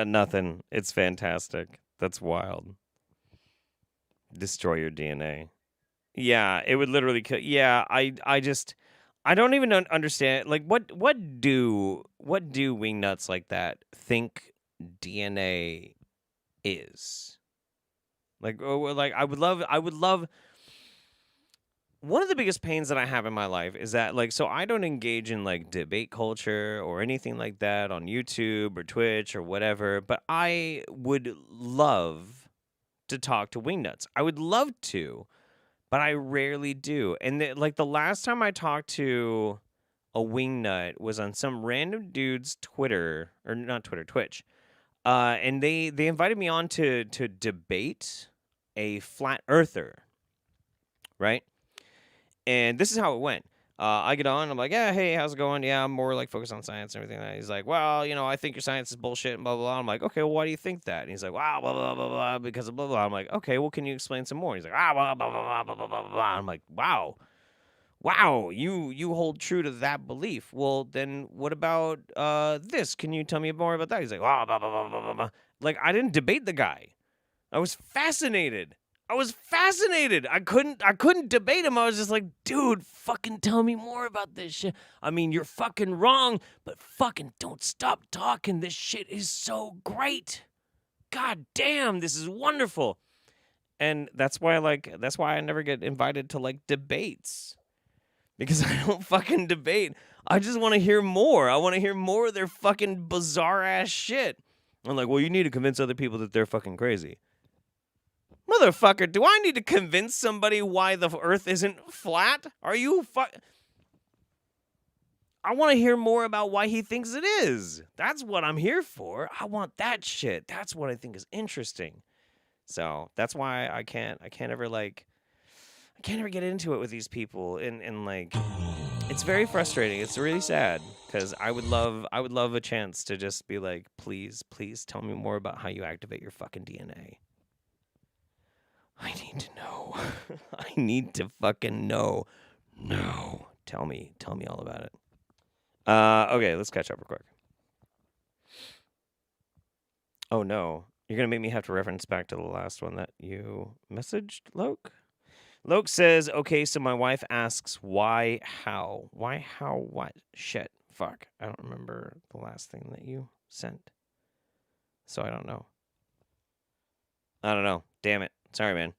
nothing. It's fantastic. That's wild. Destroy your DNA. Yeah, it would literally kill. Yeah, I don't even understand. Like, what do wingnuts like that think DNA is? Like, I would love. One of the biggest pains that I have in my life is that, like, so I don't engage in, like, debate culture or anything like that on YouTube or Twitch or whatever, but I would love to talk to wingnuts. I would love to, but I rarely do. And, the last time I talked to a wingnut was on some random dude's Twitter, or not Twitter, Twitch. And they invited me on to debate a flat earther, right? And this is how it went. I get on. I'm like, yeah, hey, how's it going? Yeah, I'm more like focused on science and everything. He's like, well, you know, I think your science is bullshit and blah, blah, blah. I'm like, okay, well, why do you think that? And he's like, wow, blah, blah, blah, blah, because of blah, blah. I'm like, okay, well, can you explain some more? He's like, blah, blah, blah, blah, blah, blah, blah, blah. I'm like, wow. Wow, you hold true to that belief. Well, then what about this? Can you tell me more about that? He's like, blah, blah, blah, blah, blah, blah. Like, I didn't debate the guy. I was fascinated. I couldn't debate him. I was just like, dude, fucking tell me more about this shit. I mean, you're fucking wrong, but fucking don't stop talking. This shit is so great. God damn, this is wonderful. And that's why I never get invited to like debates. Because I don't fucking debate. I just want to hear more. I want to hear more of their fucking bizarre ass shit. I'm like, well, you need to convince other people that they're fucking crazy. Motherfucker, do I need to convince somebody why the earth isn't flat? Are you I want to hear more about why he thinks it is. That's what I'm here for. I want that shit. That's what I think is interesting. So that's why I can't ever get into it with these people, and like, it's very frustrating. It's really sad because I would love a chance to just be like, please tell me more about how you activate your fucking DNA. I need to know. I need to fucking know. No, tell me all about it. Okay, let's catch up real quick. Oh no, you're gonna make me have to reference back to the last one that you messaged, Loke. Loke says, okay, so my wife asks why, how, what? Shit, fuck. I don't remember the last thing that you sent. So I don't know. Damn it. Sorry, man.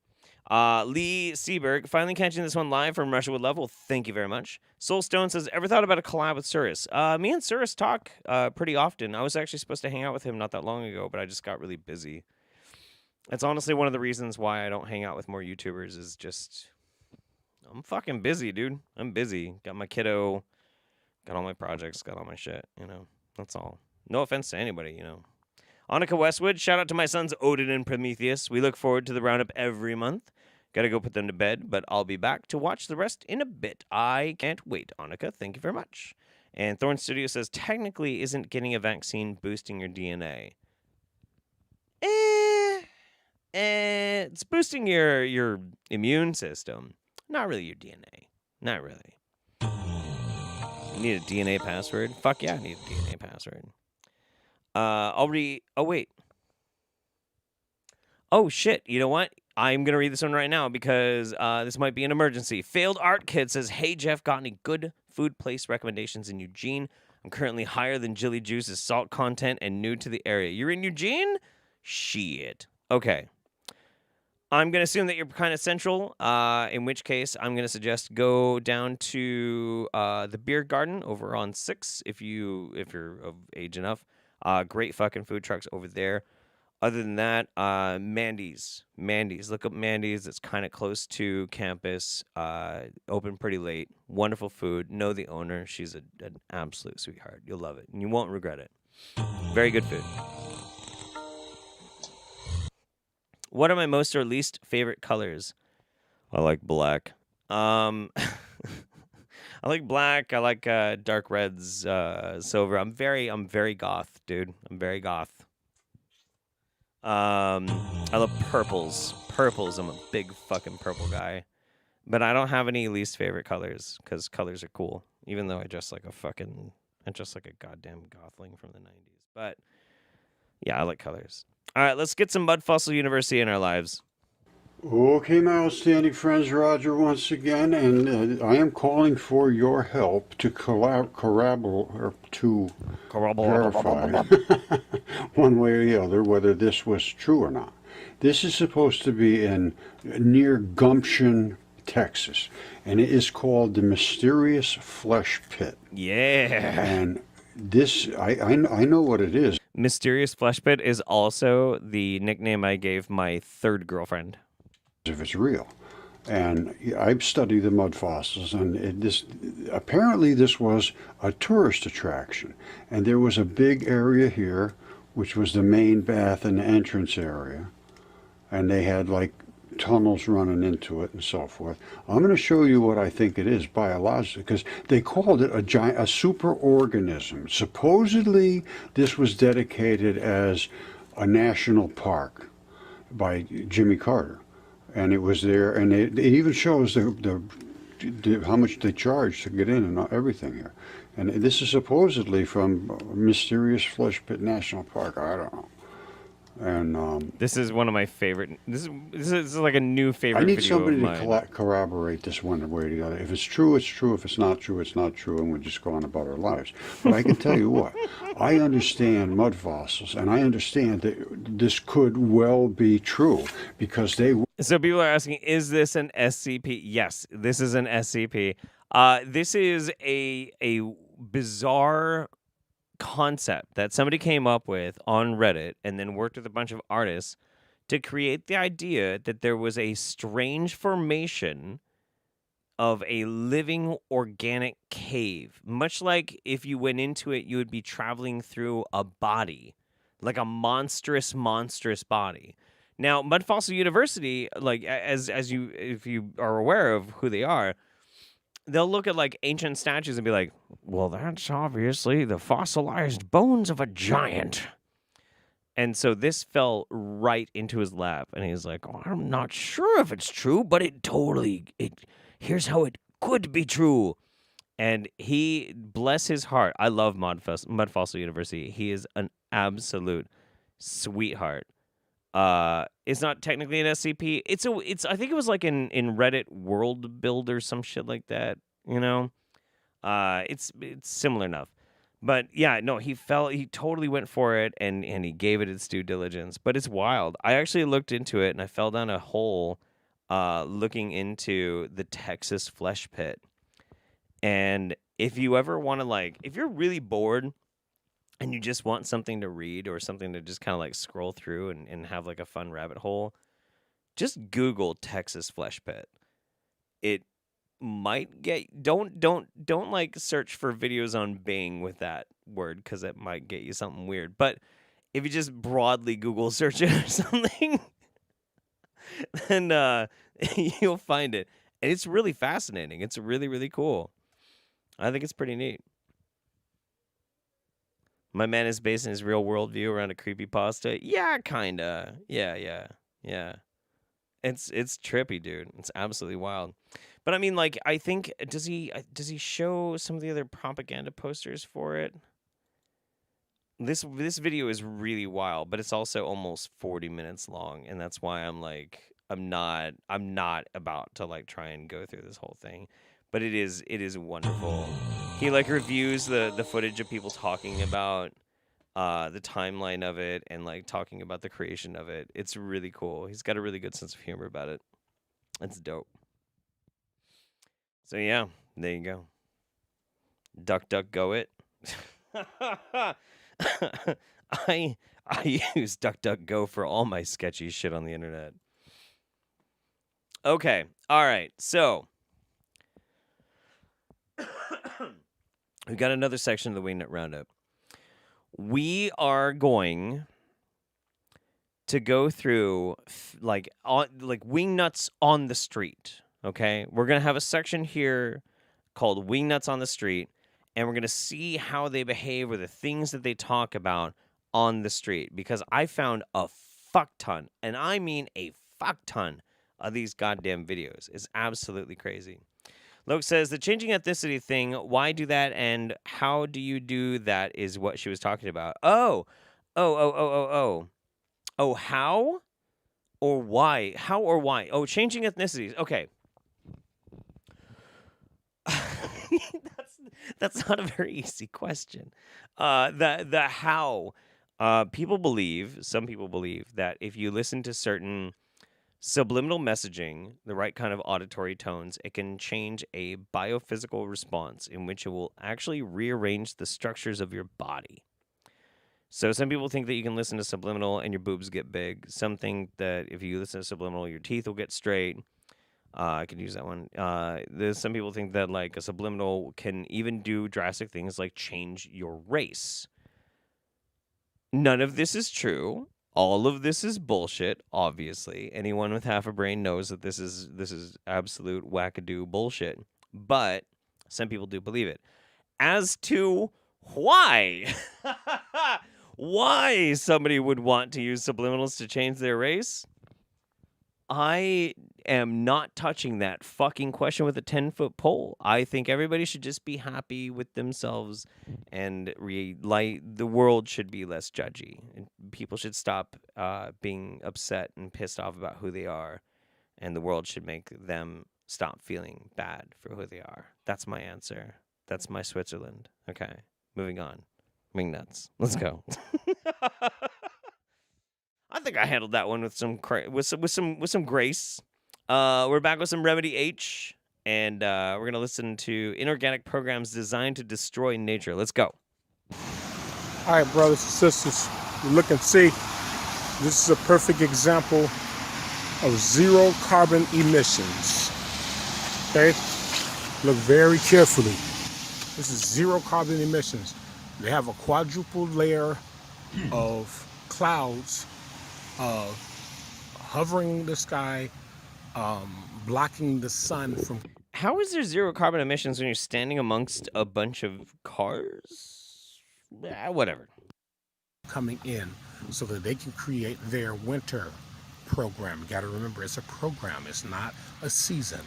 Lee Seberg, finally catching this one live from Russia with Love. Well, thank you very much. Soulstone says, ever thought about a collab with Cirrus? Me and Cirrus talk pretty often. I was actually supposed to hang out with him not that long ago, but I just got really busy. That's honestly one of the reasons why I don't hang out with more YouTubers is just, I'm fucking busy, dude. I'm busy. Got my kiddo, got all my projects, got all my shit, That's all. No offense to anybody, Annika Westwood, shout out to my sons Odin and Prometheus. We look forward to the roundup every month. Gotta go put them to bed, but I'll be back to watch the rest in a bit. I can't wait, Annika. Thank you very much. And Thorn Studio says, technically, isn't getting a vaccine boosting your DNA? It's boosting your immune system. Not really your DNA. Not really. You need a DNA password? Fuck yeah, I need a DNA password. Oh, wait. Oh, shit. You know what? I'm going to read this one right now because this might be an emergency. Failed Art Kid says, hey, Jeff, got any good food place recommendations in Eugene? I'm currently higher than Jilly Juice's salt content and new to the area. You're in Eugene? Shit. Okay. I'm going to assume that you're kind of central, in which case I'm going to suggest go down to the Beer Garden over on 6 if you're of age enough. Great fucking food trucks over there. Other than that, Mandy's. Look up Mandy's. It's kind of close to campus. Open pretty late. Wonderful food. Know the owner. She's an absolute sweetheart. You'll love it, and you won't regret it. Very good food. What are my most or least favorite colors? I like black. I like black. I like dark reds, silver. I'm very goth, dude. I'm very goth. I love purples. I'm a big fucking purple guy. But I don't have any least favorite colors because colors are cool. Even though I dress like a goddamn gothling from the 90s. But yeah, I like colors. All right, let's get some Mud Fossil University in our lives. Okay, my outstanding friends, Roger once again, and I am calling for your help to verify one way or the other whether this was true or not. This is supposed to be near Gumption, Texas, and it is called the Mysterious Flesh Pit. Yeah. And this, I know what it is. Mysterious Flesh Pit is also the nickname I gave my third girlfriend. If it's real. And I've studied the mud fossils, and apparently this was a tourist attraction. And there was a big area here, which was the main bath and entrance area. And they had tunnels running into it and so forth. I'm going to show you what I think it is biologically, because they called it a superorganism. Supposedly, this was dedicated as a national park by Jimmy Carter, and it was there, and it even shows how much they charge to get in and everything here. And this is supposedly from Mysterious Flesh Pit National Park. I don't know. And this is one of my favorite. This is like a new favorite. I need video somebody of mine. to corroborate this one way or the other. If it's true, it's true. If it's not true, it's not true, and we just go on about our lives. But I can tell you what, I understand mud fossils, and I understand that this could well be true because they. So people are asking, is this an SCP? Yes, this is an SCP. This is a bizarre concept that somebody came up with on Reddit and then worked with a bunch of artists to create the idea that there was a strange formation of a living organic cave. Much like if you went into it, you would be traveling through a body, like a monstrous body. Now, Mud Fossil University, like if you are aware of who they are, they'll look at like ancient statues and be like, well, that's obviously the fossilized bones of a giant. And so this fell right into his lap. And he's like, oh, I'm not sure if it's true, but here's how it could be true. And he, bless his heart, I love Mud Fossil University. He is an absolute sweetheart. It's not technically an SCP. It's I think it was like in Reddit World Build or some shit like that, you know? It's similar enough. But yeah, no, he totally went for it and he gave it its due diligence. But it's wild. I actually looked into it and I fell down a hole looking into the Texas flesh pit. And if you ever want to if you're really bored and you just want something to read or something to just kind of like scroll through and have like a fun rabbit hole, just Google Texas flesh pit. It might get don't like search for videos on Bing with that word because it might get you something weird. But if you just broadly Google search it or something, then you'll find it. And it's really fascinating. It's really, really cool. I think it's pretty neat. My man is basing his real worldview around a creepypasta. Yeah, kinda. Yeah. It's trippy, dude. It's absolutely wild. But I mean, like, I think does he show some of the other propaganda posters for it? This video is really wild, but it's also almost 40 minutes long, and that's why I'm like, I'm not about to like try and go through this whole thing. But it is wonderful. He like reviews the footage of people talking about the timeline of it and like talking about the creation of it. It's really cool. He's got a really good sense of humor about it. It's dope. So yeah, there you go. Duck go it. I use DuckDuckGo for all my sketchy shit on the internet. Okay, all right, so we got another section of the Wingnut Roundup. We are going to go through like Wingnuts on the street. Okay, we're gonna have a section here called Wingnuts on the Street, and we're gonna see how they behave or the things that they talk about on the street. Because I found a fuck ton, and I mean a fuck ton of these goddamn videos. It's absolutely crazy. Loke says, the changing ethnicity thing, why do that and how do you do that is what she was talking about. Oh, how or why? How or why? Oh, changing ethnicities. Okay. That's not a very easy question. The how. Some people believe that if you listen to certain subliminal messaging, the right kind of auditory tones, it can change a biophysical response in which it will actually rearrange the structures of your body. So some people think that you can listen to subliminal and your boobs get big. Some think that if you listen to subliminal, your teeth will get straight. I could use that one. There's some people think that like a subliminal can even do drastic things like change your race. None of this is true. all of this is bullshit, obviously. Anyone with half a brain knows that this is absolute wackadoo bullshit. But some people do believe it. As to why why somebody would want to use subliminals to change their race, I am not touching that fucking question with a 10-foot pole. I think everybody should just be happy with themselves, and the world should be less judgy. And people should stop being upset and pissed off about who they are, and the world should make them stop feeling bad for who they are. That's my answer. That's my Switzerland. Okay, moving on. Wingnuts. Let's go. I think I handled that one with some grace. We're back with some Remedy H, and we're gonna listen to Inorganic programs designed to destroy nature. Let's go. All right, brothers and sisters, you look and see. This is a perfect example of zero carbon emissions. Okay, look very carefully. This is zero carbon emissions. They have a quadruple layer of clouds hovering the sky, blocking the sun from... How is there zero carbon emissions when you're standing amongst a bunch of cars? Whatever. Coming in so that they can create their winter program. You got to remember, it's a program. It's not a season.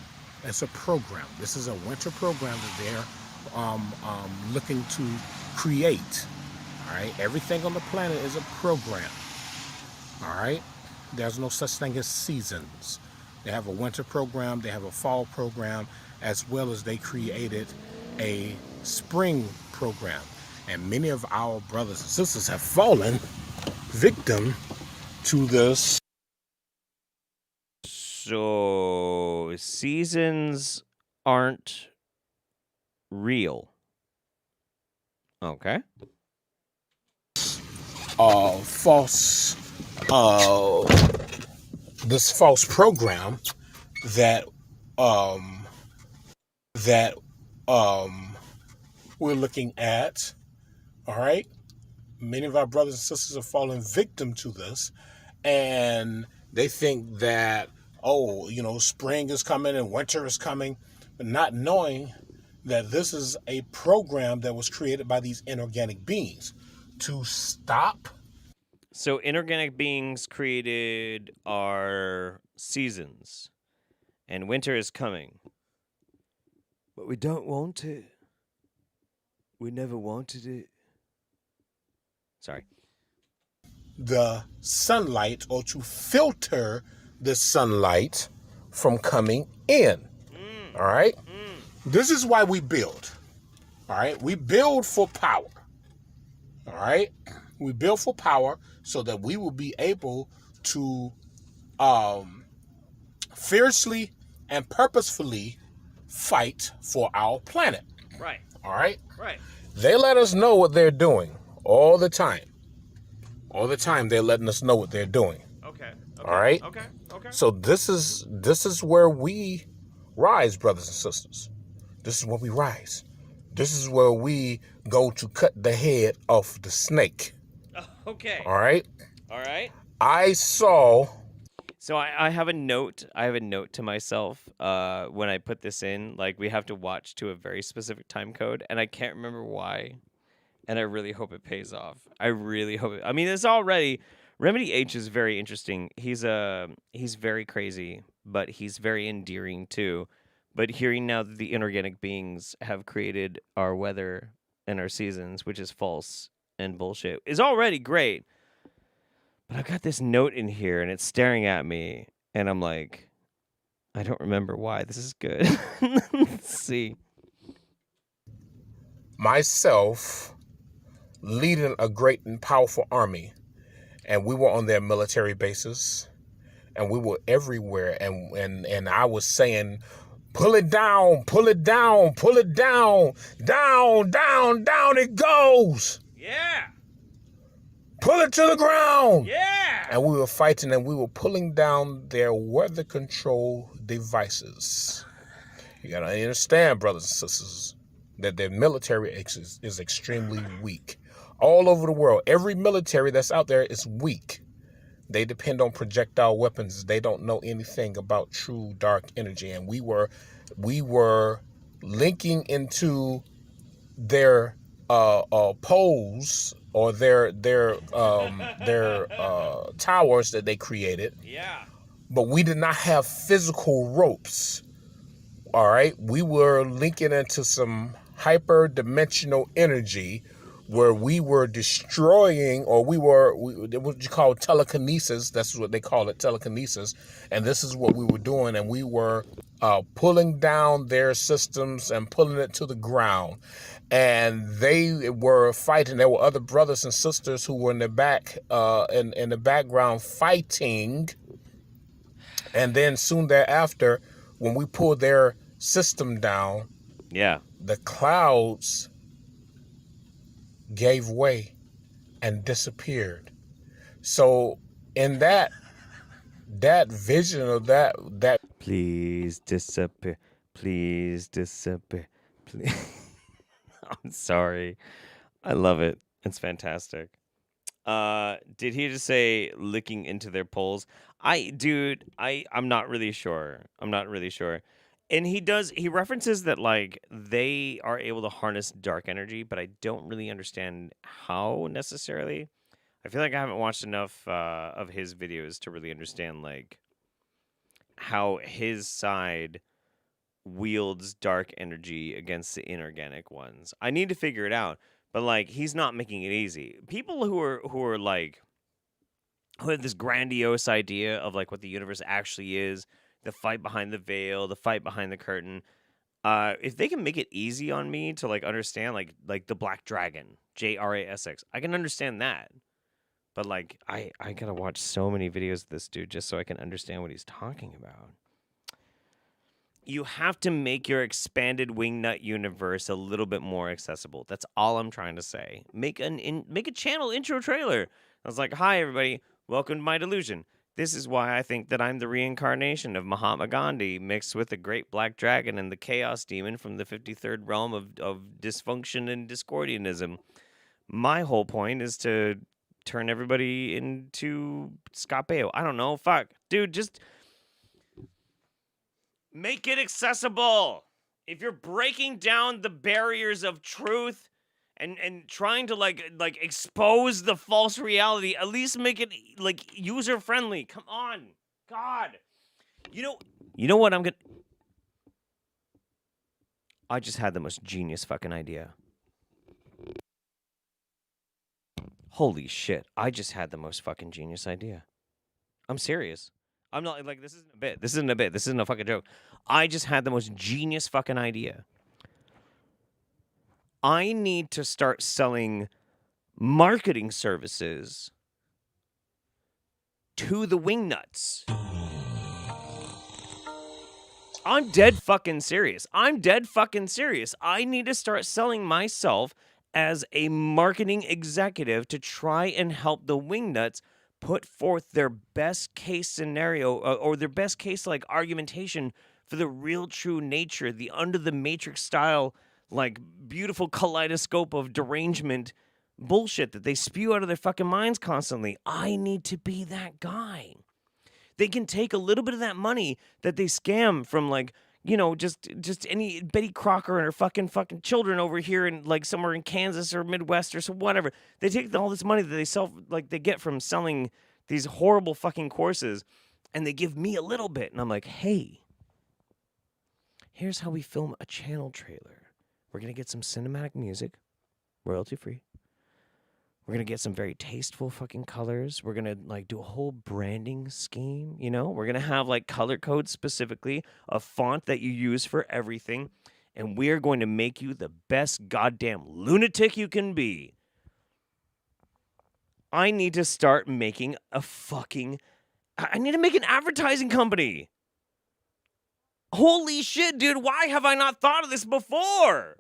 It's a program. This is a winter program that they're looking to create. All right, everything on the planet is a program. All right, there's no such thing as seasons. They have a winter program, they have a fall program, as well as they created a spring program. And many of our brothers and sisters have fallen victim to this. So seasons aren't real. Okay. This false program that we're looking at. All right, many of our brothers and sisters have fallen victim to this, and they think that, oh, you know, spring is coming and winter is coming, but not knowing that this is a program that was created by these inorganic beings to stop. So inorganic beings created our seasons, and winter is coming. But we don't want it. We never wanted it. Sorry. The sunlight, or to filter the sunlight from coming in. All right? This is why we build. All right? We build for power. All right? We build for power so that we will be able to fiercely and purposefully fight for our planet. Right. All right? Right. They let us know what they're doing all the time. All the time they're letting us know what they're doing. Okay. All right? Okay. Okay. So this is where we rise, brothers and sisters. This is where we rise. This is where we go to cut the head off the snake. Okay. All right? All right. I saw... So I have a note. I have a note to myself when I put this in. Like, we have to watch to a very specific time code, and I can't remember why. And I really hope it pays off. I really hope it. I mean, it's already... Remedy H is very interesting. He's very crazy, but he's very endearing too. But hearing now that the inorganic beings have created our weather and our seasons, which is false and bullshit, is already great. But I've got this note in here, and it's staring at me, and I'm like, I don't remember why this is good. Let's see. Myself leading a great and powerful army, and we were on their military bases, and we were everywhere, and I was saying, pull it down, pull it down, pull it down, down, down, down it goes. Yeah. Pull it to the ground. Yeah. And we were fighting, and we were pulling down their weather control devices. You gotta understand, brothers and sisters, that their military is extremely weak. All over the world, every military that's out there is weak. They depend on projectile weapons. They don't know anything about true dark energy. And we were linking into their poles or their towers that they created. Yeah. But we did not have physical ropes. All right, we were linking into some hyper-dimensional energy where we were destroying, or what you call telekinesis. That's what they call it, telekinesis. And this is what we were doing, and we were pulling down their systems and pulling it to the ground. And they were fighting. There were other brothers and sisters who were in the back, in the background fighting. And then soon thereafter, when we pulled their system down, the clouds gave way and disappeared. So in that vision of that please disappear, please disappear, please. I'm sorry, I love it. It's fantastic. Did he just say licking into their poles? I'm not really sure. And he references that like they are able to harness dark energy, but I don't really understand how necessarily. I feel like I haven't watched enough of his videos to really understand like how his side wields dark energy against the inorganic ones. I need to figure it out. But like he's not making it easy. People who are like who have this grandiose idea of like what the universe actually is, the fight behind the veil, the fight behind the curtain. If they can make it easy on me to like understand like the Black Dragon, JRASX, I can understand that. But like I gotta watch so many videos of this dude just so I can understand what he's talking about. You have to make your expanded Wingnut universe a little bit more accessible. That's all I'm trying to say. Make a channel intro trailer. I was like, hi, everybody. Welcome to my delusion. This is why I think that I'm the reincarnation of Mahatma Gandhi mixed with the great black dragon and the chaos demon from the 53rd realm of dysfunction and discordianism. My whole point is to turn everybody into Scott Baio. I don't know. Fuck. Dude, just... make it accessible. If you're breaking down the barriers of truth and trying to like expose the false reality, at least make it like user friendly. Come on. God. You know what I'm gonna I just had the most genius fucking idea. Holy shit. I just had the most fucking genius idea. I'm serious. I'm not like this isn't a bit. This isn't a fucking joke. I just had the most genius fucking idea. I need to start selling marketing services to the Wingnuts. I'm dead fucking serious. I need to start selling myself as a marketing executive to try and help the Wingnuts put forth their best case scenario or their best case like argumentation for the real true nature, the under the matrix style, like beautiful kaleidoscope of derangement bullshit that they spew out of their fucking minds constantly. I need to be that guy. They can take a little bit of that money that they scam from like, you know, just any Betty Crocker and her fucking children over here in like somewhere in Kansas or Midwest or so whatever. They take all this money that they sell, like they get from selling these horrible fucking courses, and they give me a little bit, and I'm like, hey, here's how we film a channel trailer. We're gonna get some cinematic music, royalty free. We're going to get some very tasteful fucking colors. We're going to like do a whole branding scheme, you know? We're going to have like color codes specifically, a font that you use for everything. And we're going to make you the best goddamn lunatic you can be. I need to start making I need to make an advertising company. Holy shit, dude. Why have I not thought of this before?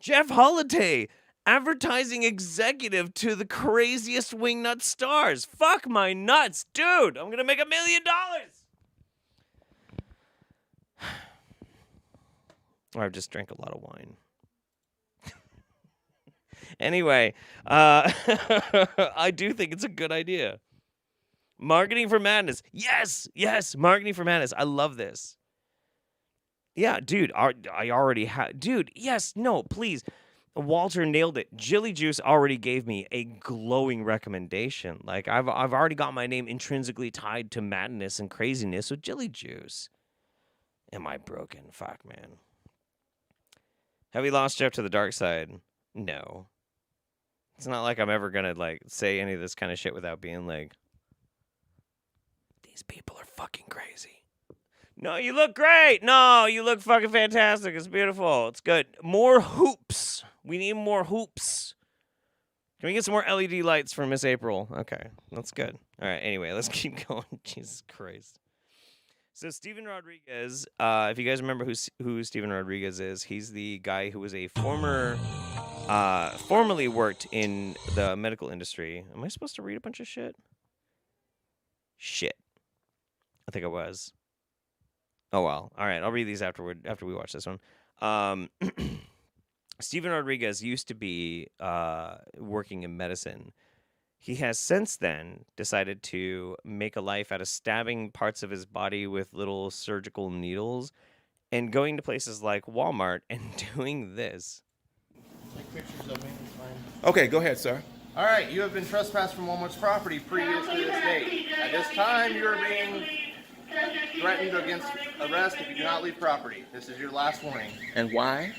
Jeff Holiday, advertising executive to the craziest Wingnut stars. Fuck my nuts, dude. I'm going to make $1 million. I've just drank a lot of wine. Anyway, I do think it's a good idea. Marketing for madness. Yes, yes, marketing for madness. I love this. Yeah, dude, I already have. Dude, yes, no, please. Walter nailed it. Jilly Juice already gave me a glowing recommendation. Like I've already got my name intrinsically tied to madness and craziness with Jilly Juice. Am I broken? Fuck, man. Have we lost Jeff to the dark side? No. It's not like I'm ever gonna like say any of this kind of shit without being like, these people are fucking crazy. No, you look great. No, you look fucking fantastic. It's beautiful. It's good. More hoops. We need more hoops. Can we get some more LED lights for Miss April? Okay, that's good. All right, anyway, let's keep going. Jesus Christ. So Steven Rodriguez, if you guys remember who Steven Rodriguez is, he's the guy who was a formerly worked in the medical industry. Am I supposed to read a bunch of shit? Shit. I think I was. Oh, well. All right, I'll read these after we watch this one. Steven Rodriguez used to be working in medicine. He has since then decided to make a life out of stabbing parts of his body with little surgical needles and going to places like Walmart and doing this. Take pictures of me. It's fine. Okay, go ahead, sir. All right, you have been trespassed from Walmart's property previous to this date. At this time, you are being threatened against arrest if you do not leave property. This is your last warning. And why?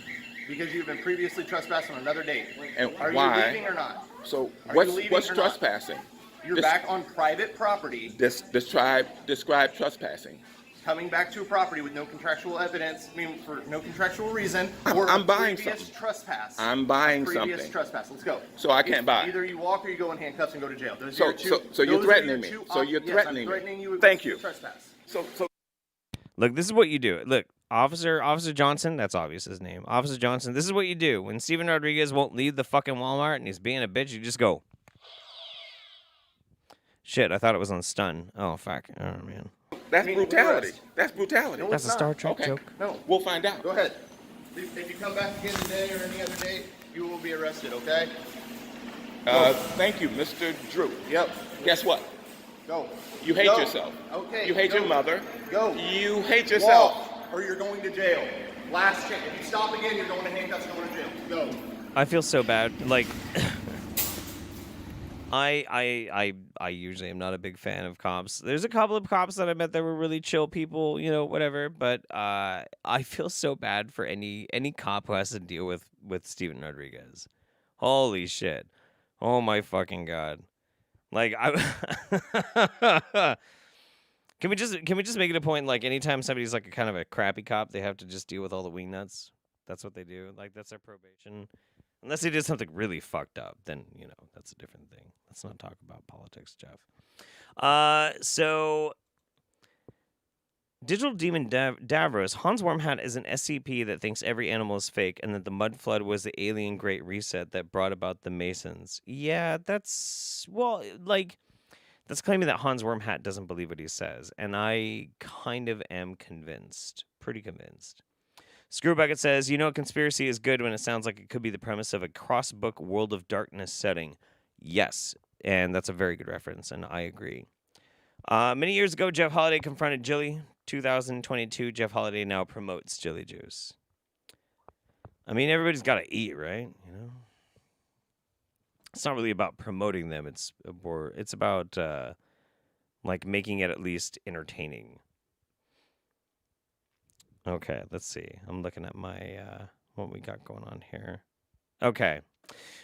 Because you've been previously trespassed on another date. And are why? you leaving or not? So Are what's you leaving what's or not? trespassing? You're back on private property. Describe trespassing. Coming back to a property with no contractual evidence, for no contractual reason, or I'm a buying previous something. trespass. I'm buying previous something. Trespass. Let's go. So I can't buy. Either you walk or you go in handcuffs and go to jail. Those So are your two, so you're those are threatening your me. two So you're yes, threatening I'm threatening me. you with Thank you. Trespass. So Look, this is what you do. Look, Officer Johnson, that's obvious his name. Officer Johnson, this is what you do. When Steven Rodriguez won't leave the fucking Walmart and he's being a bitch, you just go. Shit, I thought it was on stun. Oh, fuck. Oh, man. that's brutality. That's brutality. That's a Star Trek joke. No. We'll find out. Go ahead. If you come back again today or any other day, you will be arrested, okay? Thank you, Mr. Drew. Yep. Guess what? Go. You hate Go. yourself. Okay. You hate go. your mother. Go. You hate yourself. Walk, or you're going to jail. Last chance. If you stop again, you're going to handcuffs and going to jail. Go. I feel so bad. Like, I usually am not a big fan of cops. There's a couple of cops that I met that were really chill people, you know, whatever. But I feel so bad for any cop who has to deal with Steven Rodriguez. Holy shit! Oh my fucking god! Like Can we just make it a point, like, anytime somebody's like a kind of a crappy cop, they have to just deal with all the wingnuts? That's what they do. Like, that's their probation. Unless they did something really fucked up, then, you know, that's a different thing. Let's not talk about politics, Jeff. So Digital Demon Davros, Hans Wormhat is an SCP that thinks every animal is fake and that the Mud Flood was the alien Great Reset that brought about the Masons. Yeah, that's, well, like, that's claiming that Hans Wormhat doesn't believe what he says, and I kind of am convinced, pretty convinced. Screwbucket says, you know, conspiracy is good when it sounds like it could be the premise of a cross-book World of Darkness setting. Yes, and that's a very good reference, and I agree. Many years ago, Jeff Holiday confronted Jilly. 2022, Jeff Holiday now promotes Jilly Juice. I mean, everybody's got to eat, right? You know, it's not really about promoting them. It's about like making it at least entertaining. Okay, let's see. I'm looking at my what we got going on here. Okay,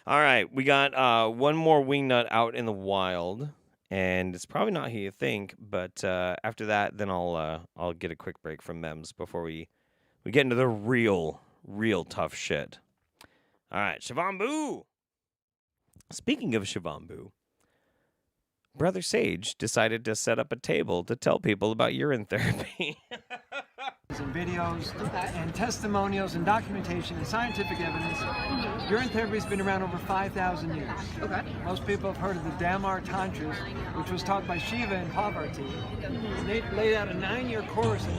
all right. We got one more wingnut out in the wild, and it's probably not who you think. But after that, then I'll get a quick break from Mems before we get into the real tough shit. All right, Shivambu. Speaking of Shivambu, Brother Sage decided to set up a table to tell people about urine therapy. And videos and testimonials and documentation and scientific evidence. Urine therapy has been around over 5,000 years. Okay. Most people have heard of the Damar Tantras, which was taught by Shiva and Parvati. And they laid out a 9-year course on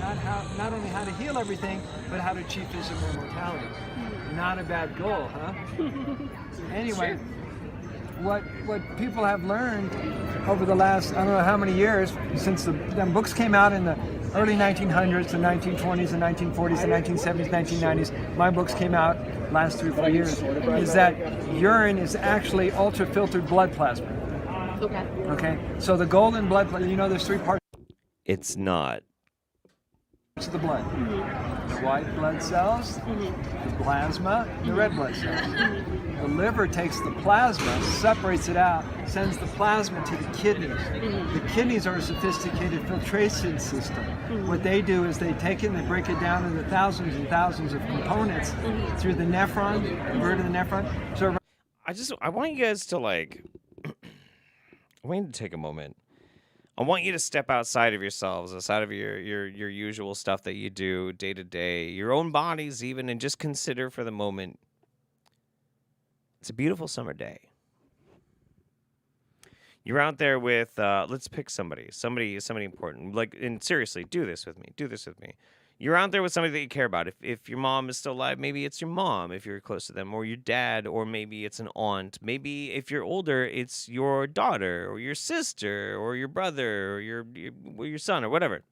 not only how to heal everything, but how to achieve physical immortality. Not a bad goal, huh? Anyway, what people have learned over the last, I don't know how many years, since them books came out in the early 1900s, the 1920s, the 1940s, the 1970s, 1990s, my books came out last 3 or 4 years, is that urine is actually ultra-filtered blood plasma. Okay. Okay? So the golden blood plasma, you know there's 3 parts It's not. of the blood. The white blood cells, the plasma, and the red blood cells. The liver takes the plasma, separates it out, sends the plasma to the kidneys. The kidneys are a sophisticated filtration system. What they do is they take it and they break it down into thousands and thousands of components through the nephron, convert to the nephron. So I want you guys to like, I want you to take a moment. I want you to step outside of yourselves, outside of your usual stuff that you do day to day, your own bodies even, and just consider for the moment. It's a beautiful summer day. You're out there with, let's pick somebody important. Like, and seriously, do this with me. Do this with me. You're out there with somebody that you care about. If your mom is still alive, maybe it's your mom if you're close to them, or your dad, or maybe it's an aunt. Maybe if you're older, it's your daughter, or your sister, or your brother, or your son, or whatever.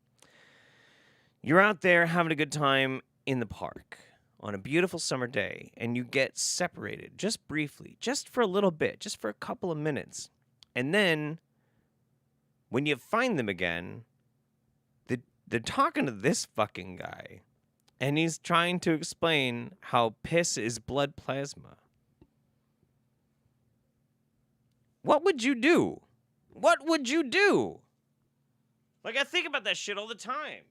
You're out there having a good time in the park on a beautiful summer day, and you get separated just briefly, just for a little bit, just for a couple of minutes. And then when you find them again, they're talking to this fucking guy, and he's trying to explain how piss is blood plasma. What would you do? What would you do? Like, I think about that shit all the time.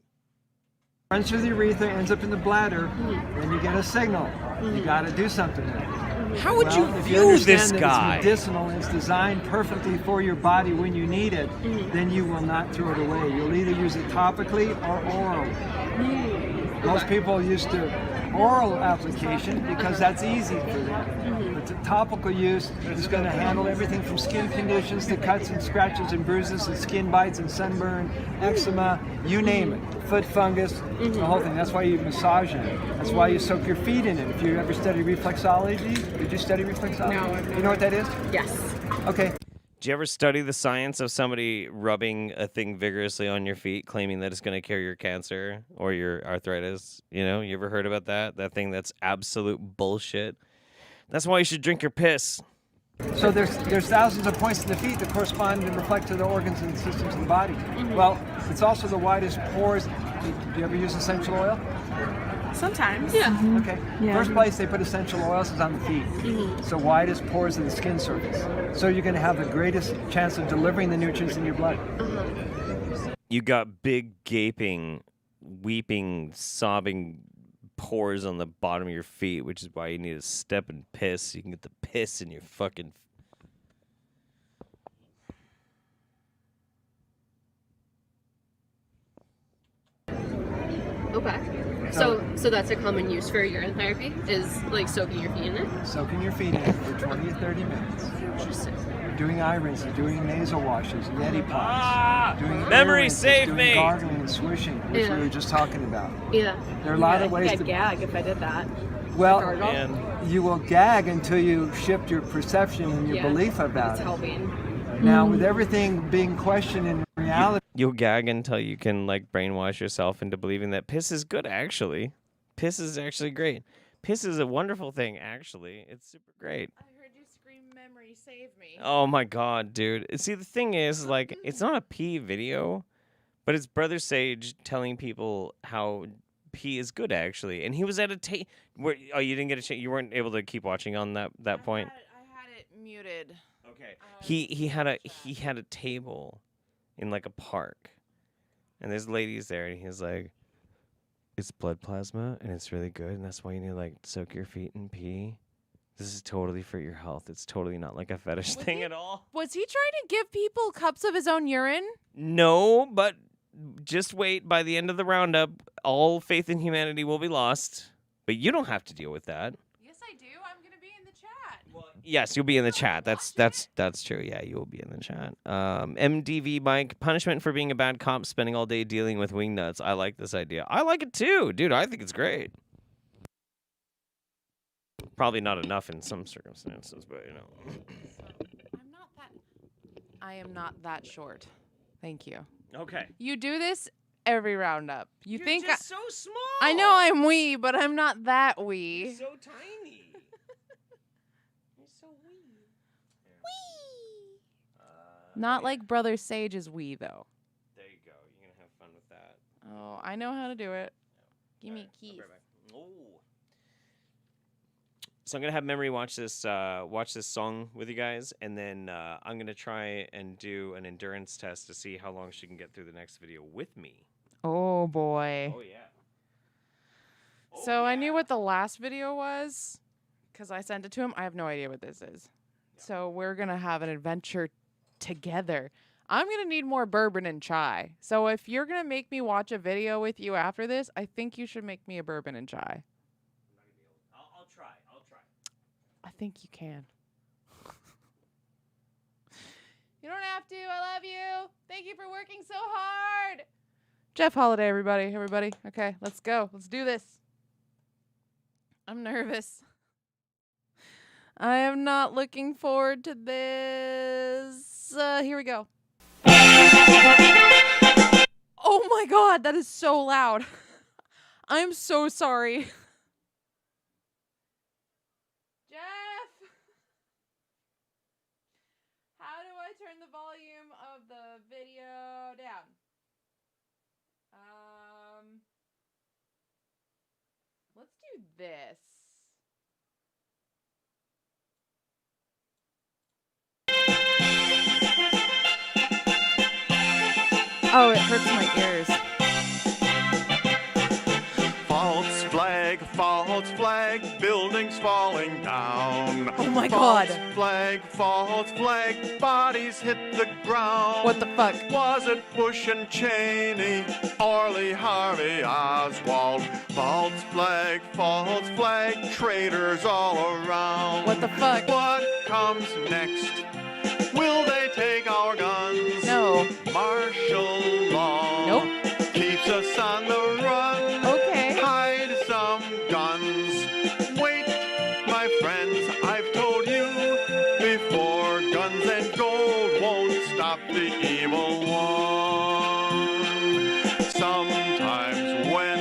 runs through the urethra, ends up in the bladder, then you get a signal. You got to do something with it. How would you if view understand this that guy? It's medicinal and it's designed perfectly for your body when you need it, then you will not throw it away. You'll either use it topically or orally. Most people used to oral application because that's easy for them. But the topical use is going to handle everything from skin conditions to cuts and scratches and bruises and skin bites and sunburn, eczema, you name it. Foot fungus, the whole thing. That's why you massage it. That's why you soak your feet in it. If you ever study reflexology, did you study reflexology? No. You know what that is? Yes. Okay. Do you ever study the science of somebody rubbing a thing vigorously on your feet, claiming that it's going to cure your cancer or your arthritis? You know, you ever heard about that? That thing that's absolute bullshit. That's why you should drink your piss. So there's thousands of points in the feet that correspond and reflect to the organs and systems of the body. Well, it's also the widest pores. Do you ever use essential oil? Sometimes. Yeah. Okay. First place they put essential oils is on the feet. It's the widest pores of the skin surface. So you're going to have the greatest chance of delivering the nutrients in your blood. You got big, gaping, weeping, sobbing pores on the bottom of your feet, which is why you need to step and piss so you can get the piss in your fucking... Okay. So that's a common use for urine therapy, is like soaking your feet in it? Soaking your feet in it for 20 or 30 minutes. Interesting. Doing eye rinses, doing nasal washes, Yeti pots, doing ear Memory rinses, save doing me! gargling and swishing, which we were just talking about. Yeah. There are a lot of ways I'd to gag if I did that. Well, Gargle. you will gag until you shift your perception and your belief about it's it. helping. Now, with everything being questioned in reality, You'll gag until you can, like, brainwash yourself into believing that piss is good, actually. Piss is actually great. Piss is a wonderful thing, actually. It's super great. I heard you scream, "Memory, save me." Oh my god, dude. See, the thing is, like, it's not a pee video, but it's Brother Sage telling people how pee is good, actually. And he was at a where you didn't get a chance. You weren't able to keep watching on that point. I had it muted. Okay. He had a table in like a park, and there's ladies there, and he's like, it's blood plasma, and it's really good, and that's why you need to, like, soak your feet in pee. This is totally for your health. It's totally not like a fetish thing at all. Was he trying to give people cups of his own urine? No, but just wait. By the end of the roundup, all faith in humanity will be lost. But you don't have to deal with that. Yes, I do. I'm gonna be in the chat. Yes, you'll be in the chat. That's true. Yeah, you will be in the chat. MDV Mike, punishment for being a bad cop, spending all day dealing with wingnuts. I like this idea. I like it too, dude. I think it's great. Probably not enough in some circumstances, but you know. I am not that short. Thank you. Okay. You do this every roundup. You You're think just so small. I know I'm wee, but I'm not that wee. You're so tiny. You're so wee. Not like Brother Sage is wee though. There you go. You're gonna have fun with that. Oh, I know how to do it. Give me keys. Oh. So I'm gonna have Memory watch this song with you guys, and then I'm gonna try and do an endurance test to see how long she can get through the next video with me. Oh boy. Oh yeah. So I knew what the last video was because I sent it to him. I have no idea what this is. So we're gonna have an adventure together. I'm gonna need more bourbon and chai. So if you're gonna make me watch a video with you after this, I think you should make me a bourbon and chai. I'll try. I think you can. You don't have to. I love you. Thank you for working so hard. Jeff Holiday, everybody. Okay, let's go. Let's do this. I'm nervous. I am not looking forward to this. Here we go. Oh my God, that is so loud. I'm so sorry. How do I turn the volume of the video down? Let's do this. Oh, it hurts my ears. False flag, buildings falling down. Oh my God. False flag, bodies hit the ground. What the fuck? Was it Bush and Cheney, or Lee Harvey Oswald? False flag, traitors all around. What the fuck? What comes next? Will they take our guns? No. Martial law. Nope. Keeps us on the run. Okay. Hide some guns. Wait, my friends, I've told you before. Guns and gold won't stop the evil one. Sometimes when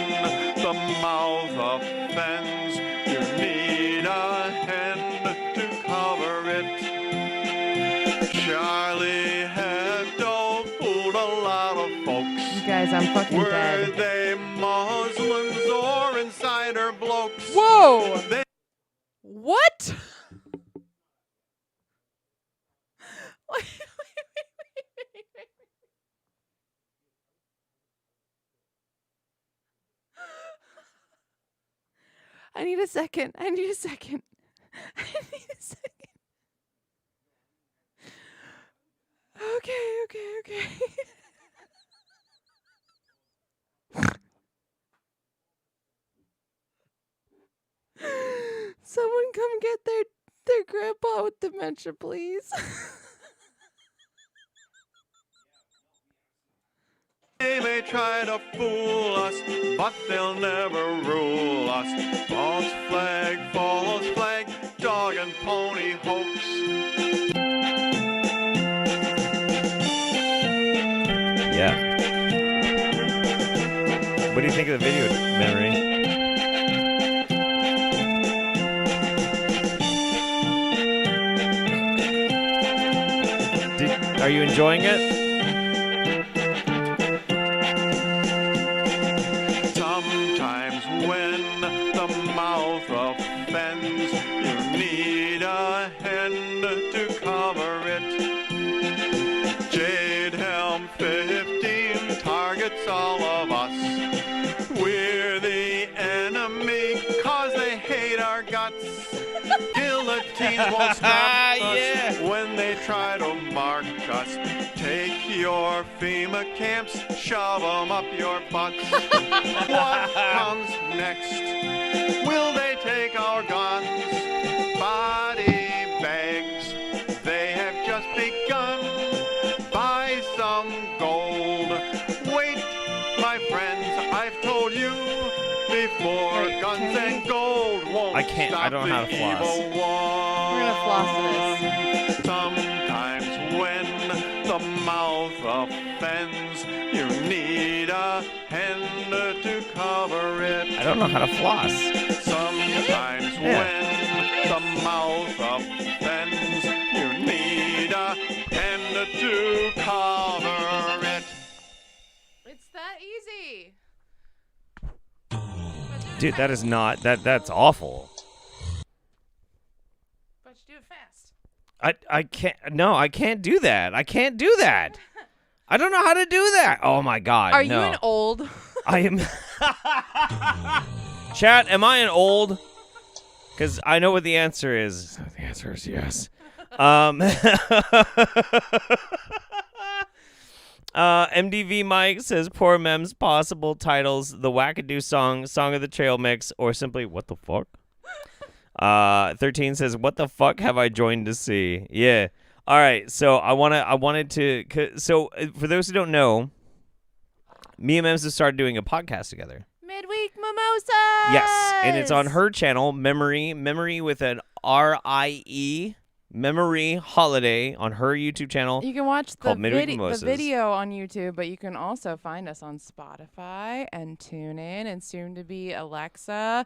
the mouth offends, you need a hand to cover it. Charlie Hebdo fooled a lot of folks. You guys, I'm fucking Were dead. they Muslims or insider blokes? Whoa! What? I need a second. Okay. Someone come get their grandpa with dementia, please. They may try to fool us, but they'll never rule us. False flag, dog and pony hoax. Yeah. What do you think of the video, Memory? Are you enjoying it? Sometimes when the mouth offends, you need a hand to cover it. Jade Helm 15 targets all of us. We're the enemy cause they hate our guts. Guillotines won't stop us when they try to mark us. Take your FEMA camps, shove them up your butts. What comes next? Will they take our guns? Body bags, they have just begun. Buy some gold. Wait, my friends, I've told you before. Guns and gold won't I can't. I don't know how to floss. We're gonna floss this. Sometimes when the mouth offends. You need a hand to cover it. I don't know how to floss. Sometimes when the mouth offends, you need a hand to cover it. It's that easy. Dude, that is not that's awful. But you do it fast. I can't. No, I can't do that. I can't do that. I don't know how to do that. Oh my god. Are no. you an old? I am. Chat, am I an old? Because I know what the answer is. The answer is yes. MDV Mike says poor Mem's possible titles: The Wackadoo Song, Song of the Trail Mix, or simply What the Fuck. 13 says, what the fuck have I joined to see? Yeah. All right. So so for those who don't know, me and Mems have started doing a podcast together. Midweek Mimosas. Yes. And it's on her channel, Memory with an R-I-E, Memory Holiday, on her YouTube channel. You can watch the, called Midweek Mimosas. the video on YouTube, but you can also find us on Spotify and TuneIn and soon to be Alexa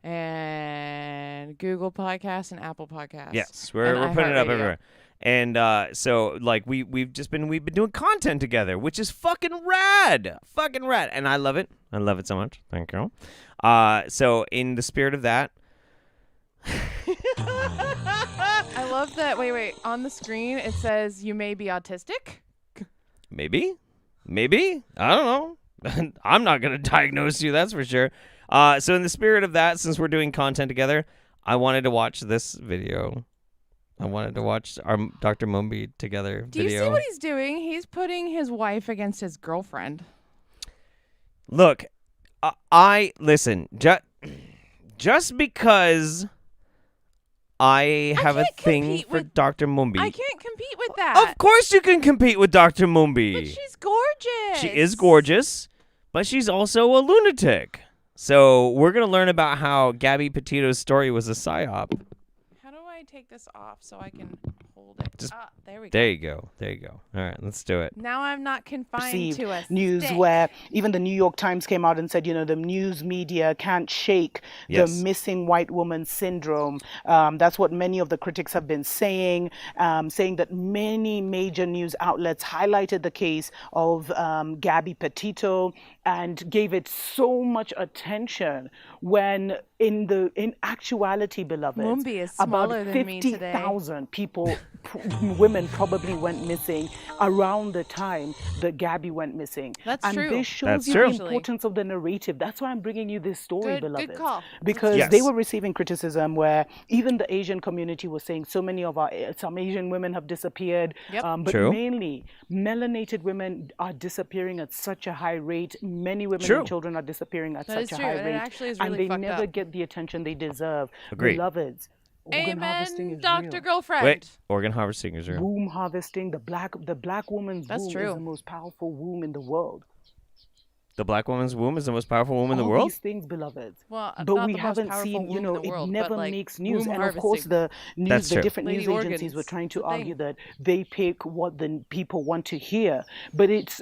and Google Podcasts and Apple Podcasts. Yes, we're putting it up everywhere. And so like we've been doing content together, which is fucking rad. And I love it. I love it so much. Thank you. So in the spirit of that, I love that. Wait. On the screen it says you may be autistic. maybe. I don't know. I'm not going to diagnose you, that's for sure. So in the spirit of that, since we're doing content together, I wanted to watch this video. I wanted to watch our Dr. Mumby together Do video. you see what he's doing? He's putting his wife against his girlfriend. Look, listen, just because I have a thing for Dr. Mumby. I can't compete with that. Of course you can compete with Dr. Mumby. But she's gorgeous. She is gorgeous, but she's also a lunatic. So we're going to learn about how Gabby Petito's story was a psyop. How do I take this off so I can hold it? There we go. There you go. All right, let's do it. Now I'm not confined to a news stick. where even the New York Times came out and said, the news media can't shake the missing white woman syndrome. That's what many of the critics have been saying that many major news outlets highlighted the case of Gabby Petito and gave it so much attention when in actuality, beloved, Mumby is about smaller than me today. 50,000 people, women probably went missing around the time that Gabby went missing. That's and true. this shows That's you true. the importance of the narrative. That's why I'm bringing you this story, Good beloved. call. Because they were receiving criticism where even the Asian community was saying some Asian women have disappeared. Yep. But True. mainly, melanated women are disappearing at such a high rate. Many women True. and children are disappearing at That such is a true. high It rate. actually is and really they fucked never up. get the attention they deserve. Agreed. Beloveds, organ harvesting Amen, is Dr. real. Girlfriend. Wait, organ harvesting is real. Womb harvesting, the black woman's That's womb true. is the most powerful womb in the world. The black woman's womb is the most powerful womb in the All world? these things, beloved. Well, But not we the most haven't powerful seen, womb in the world, it but, never like, makes news. womb And of course, harvesting. That's true. different Lady news agencies were organs. trying to It's a thing. argue that they pick what the people want to hear. But it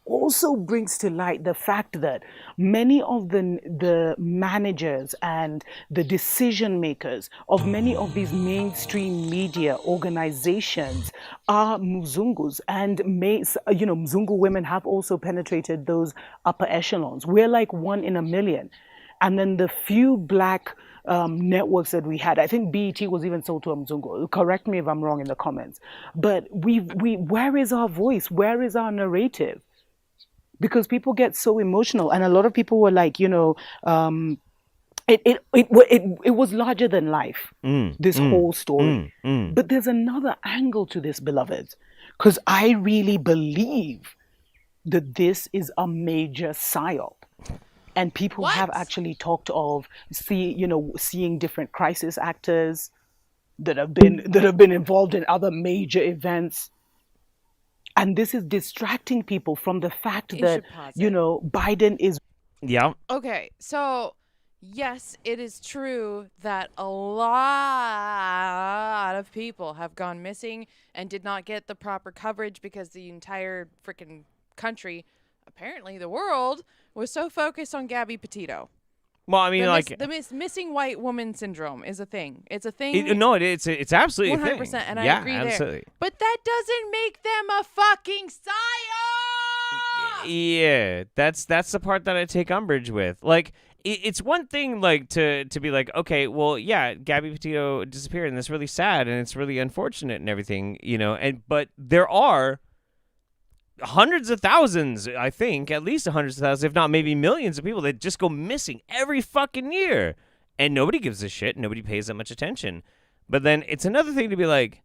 also brings to light the fact that many of the managers and the decision makers of many of these mainstream media organizations are Mzungus, and Mzungu women have also penetrated those upper echelons. We're like 1 in a million. And then the few black networks that we had, I think BET was even sold to a Mzungu. Correct me if I'm wrong in the comments. But where is our voice? Where is our narrative? Because people get so emotional, and a lot of people were like, it was larger than life. This whole story. But there's another angle to this, beloved, because I really believe that this is a major psyop. And people have actually talked of seeing different crisis actors that have been involved in other major events. And this is distracting people from the fact that, Biden is... Yeah. Okay, so yes, it is true that a lot of people have gone missing and did not get the proper coverage because the entire freaking country, apparently the world, was so focused on Gabby Petito. Well, I mean, the missing white woman syndrome is a thing. It's a thing. It's absolutely a thing. 100%, and yeah, I agree absolutely. there. But that doesn't make them a fucking psyop. Yeah, that's the part that I take umbrage with. Like, it's one thing, like, to be like, okay, well, yeah, Gabby Petito disappeared, and that's really sad, and it's really unfortunate and everything, but there are hundreds of thousands, I think, at least hundreds of thousands, if not maybe millions of people that just go missing every fucking year, and nobody gives a shit, nobody pays that much attention. But then it's another thing to be like,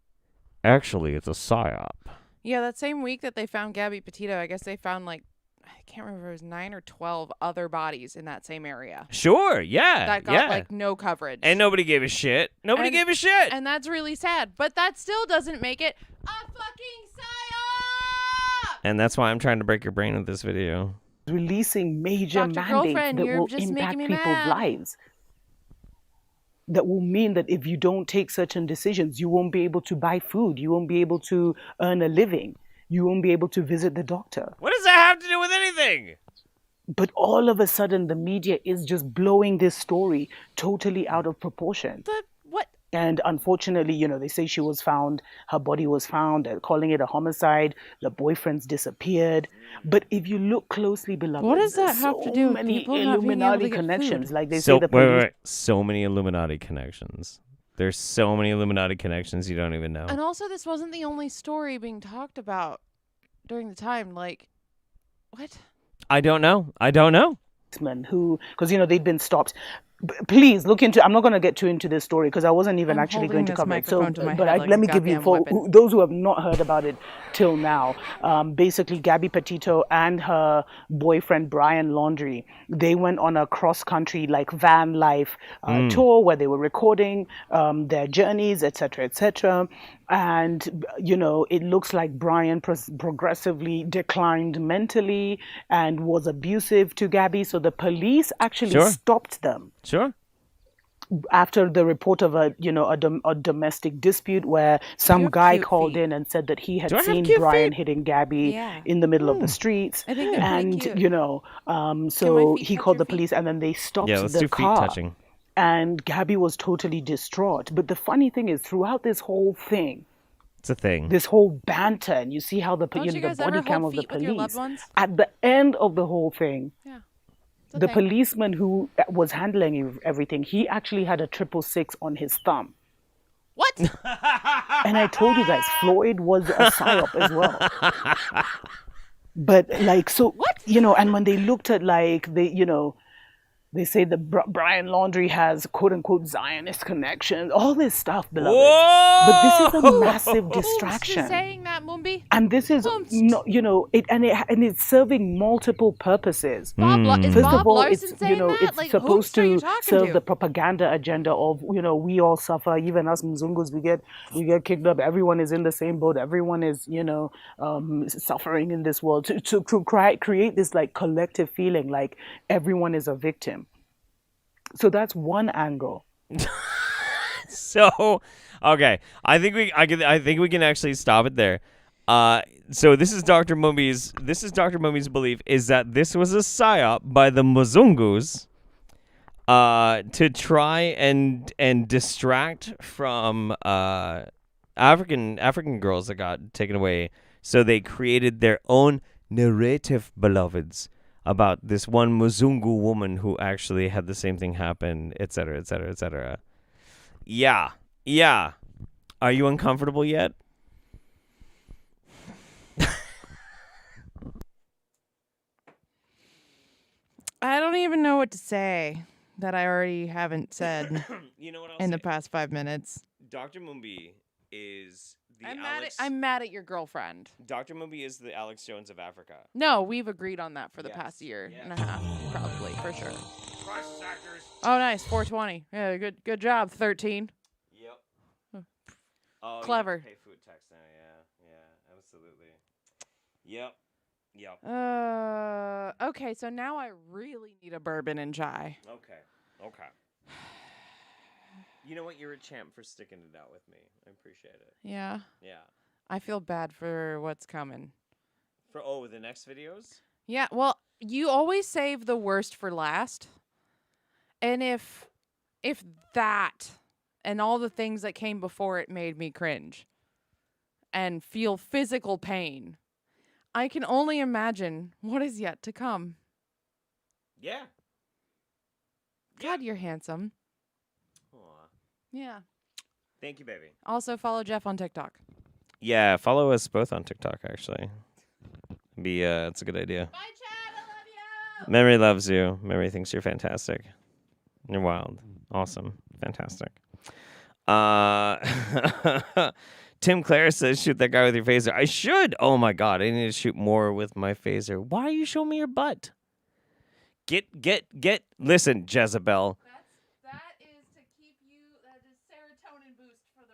actually, it's a psyop. Yeah, that same week that they found Gabby Petito, I guess they found, like, I can't remember if it was 9 or 12 other bodies in that same area. Sure, yeah. That got, like, no coverage. And nobody gave a shit. Nobody gave a shit. And that's really sad. But that still doesn't make it a fucking psyop! And that's why I'm trying to break your brain with this video. Releasing major mandates that will impact people's lives. That will mean that if you don't take certain decisions, you won't be able to buy food. You won't be able to earn a living. You won't be able to visit the doctor. What does that have to do with anything? But all of a sudden, the media is just blowing this story totally out of proportion. What? And unfortunately, they say she was found, her body was found, they're calling it a homicide, the boyfriend's disappeared. But if you look closely, beloved, what does that have to do with many people not being able Illuminati to get connections? food? Like they say the wait, police. so many Illuminati connections. There's so many Illuminati connections you don't even know. And also, this wasn't the only story being talked about during the time. Like, what? I don't know. Who, because they'd been stopped. Please look into. I'm not going to get too into this story because I wasn't even actually going to cover it. So, but let me give you for those who have not heard about it till now. Basically, Gabby Petito and her boyfriend Brian Laundrie, they went on a cross-country van life tour where they were recording their journeys, etc., etc. And it looks like Brian progressively declined mentally and was abusive to Gabby. So the police actually stopped them. Sure. After the report of a domestic dispute where some guy called in and said that he had seen Brian hitting Gabby in the middle of the streets, I think and so he called the police and then they stopped the car. Feet touching. And Gabby was totally distraught. But the funny thing is, throughout this whole thing, it's a thing. This whole banter, and you see how the body cam of the police. At the end of the whole thing, the policeman who was handling everything, he actually had a 666 on his thumb. What? And I told you guys, Floyd was a psyop as well. But what? And when they looked at they say that Brian Laundrie has quote-unquote Zionist connections, all this stuff, beloved. Whoa! But this is a massive distraction. Who's saying that, Mumbi? And this is, it's serving multiple purposes. Is First Bob of all, Larson it's, saying that? it's Like, supposed who are you to talking serve to? the propaganda agenda of, we all suffer, even us Mzungus, we get kicked up. Everyone is in the same boat. Everyone is, suffering in this world to create this collective feeling like everyone is a victim. So that's one angle. So, okay, I think we can actually stop it there. So this is Dr. Mumbi's belief is that this was a psyop by the Mzungus to try and distract from African girls that got taken away. So they created their own narrative, beloveds, about this one Mzungu woman who actually had the same thing happen, etc., etc., etc. Yeah. Are you uncomfortable yet? I don't even know what to say that I already haven't said You know what in the past 5 minutes. Dr. Mumbi is the I'm mad at your girlfriend. Dr. Mumbi is the Alex Jones of Africa. No, we've agreed on that for the past year and a half, probably, for sure. Oh, nice, 420. Yeah, good job, 13. Yep. Oh, clever. Pay food tax now, yeah, absolutely. Yep. Okay, so now I really need a bourbon and chai. Okay. Okay. You know what? You're a champ for sticking it out with me. I appreciate it. Yeah. Yeah. I feel bad for what's coming. For the next videos? Yeah, well, you always save the worst for last. And if that and all the things that came before it made me cringe and feel physical pain, I can only imagine what is yet to come. Yeah. God, you're handsome. Aw. Yeah. Thank you, baby. Also follow Jeff on TikTok. Yeah, follow us both on TikTok, actually. It's a good idea. Bye, Chad. I love you. Memory loves you. Memory thinks you're fantastic. You're wild. Awesome. Fantastic. Tim Clare says, shoot that guy with your phaser. I should. Oh, my God. I need to shoot more with my phaser. Why are you showing me your butt? Get. Listen, Jezebel.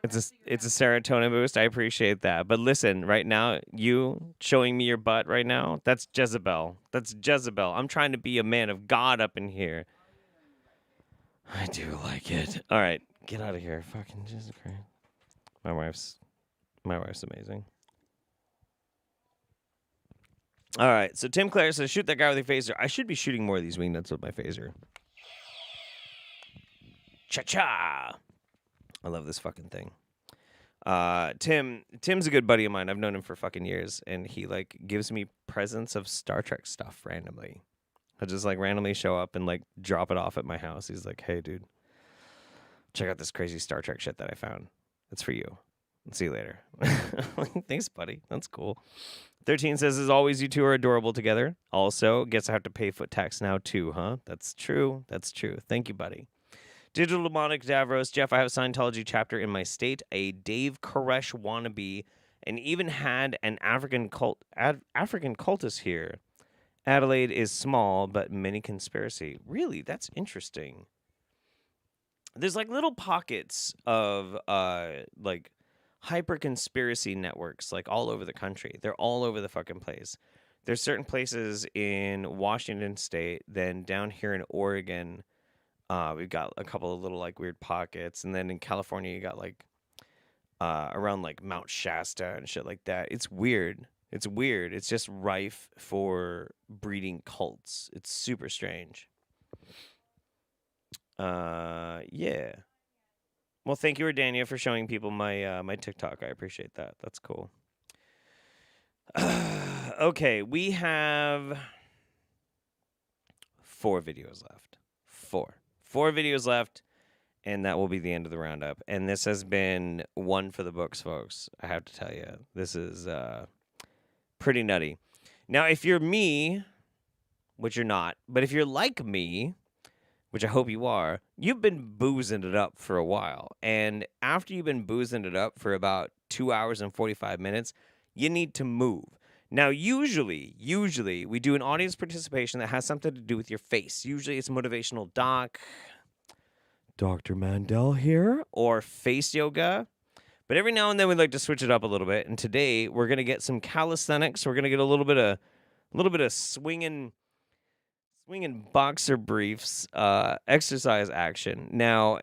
It's a serotonin boost. I appreciate that. But listen, right now, you showing me your butt right now, that's Jezebel. That's Jezebel. I'm trying to be a man of God up in here. I do like it. All right, get out of here. Fucking Jesus Christ. My wife's amazing. All right, so Tim Clare says, shoot that guy with your phaser. I should be shooting more of these wingnuts with my phaser. Cha-cha. I love this fucking thing. Tim's a good buddy of mine. I've known him for fucking years, and he gives me presents of Star Trek stuff randomly. He'll just randomly show up and drop it off at my house. He's like, "Hey, dude, check out this crazy Star Trek shit that I found. It's for you. See you later." Thanks, buddy. That's cool. 13 says, as always, you two are adorable together. Also, guess I have to pay foot tax now too, huh? That's true. That's true. Thank you, buddy. Digital Demonic Davros, Jeff, I have a Scientology chapter in my state, a Dave Koresh wannabe, and even had an African cultist here. Adelaide is small, but many conspiracy. Really? That's interesting. There's little pockets of hyper conspiracy networks all over the country. They're all over the fucking place. There's certain places in Washington State, then down here in Oregon, we've got a couple of little weird pockets, and then in California you got around Mount Shasta and shit like that. It's weird. It's weird. It's just rife for breeding cults. It's super strange. Yeah. Well, thank you, Ordania, for showing people my my TikTok. I appreciate that. That's cool. Okay, we have 4 videos left. 4 videos left, and that will be the end of the roundup. And this has been one for the books, folks. I have to tell you, this is pretty nutty. Now, if you're me, which you're not, but if you're like me, which I hope you are, you've been boozing it up for a while. And after you've been boozing it up for about 2 hours and 45 minutes, you need to move. Now, usually, we do an audience participation that has something to do with your face. Usually it's motivational doc, Dr. Mandel here, or face yoga. But every now and then we like to switch it up a little bit. And today we're going to get some calisthenics. We're going to get a little bit of swinging boxer briefs exercise action. Now,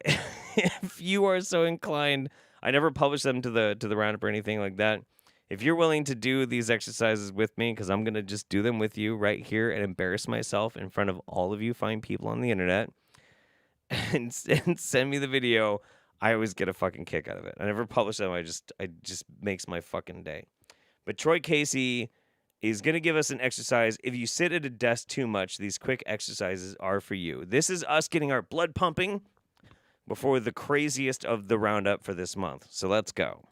if you are so inclined, I never publish them to the roundup or anything like that. If you're willing to do these exercises with me, because I'm going to just do them with you right here and embarrass myself in front of all of you fine people on the internet and send me the video, I always get a fucking kick out of it. I never publish them. It just makes my fucking day. But Troy Casey is going to give us an exercise. If you sit at a desk too much, these quick exercises are for you. This is us getting our blood pumping before the craziest of the roundup for this month. So let's go.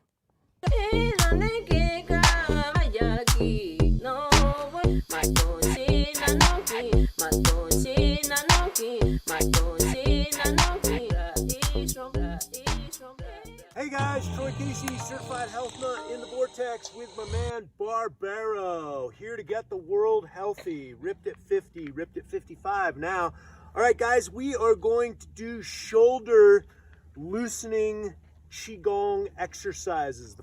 Hey guys, Troy Casey, certified health nut in the vortex with my man Barbaro, here to get the world healthy. Ripped at 50, ripped at 55 now. All right guys, we are going to do shoulder loosening Qigong exercises.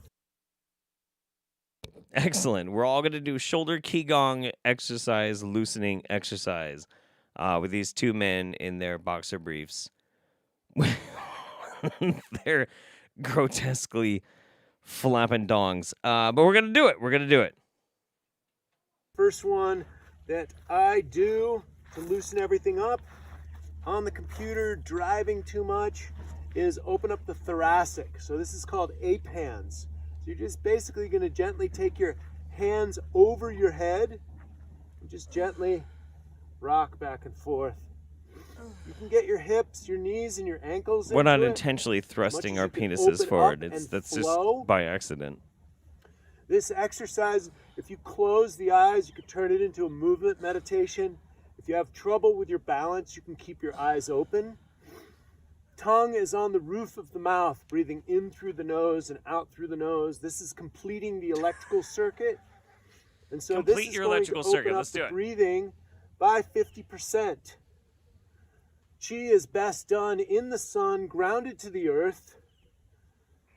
Excellent. We're all going to do shoulder Qigong exercise, loosening exercise. with these two men in their boxer briefs. They're grotesquely flapping dongs. But we're going to do it. We're going to do it. First one that I do to loosen everything up on the computer, driving too much, is open up the thoracic. So this is called ape hands. So you're just basically going to gently take your hands over your head and just gently rock back and forth. You can get your hips, your knees, and your ankles We're not into it. intentionally thrusting our As much as you can penises open forward. up and That's flow. just by accident. This exercise, if you close the eyes, you could turn it into a movement meditation. If you have trouble with your balance, you can keep your eyes open. Tongue is on the roof of the mouth, breathing in through the nose and out through the nose. This is completing the electrical circuit. And so Complete this is your going electrical to open circuit. up Let's the do it. breathing by 50%. Chi is best done in the sun, grounded to the earth,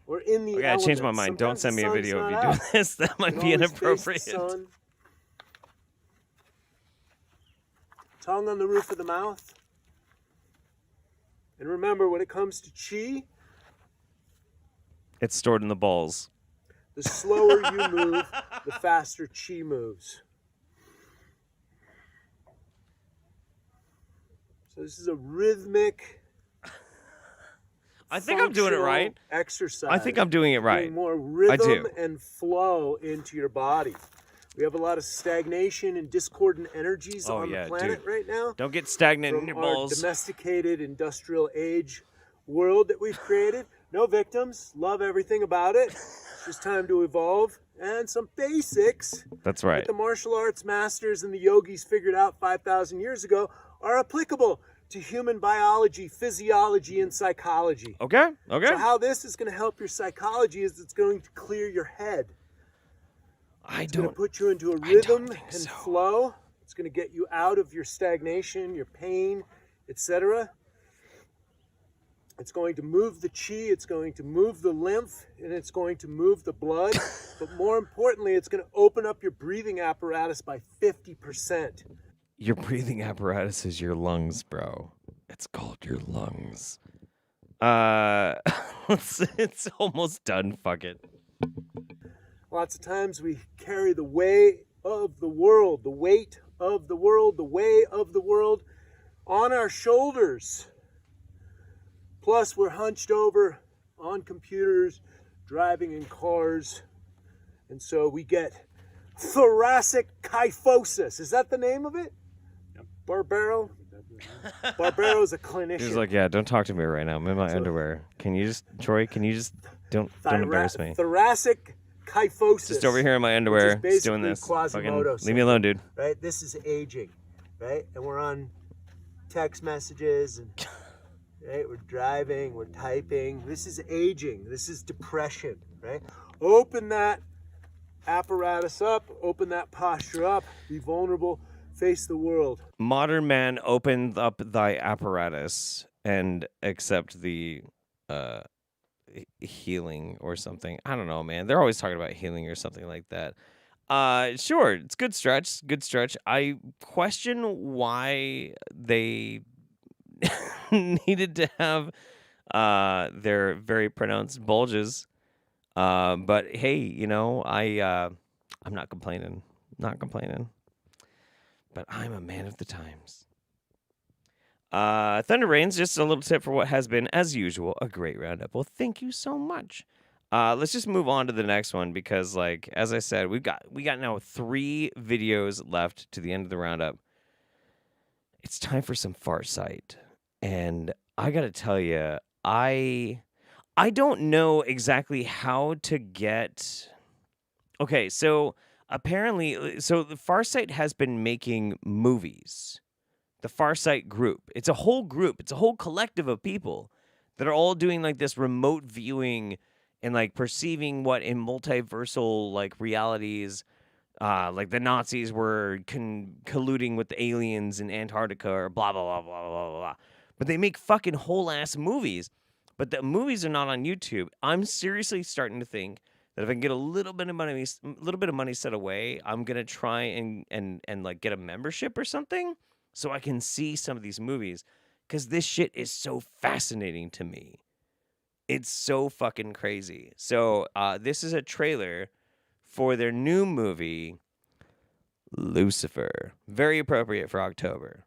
or in the Okay, I changed my elements. mind. Don't Sometimes send me the a sun's video of not you doing out. this. That might You be can always face the inappropriate. sun. Tongue on the roof of the mouth. And remember, when it comes to chi, It's stored in the balls. the slower you move, the faster chi moves. So this is a rhythmic, I think I'm doing it functional right. exercise. I think I'm doing it right. Bring more I do. rhythm and flow into your body. We have a lot of stagnation and discordant energies Oh, on yeah, the planet dude. right now. Don't get stagnant in From your our balls. domesticated industrial age world that we've created. No victims. Love everything about it. It's just time to evolve. And some basics That's right. that the martial arts masters and the yogis figured out 5,000 years ago are applicable to human biology, physiology, and psychology. Okay, okay. So how this is going to help your psychology is it's going to clear your head. It's going to put you into a rhythm and flow. It's going to get you out of your stagnation, your pain, etc. It's going to move the chi, it's going to move the lymph, and it's going to move the blood. But more importantly, it's going to open up your breathing apparatus by 50%. Your breathing apparatus is your lungs, bro. It's called your lungs. It's almost done. Fuck it. Lots of times we carry the weight of the world, the weight of the world, the way of the world on our shoulders. Plus, we're hunched over on computers, driving in cars. And so we get thoracic kyphosis. Is that the name of it? Yep. Barbaro? Barbaro's a clinician. He's like, yeah, don't talk to me right now. I'm in my underwear. Can you just, Troy, don't embarrass me. Thoracic kyphosis. Just over here in my underwear, just doing this. Fucking leave me alone, dude. Right? This is aging, right? And we're on text messages and right? We're driving, we're typing. This is aging. This is depression, right? Open that apparatus up, open that posture up, be vulnerable, face the world. Modern man, open up thy apparatus and accept the healing or something. I don't know, man. They're always talking about healing or something like that. Sure, it's good stretch. Good stretch. I question why they needed to have their very pronounced bulges. But hey, you know, I'm not complaining. Not complaining. But I'm a man of the times. Thunder Rains, just a little tip for what has been, as usual, a great roundup. Well, thank you so much. Let's just move on to the next one because, like, as I said, we got now 3 videos left to the end of the roundup. It's time for some Farsight. And I gotta tell you, I don't know exactly how to get... Okay, so apparently, so the Farsight has been making movies. The Farsight group. It's a whole group. It's a whole collective of people that are all doing like this remote viewing and like perceiving what in multiversal like realities, like the Nazis were colluding with the aliens in Antarctica or blah, blah, blah, blah, blah, blah, blah. But they make fucking whole ass movies. But the movies are not on YouTube. I'm seriously starting to think that if I can get a little bit of money set away, I'm gonna try and like get a membership or something so I can see some of these movies, because this shit is so fascinating to me. It's so fucking crazy. So this is a trailer for their new movie, Lucifer. Very appropriate for October.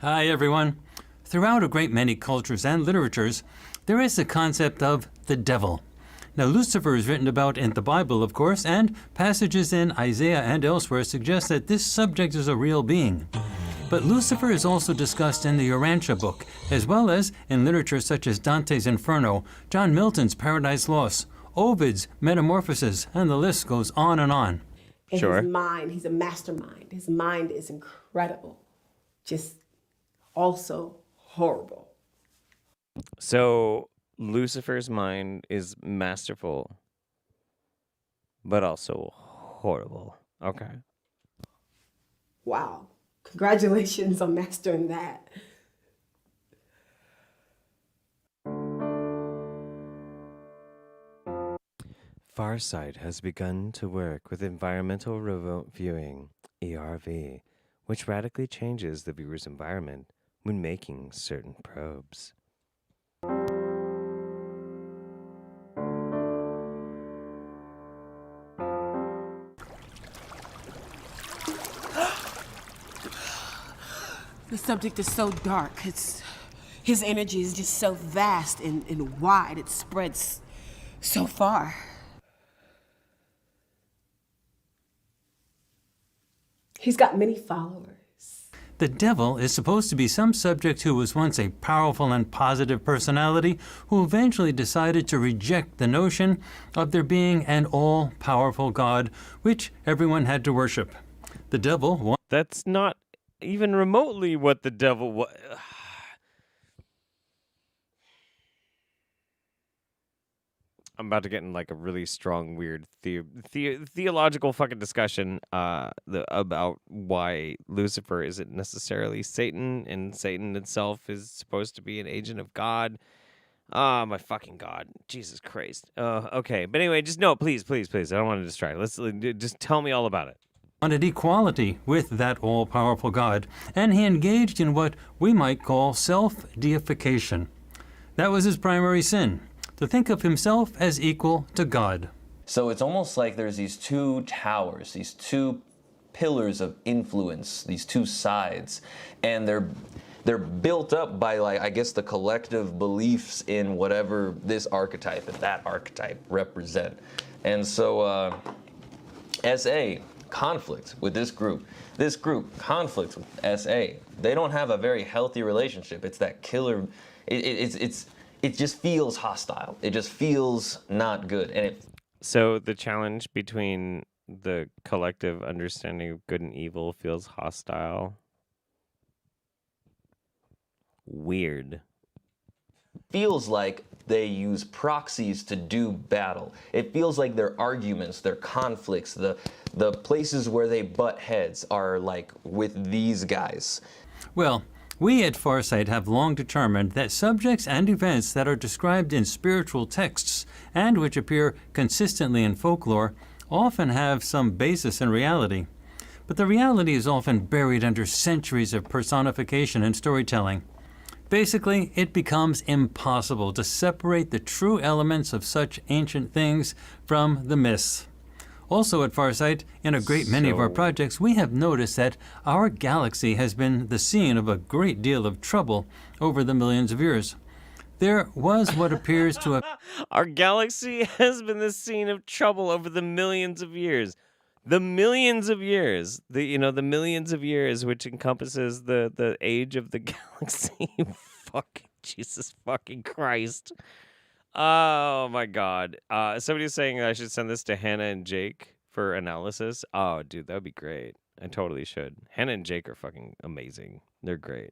Hi, everyone. Throughout a great many cultures and literatures, there is the concept of the devil. Now, Lucifer is written about in the Bible, of course, and passages in Isaiah and elsewhere suggest that this subject is a real being. But Lucifer is also discussed in the Urantia book, as well as in literature such as Dante's Inferno, John Milton's Paradise Lost, Ovid's Metamorphoses, and the list goes on and on. And his mind, he's a mastermind. His mind is incredible. Just also horrible. So Lucifer's mind is masterful, but also horrible. Okay. Wow. Congratulations on mastering that. Farsight has begun to work with environmental remote viewing, ERV, which radically changes the viewer's environment when making certain probes. The subject is so dark. His energy is just so vast and wide. It spreads so far. He's got many followers. The devil is supposed to be some subject who was once a powerful and positive personality who eventually decided to reject the notion of there being an all-powerful God, which everyone had to worship. The devil... That's not even remotely what the devil was. I'm about to get in like a really strong, weird theological fucking discussion about why Lucifer isn't necessarily Satan, and Satan itself is supposed to be an agent of God. Oh, my fucking God. Jesus Christ. Okay, but anyway, just no, please. I don't want to distract. Let's just tell me all about it. Wanted equality with that all-powerful God, and he engaged in what we might call self-deification. That was his primary sin, to think of himself as equal to God. So it's almost like there's these two towers, these two pillars of influence, these two sides, and they're built up by, like, I guess, the collective beliefs in whatever this archetype and that archetype represent. And so SA, conflict with this group conflict with SA. They don't have a very healthy relationship. It's that killer, it just feels hostile. It just feels not good. And So the challenge between the collective understanding of good and evil feels hostile. Weird. Feels like they use proxies to do battle. It feels like their arguments, their conflicts, the places where they butt heads are like with these guys. Well, we at Farsight have long determined that subjects and events that are described in spiritual texts and which appear consistently in folklore often have some basis in reality. But the reality is often buried under centuries of personification and storytelling. Basically, it becomes impossible to separate the true elements of such ancient things from the myths. Also at Farsight, in a great many of our projects, we have noticed that our galaxy has been the scene of a great deal of trouble over the millions of years. There was what appears to have... Our galaxy has been the scene of trouble over the millions of years. The millions of years, the millions of years, which encompasses the age of the galaxy. Fucking Jesus fucking Christ. Oh my God. Somebody's saying I should send this to Hannah and Jake for analysis. Oh, dude, that would be great. I totally should. Hannah and Jake are fucking amazing. They're great.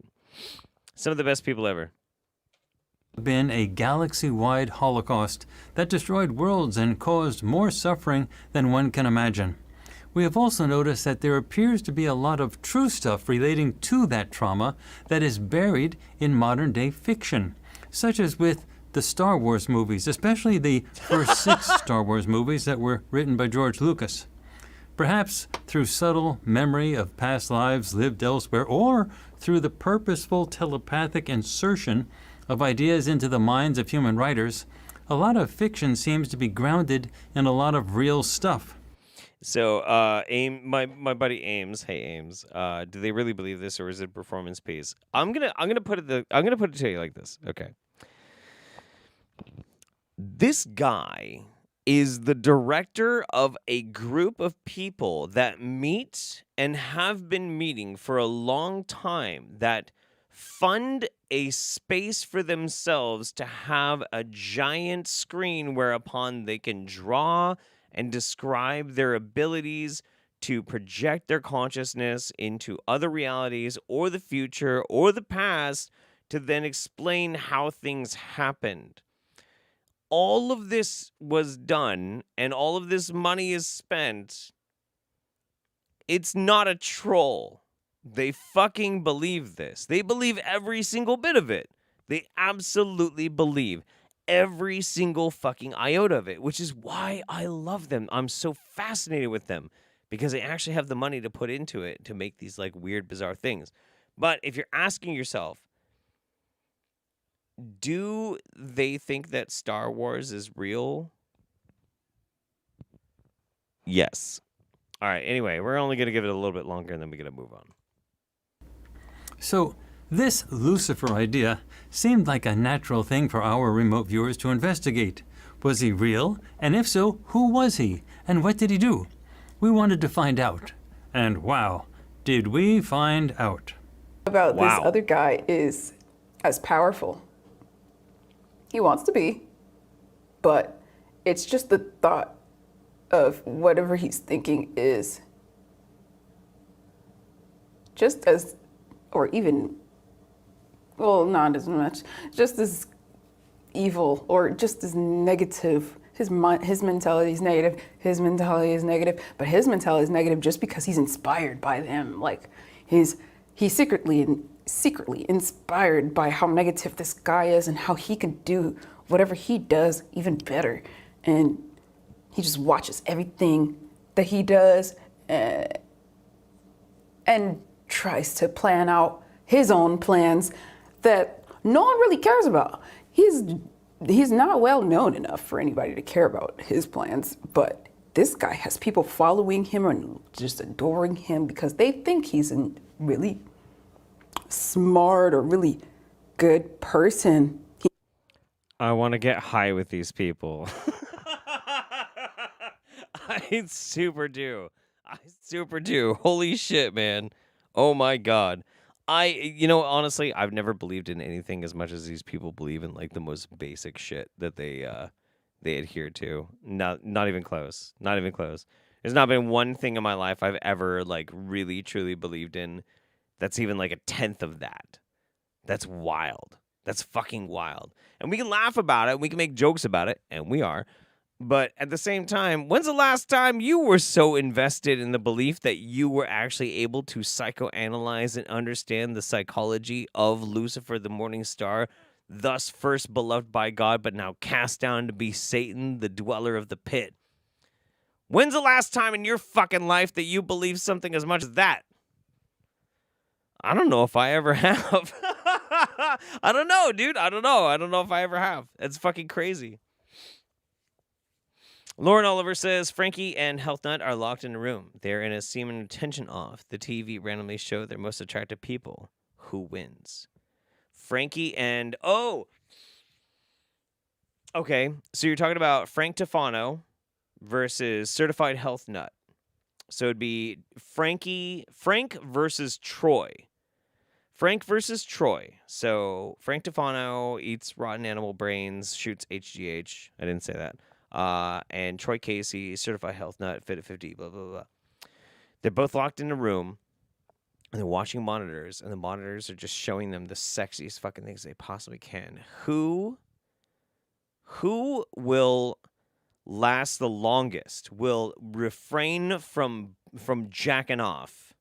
Some of the best people ever. Been a galaxy-wide holocaust that destroyed worlds and caused more suffering than one can imagine. We have also noticed that there appears to be a lot of true stuff relating to that trauma that is buried in modern-day fiction, such as with the Star Wars movies, especially the first 6 Star Wars movies that were written by George Lucas. Perhaps through subtle memory of past lives lived elsewhere, or through the purposeful telepathic insertion of ideas into the minds of human writers, a lot of fiction seems to be grounded in a lot of real stuff. So, my buddy Ames, hey Ames, do they really believe this, or is it a performance piece? I'm gonna put it to you like this. Okay, this guy is the director of a group of people that meet and have been meeting for a long time, that fund a space for themselves to have a giant screen whereupon they can draw and describe their abilities to project their consciousness into other realities or the future or the past to then explain how things happened. All of this was done and all of this money is spent. It's not a troll. They fucking believe this. They believe every single bit of it. They absolutely believe every single fucking iota of it, which is why I love them. I'm so fascinated with them because they actually have the money to put into it to make these like weird, bizarre things. But if you're asking yourself, do they think that Star Wars is real? Yes. All right. Anyway, we're only going to give it a little bit longer and then we're going to move on. So, this Lucifer idea seemed like a natural thing for our remote viewers to investigate. Was he real? And if so, who was he? And what did he do? We wanted to find out. And wow, did we find out. About this other guy is as powerful. He wants to be, but it's just the thought of whatever he's thinking is just as, or even, well, not as much, just as evil or just as negative. His mentality is negative. His mentality is negative, but his mentality is negative just because he's inspired by them. Like he's secretly inspired by how negative this guy is and how he can do whatever he does even better. And he just watches everything that he does and tries to plan out his own plans that no one really cares about. He's not well known enough for anybody to care about his plans, but this guy has people following him and just adoring him because they think he's a really smart or really good person. I want to get high with these people. I super do. Holy shit, man. Oh my God. Honestly, I've never believed in anything as much as these people believe in like the most basic shit that they adhere to. Not even close. Not even close. There's not been one thing in my life I've ever like really truly believed in that's even like a tenth of that. That's wild. That's fucking wild. And we can laugh about it. We can make jokes about it, and we are. But at the same time, when's the last time you were so invested in the belief that you were actually able to psychoanalyze and understand the psychology of Lucifer, the morning star, thus first beloved by God, but now cast down to be Satan, the dweller of the pit? When's the last time in your fucking life that you believed something as much as that? I don't know if I ever have. I don't know, dude. I don't know if I ever have. It's fucking crazy. Lauren Oliver says, Frankie and Health Nut are locked in a room. They're in a semen retention off. The TV randomly show their most attractive people. Who wins? Frankie and... Oh! Okay, so you're talking about Frank Tufano versus Certified Health Nut. So it'd be Frank versus Troy. Frank versus Troy. So Frank Tufano eats rotten animal brains, shoots HGH. I didn't say that. And Troy Casey, Certified Health Nut, fit at 50, blah, blah, blah. They're both locked in a room, and they're watching monitors, and the monitors are just showing them the sexiest fucking things they possibly can. Who will last the longest, will refrain from jacking off?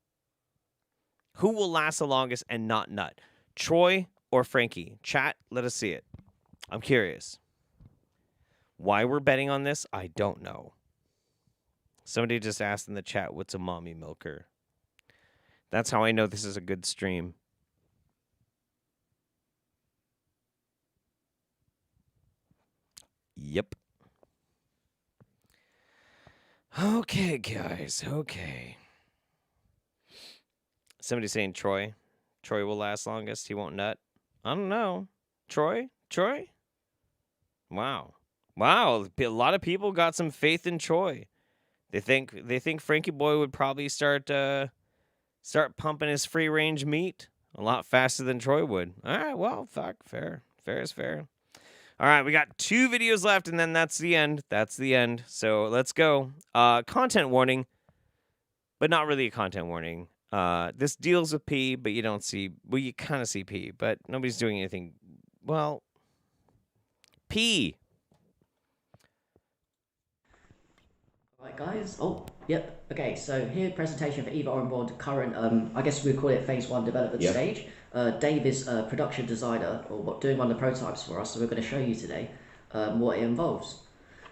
Who will last the longest and not nut? Troy or Frankie? Chat, let us see it. I'm curious. Why we're betting on this, I don't know. Somebody just asked in the chat, what's a mommy milker? That's how I know this is a good stream. Yep. Okay, guys. Okay. Somebody saying Troy. Troy will last longest. He won't nut. I don't know. Troy? Troy? Wow. Wow. A lot of people got some faith in Troy. They think Frankie Boy would probably start pumping his free range meat a lot faster than Troy would. All right. Well, fuck. Fair. Fair is fair. All right, we got 2 videos left, and then that's the end. That's the end. So let's go. Content warning, but not really a content warning. This deals with pee, but you don't see... Well, you kind of see pee, but nobody's doing anything... Well, pee. Right, guys. Oh, yep. Okay, so here, presentation for EVA on board current, I guess we call it phase 1 development stage. Dave is a production designer, or doing one of the prototypes for us, so we're going to show you today what it involves.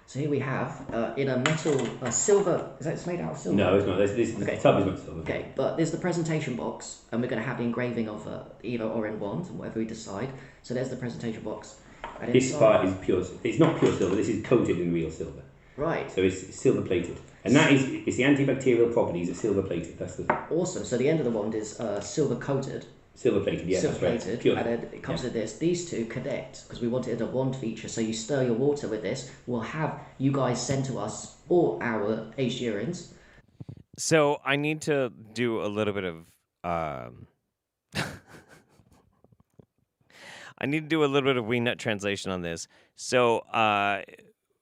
So here we have, in a metal, silver, is that made out of silver? No, it's not. This tub is not silver. Okay, but there's the presentation box, and we're going to have the engraving of EVA or in wand, and whatever we decide. So there's the presentation box. And This part is pure, it's not pure silver, this is coated in real silver. Right. So it's silver plated. And that is, it's the antibacterial properties of silver plated. That's the... Awesome. So the end of the wand is silver coated. Silver plated, yeah, silver that's plated, right. Pure. and then it comes with this. These two connect because we want it as a wand feature. So you stir your water with this. We'll have you guys send to us all our aged urines. So I need to do a little bit of I need to do a little bit of Wingnut translation on this. So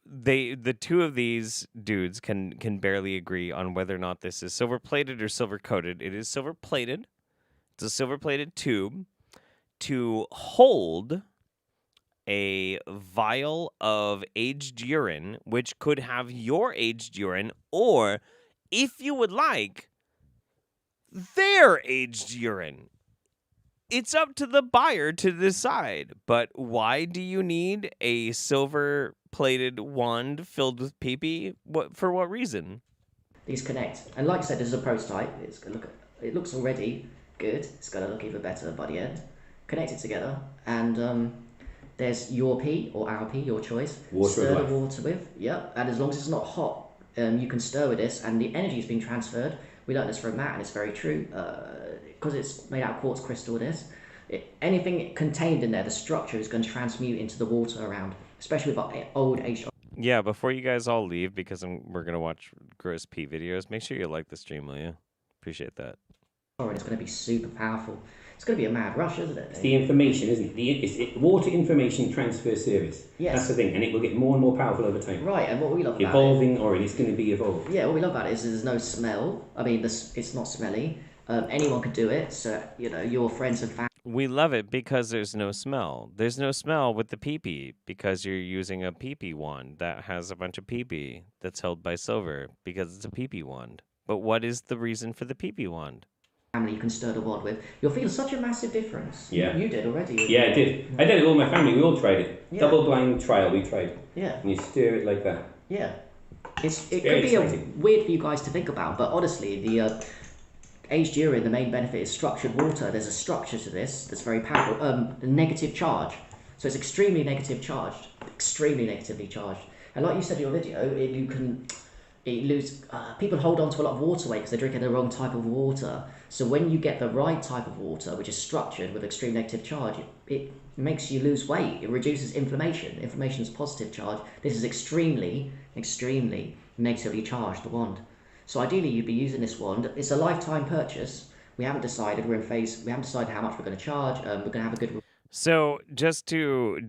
the two of these dudes can barely agree on whether or not this is silver plated or silver coated. It is silver plated. It's a silver plated tube to hold a vial of aged urine, which could have your aged urine, or if you would like, their aged urine. It's up to the buyer to decide. But why do you need a silver-plated wand filled with pee-pee? For what reason? These connect, and like I said, this is a prototype. It's gonna look. It looks already good. It's gonna look even better by the end. Connect it together, and there's your pee or our pee, your choice. Water stir of the life. water with. Yep. And as long as it's not hot, you can stir with this, and the energy is being transferred. We learned this from Matt, and it's very true. Because it's made out of quartz crystal, anything contained in there, the structure is going to transmute into the water around, especially with our old age. Yeah, before you guys all leave, because we're going to watch gross pee videos, make sure you like the stream, will you? Appreciate that. It's going to be super powerful. It's going to be a mad rush, isn't it? It's the information, isn't it? It's water information transfer service. Yes. That's the thing, and it will get more and more powerful over time. Right, and what we love about Evolving, or it's going to be evolved. Yeah, what we love about it is there's no smell. I mean, it's not smelly. Anyone could do it, so, your friends and family. We love it because there's no smell. There's no smell with the pee-pee because you're using a pee-pee wand that has a bunch of pee-pee that's held by silver because it's a pee-pee wand. But what is the reason for the pee-pee wand? Family you can stir the wand with. You'll feel such a massive difference. Yeah. You did already. Yeah, I did. I did it with all my family. We all tried it. Yeah. Double blind trial, we tried. Yeah. And you stir it like that. Yeah. It very could be exciting. weird for you guys to think about, but honestly, the aged urine, the main benefit is structured water. There's a structure to this that's very powerful. The negative charge. So it's extremely negative charged. Extremely negatively charged. And like you said in your video, people hold on to a lot of water weight because they're drinking the wrong type of water. So when you get the right type of water, which is structured with extreme negative charge, it makes you lose weight. It reduces inflammation. Inflammation is positive charge. This is extremely, extremely negatively charged, the wand. So ideally you'd be using this wand. It's a lifetime purchase. We haven't decided. We haven't decided how much we're going to charge. We're going to have a good... So just to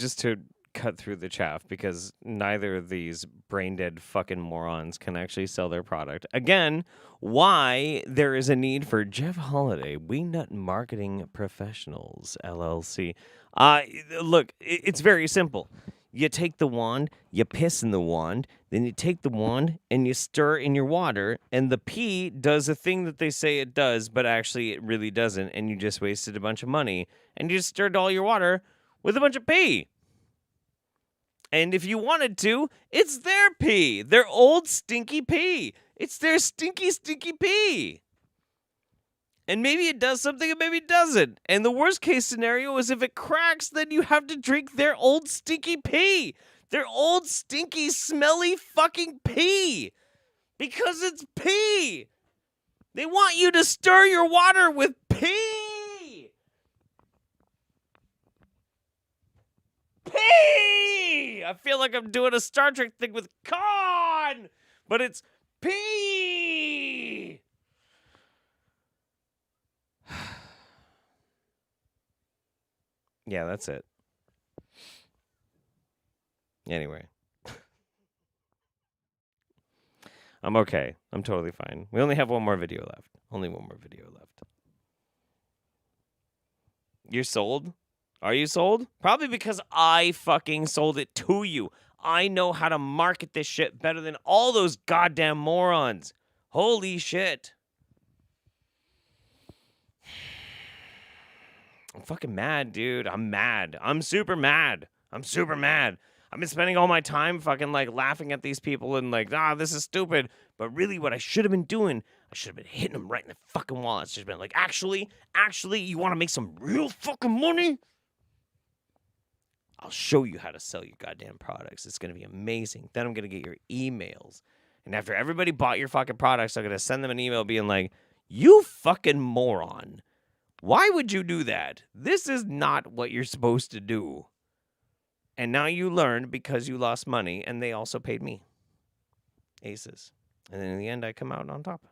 cut through the chaff, because neither of these brain dead fucking morons can actually sell their product. Again, why there is a need for Jeff Holiday, Wingnut Marketing Professionals, LLC. Look, it's very simple. You take the wand, you piss in the wand, then you take the wand and you stir in your water, and the pee does a thing that they say it does, but actually it really doesn't, and you just wasted a bunch of money, and you just stirred all your water with a bunch of pee. And if you wanted to, it's their pee. Their old stinky pee. It's their stinky, stinky pee. And maybe it does something and maybe it doesn't. And the worst case scenario is if it cracks, then you have to drink their old stinky pee. Their old stinky, smelly fucking pee. Because it's pee. They want you to stir your water with pee. Pee! I feel like I'm doing a Star Trek thing with Khan, but it's pee! Yeah, that's it. Anyway. I'm okay. I'm totally fine. We only have one more video left. Only one more video left. You're sold? Are you sold? Probably because I fucking sold it to you. I know how to market this shit better than all those goddamn morons. Holy shit. I'm fucking mad, dude. I'm mad. I'm super mad. I'm super mad. I've been spending all my time fucking like laughing at these people and like, this is stupid. But really what I should have been doing, I should have been hitting them right in the fucking wall. It's just been like, actually, you want to make some real fucking money? I'll show you how to sell your goddamn products. It's going to be amazing. Then I'm going to get your emails. And after everybody bought your fucking products, I'm going to send them an email being like, you fucking moron. Why would you do that? This is not what you're supposed to do. And now you learned because you lost money, and they also paid me. Aces. And then in the end, I come out on top.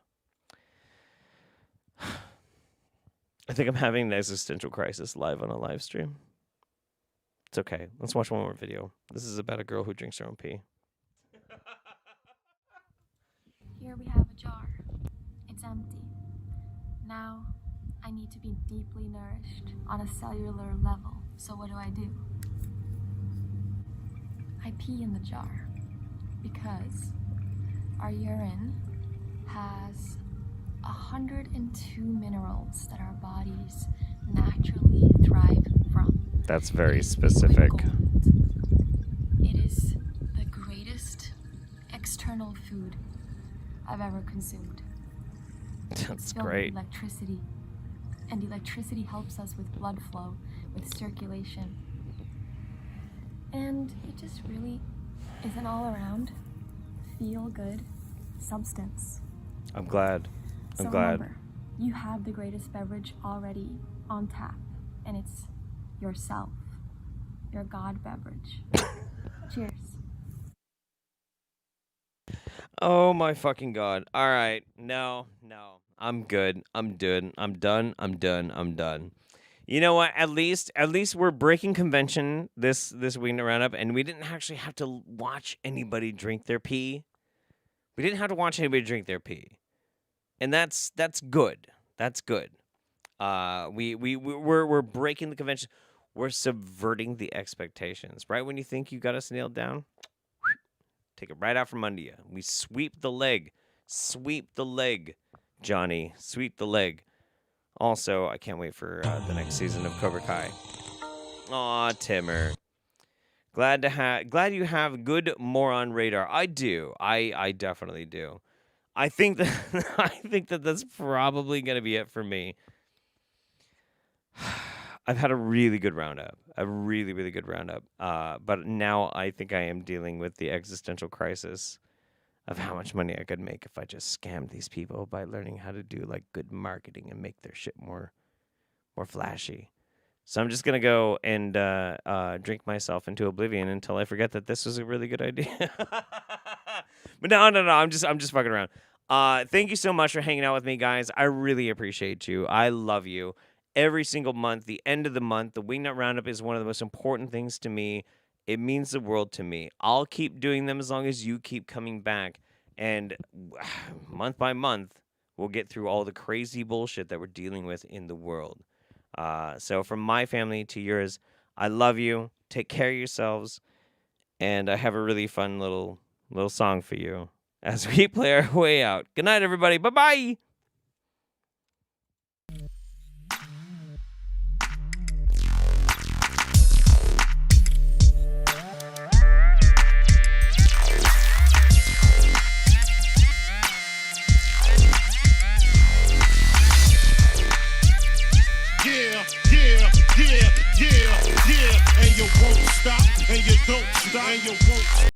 I think I'm having an existential crisis live on a live stream. It's okay. Let's watch one more video. This is about a girl who drinks her own pee. Here we have a jar. It's empty. Now, I need to be deeply nourished on a cellular level. So what do? I pee in the jar because our urine has 102 minerals that our bodies naturally thrive from. That's very specific. It is the greatest external food I've ever consumed. That's great. With electricity, and electricity helps us with blood flow, with circulation. And it just really is an all-around, feel-good substance. I'm glad. I'm So glad. remember, you have the greatest beverage already on tap, and it's yourself, your God beverage. Cheers. Oh my fucking God. All right. No. I'm good. I'm done. I'm done. You know what? At least we're breaking convention this Wingnut Roundup, and we didn't actually have to watch anybody drink their pee. We didn't have to watch anybody drink their pee. And that's good. That's good. We're breaking the convention. We're subverting the expectations. Right when you think you got us nailed down, take it right out from under you. We sweep the leg. Sweep the leg, Johnny. Sweep the leg. Also, I can't wait for the next season of Cobra Kai. Aw, Timmer. Glad you have good moron radar. I do. I definitely do. I think that that's probably gonna be it for me. I've had a really good roundup. A really, really good roundup. But now I think I am dealing with the existential crisis of how much money I could make if I just scammed these people by learning how to do like good marketing and make their shit more flashy. So I'm just gonna go and drink myself into oblivion until I forget that this was a really good idea. But no, I'm just fucking around. Thank you so much for hanging out with me, guys. I really appreciate you. I love you. Every single month, the end of the month, the Wingnut Roundup is one of the most important things to me. It means the world to me. I'll keep doing them as long as you keep coming back. And month by month, we'll get through all the crazy bullshit that we're dealing with in the world. So from my family to yours, I love you. Take care of yourselves. And I have a really fun little song for you as we play our way out. Good night, everybody. Bye-bye. stop, and you don't stop, and you won't.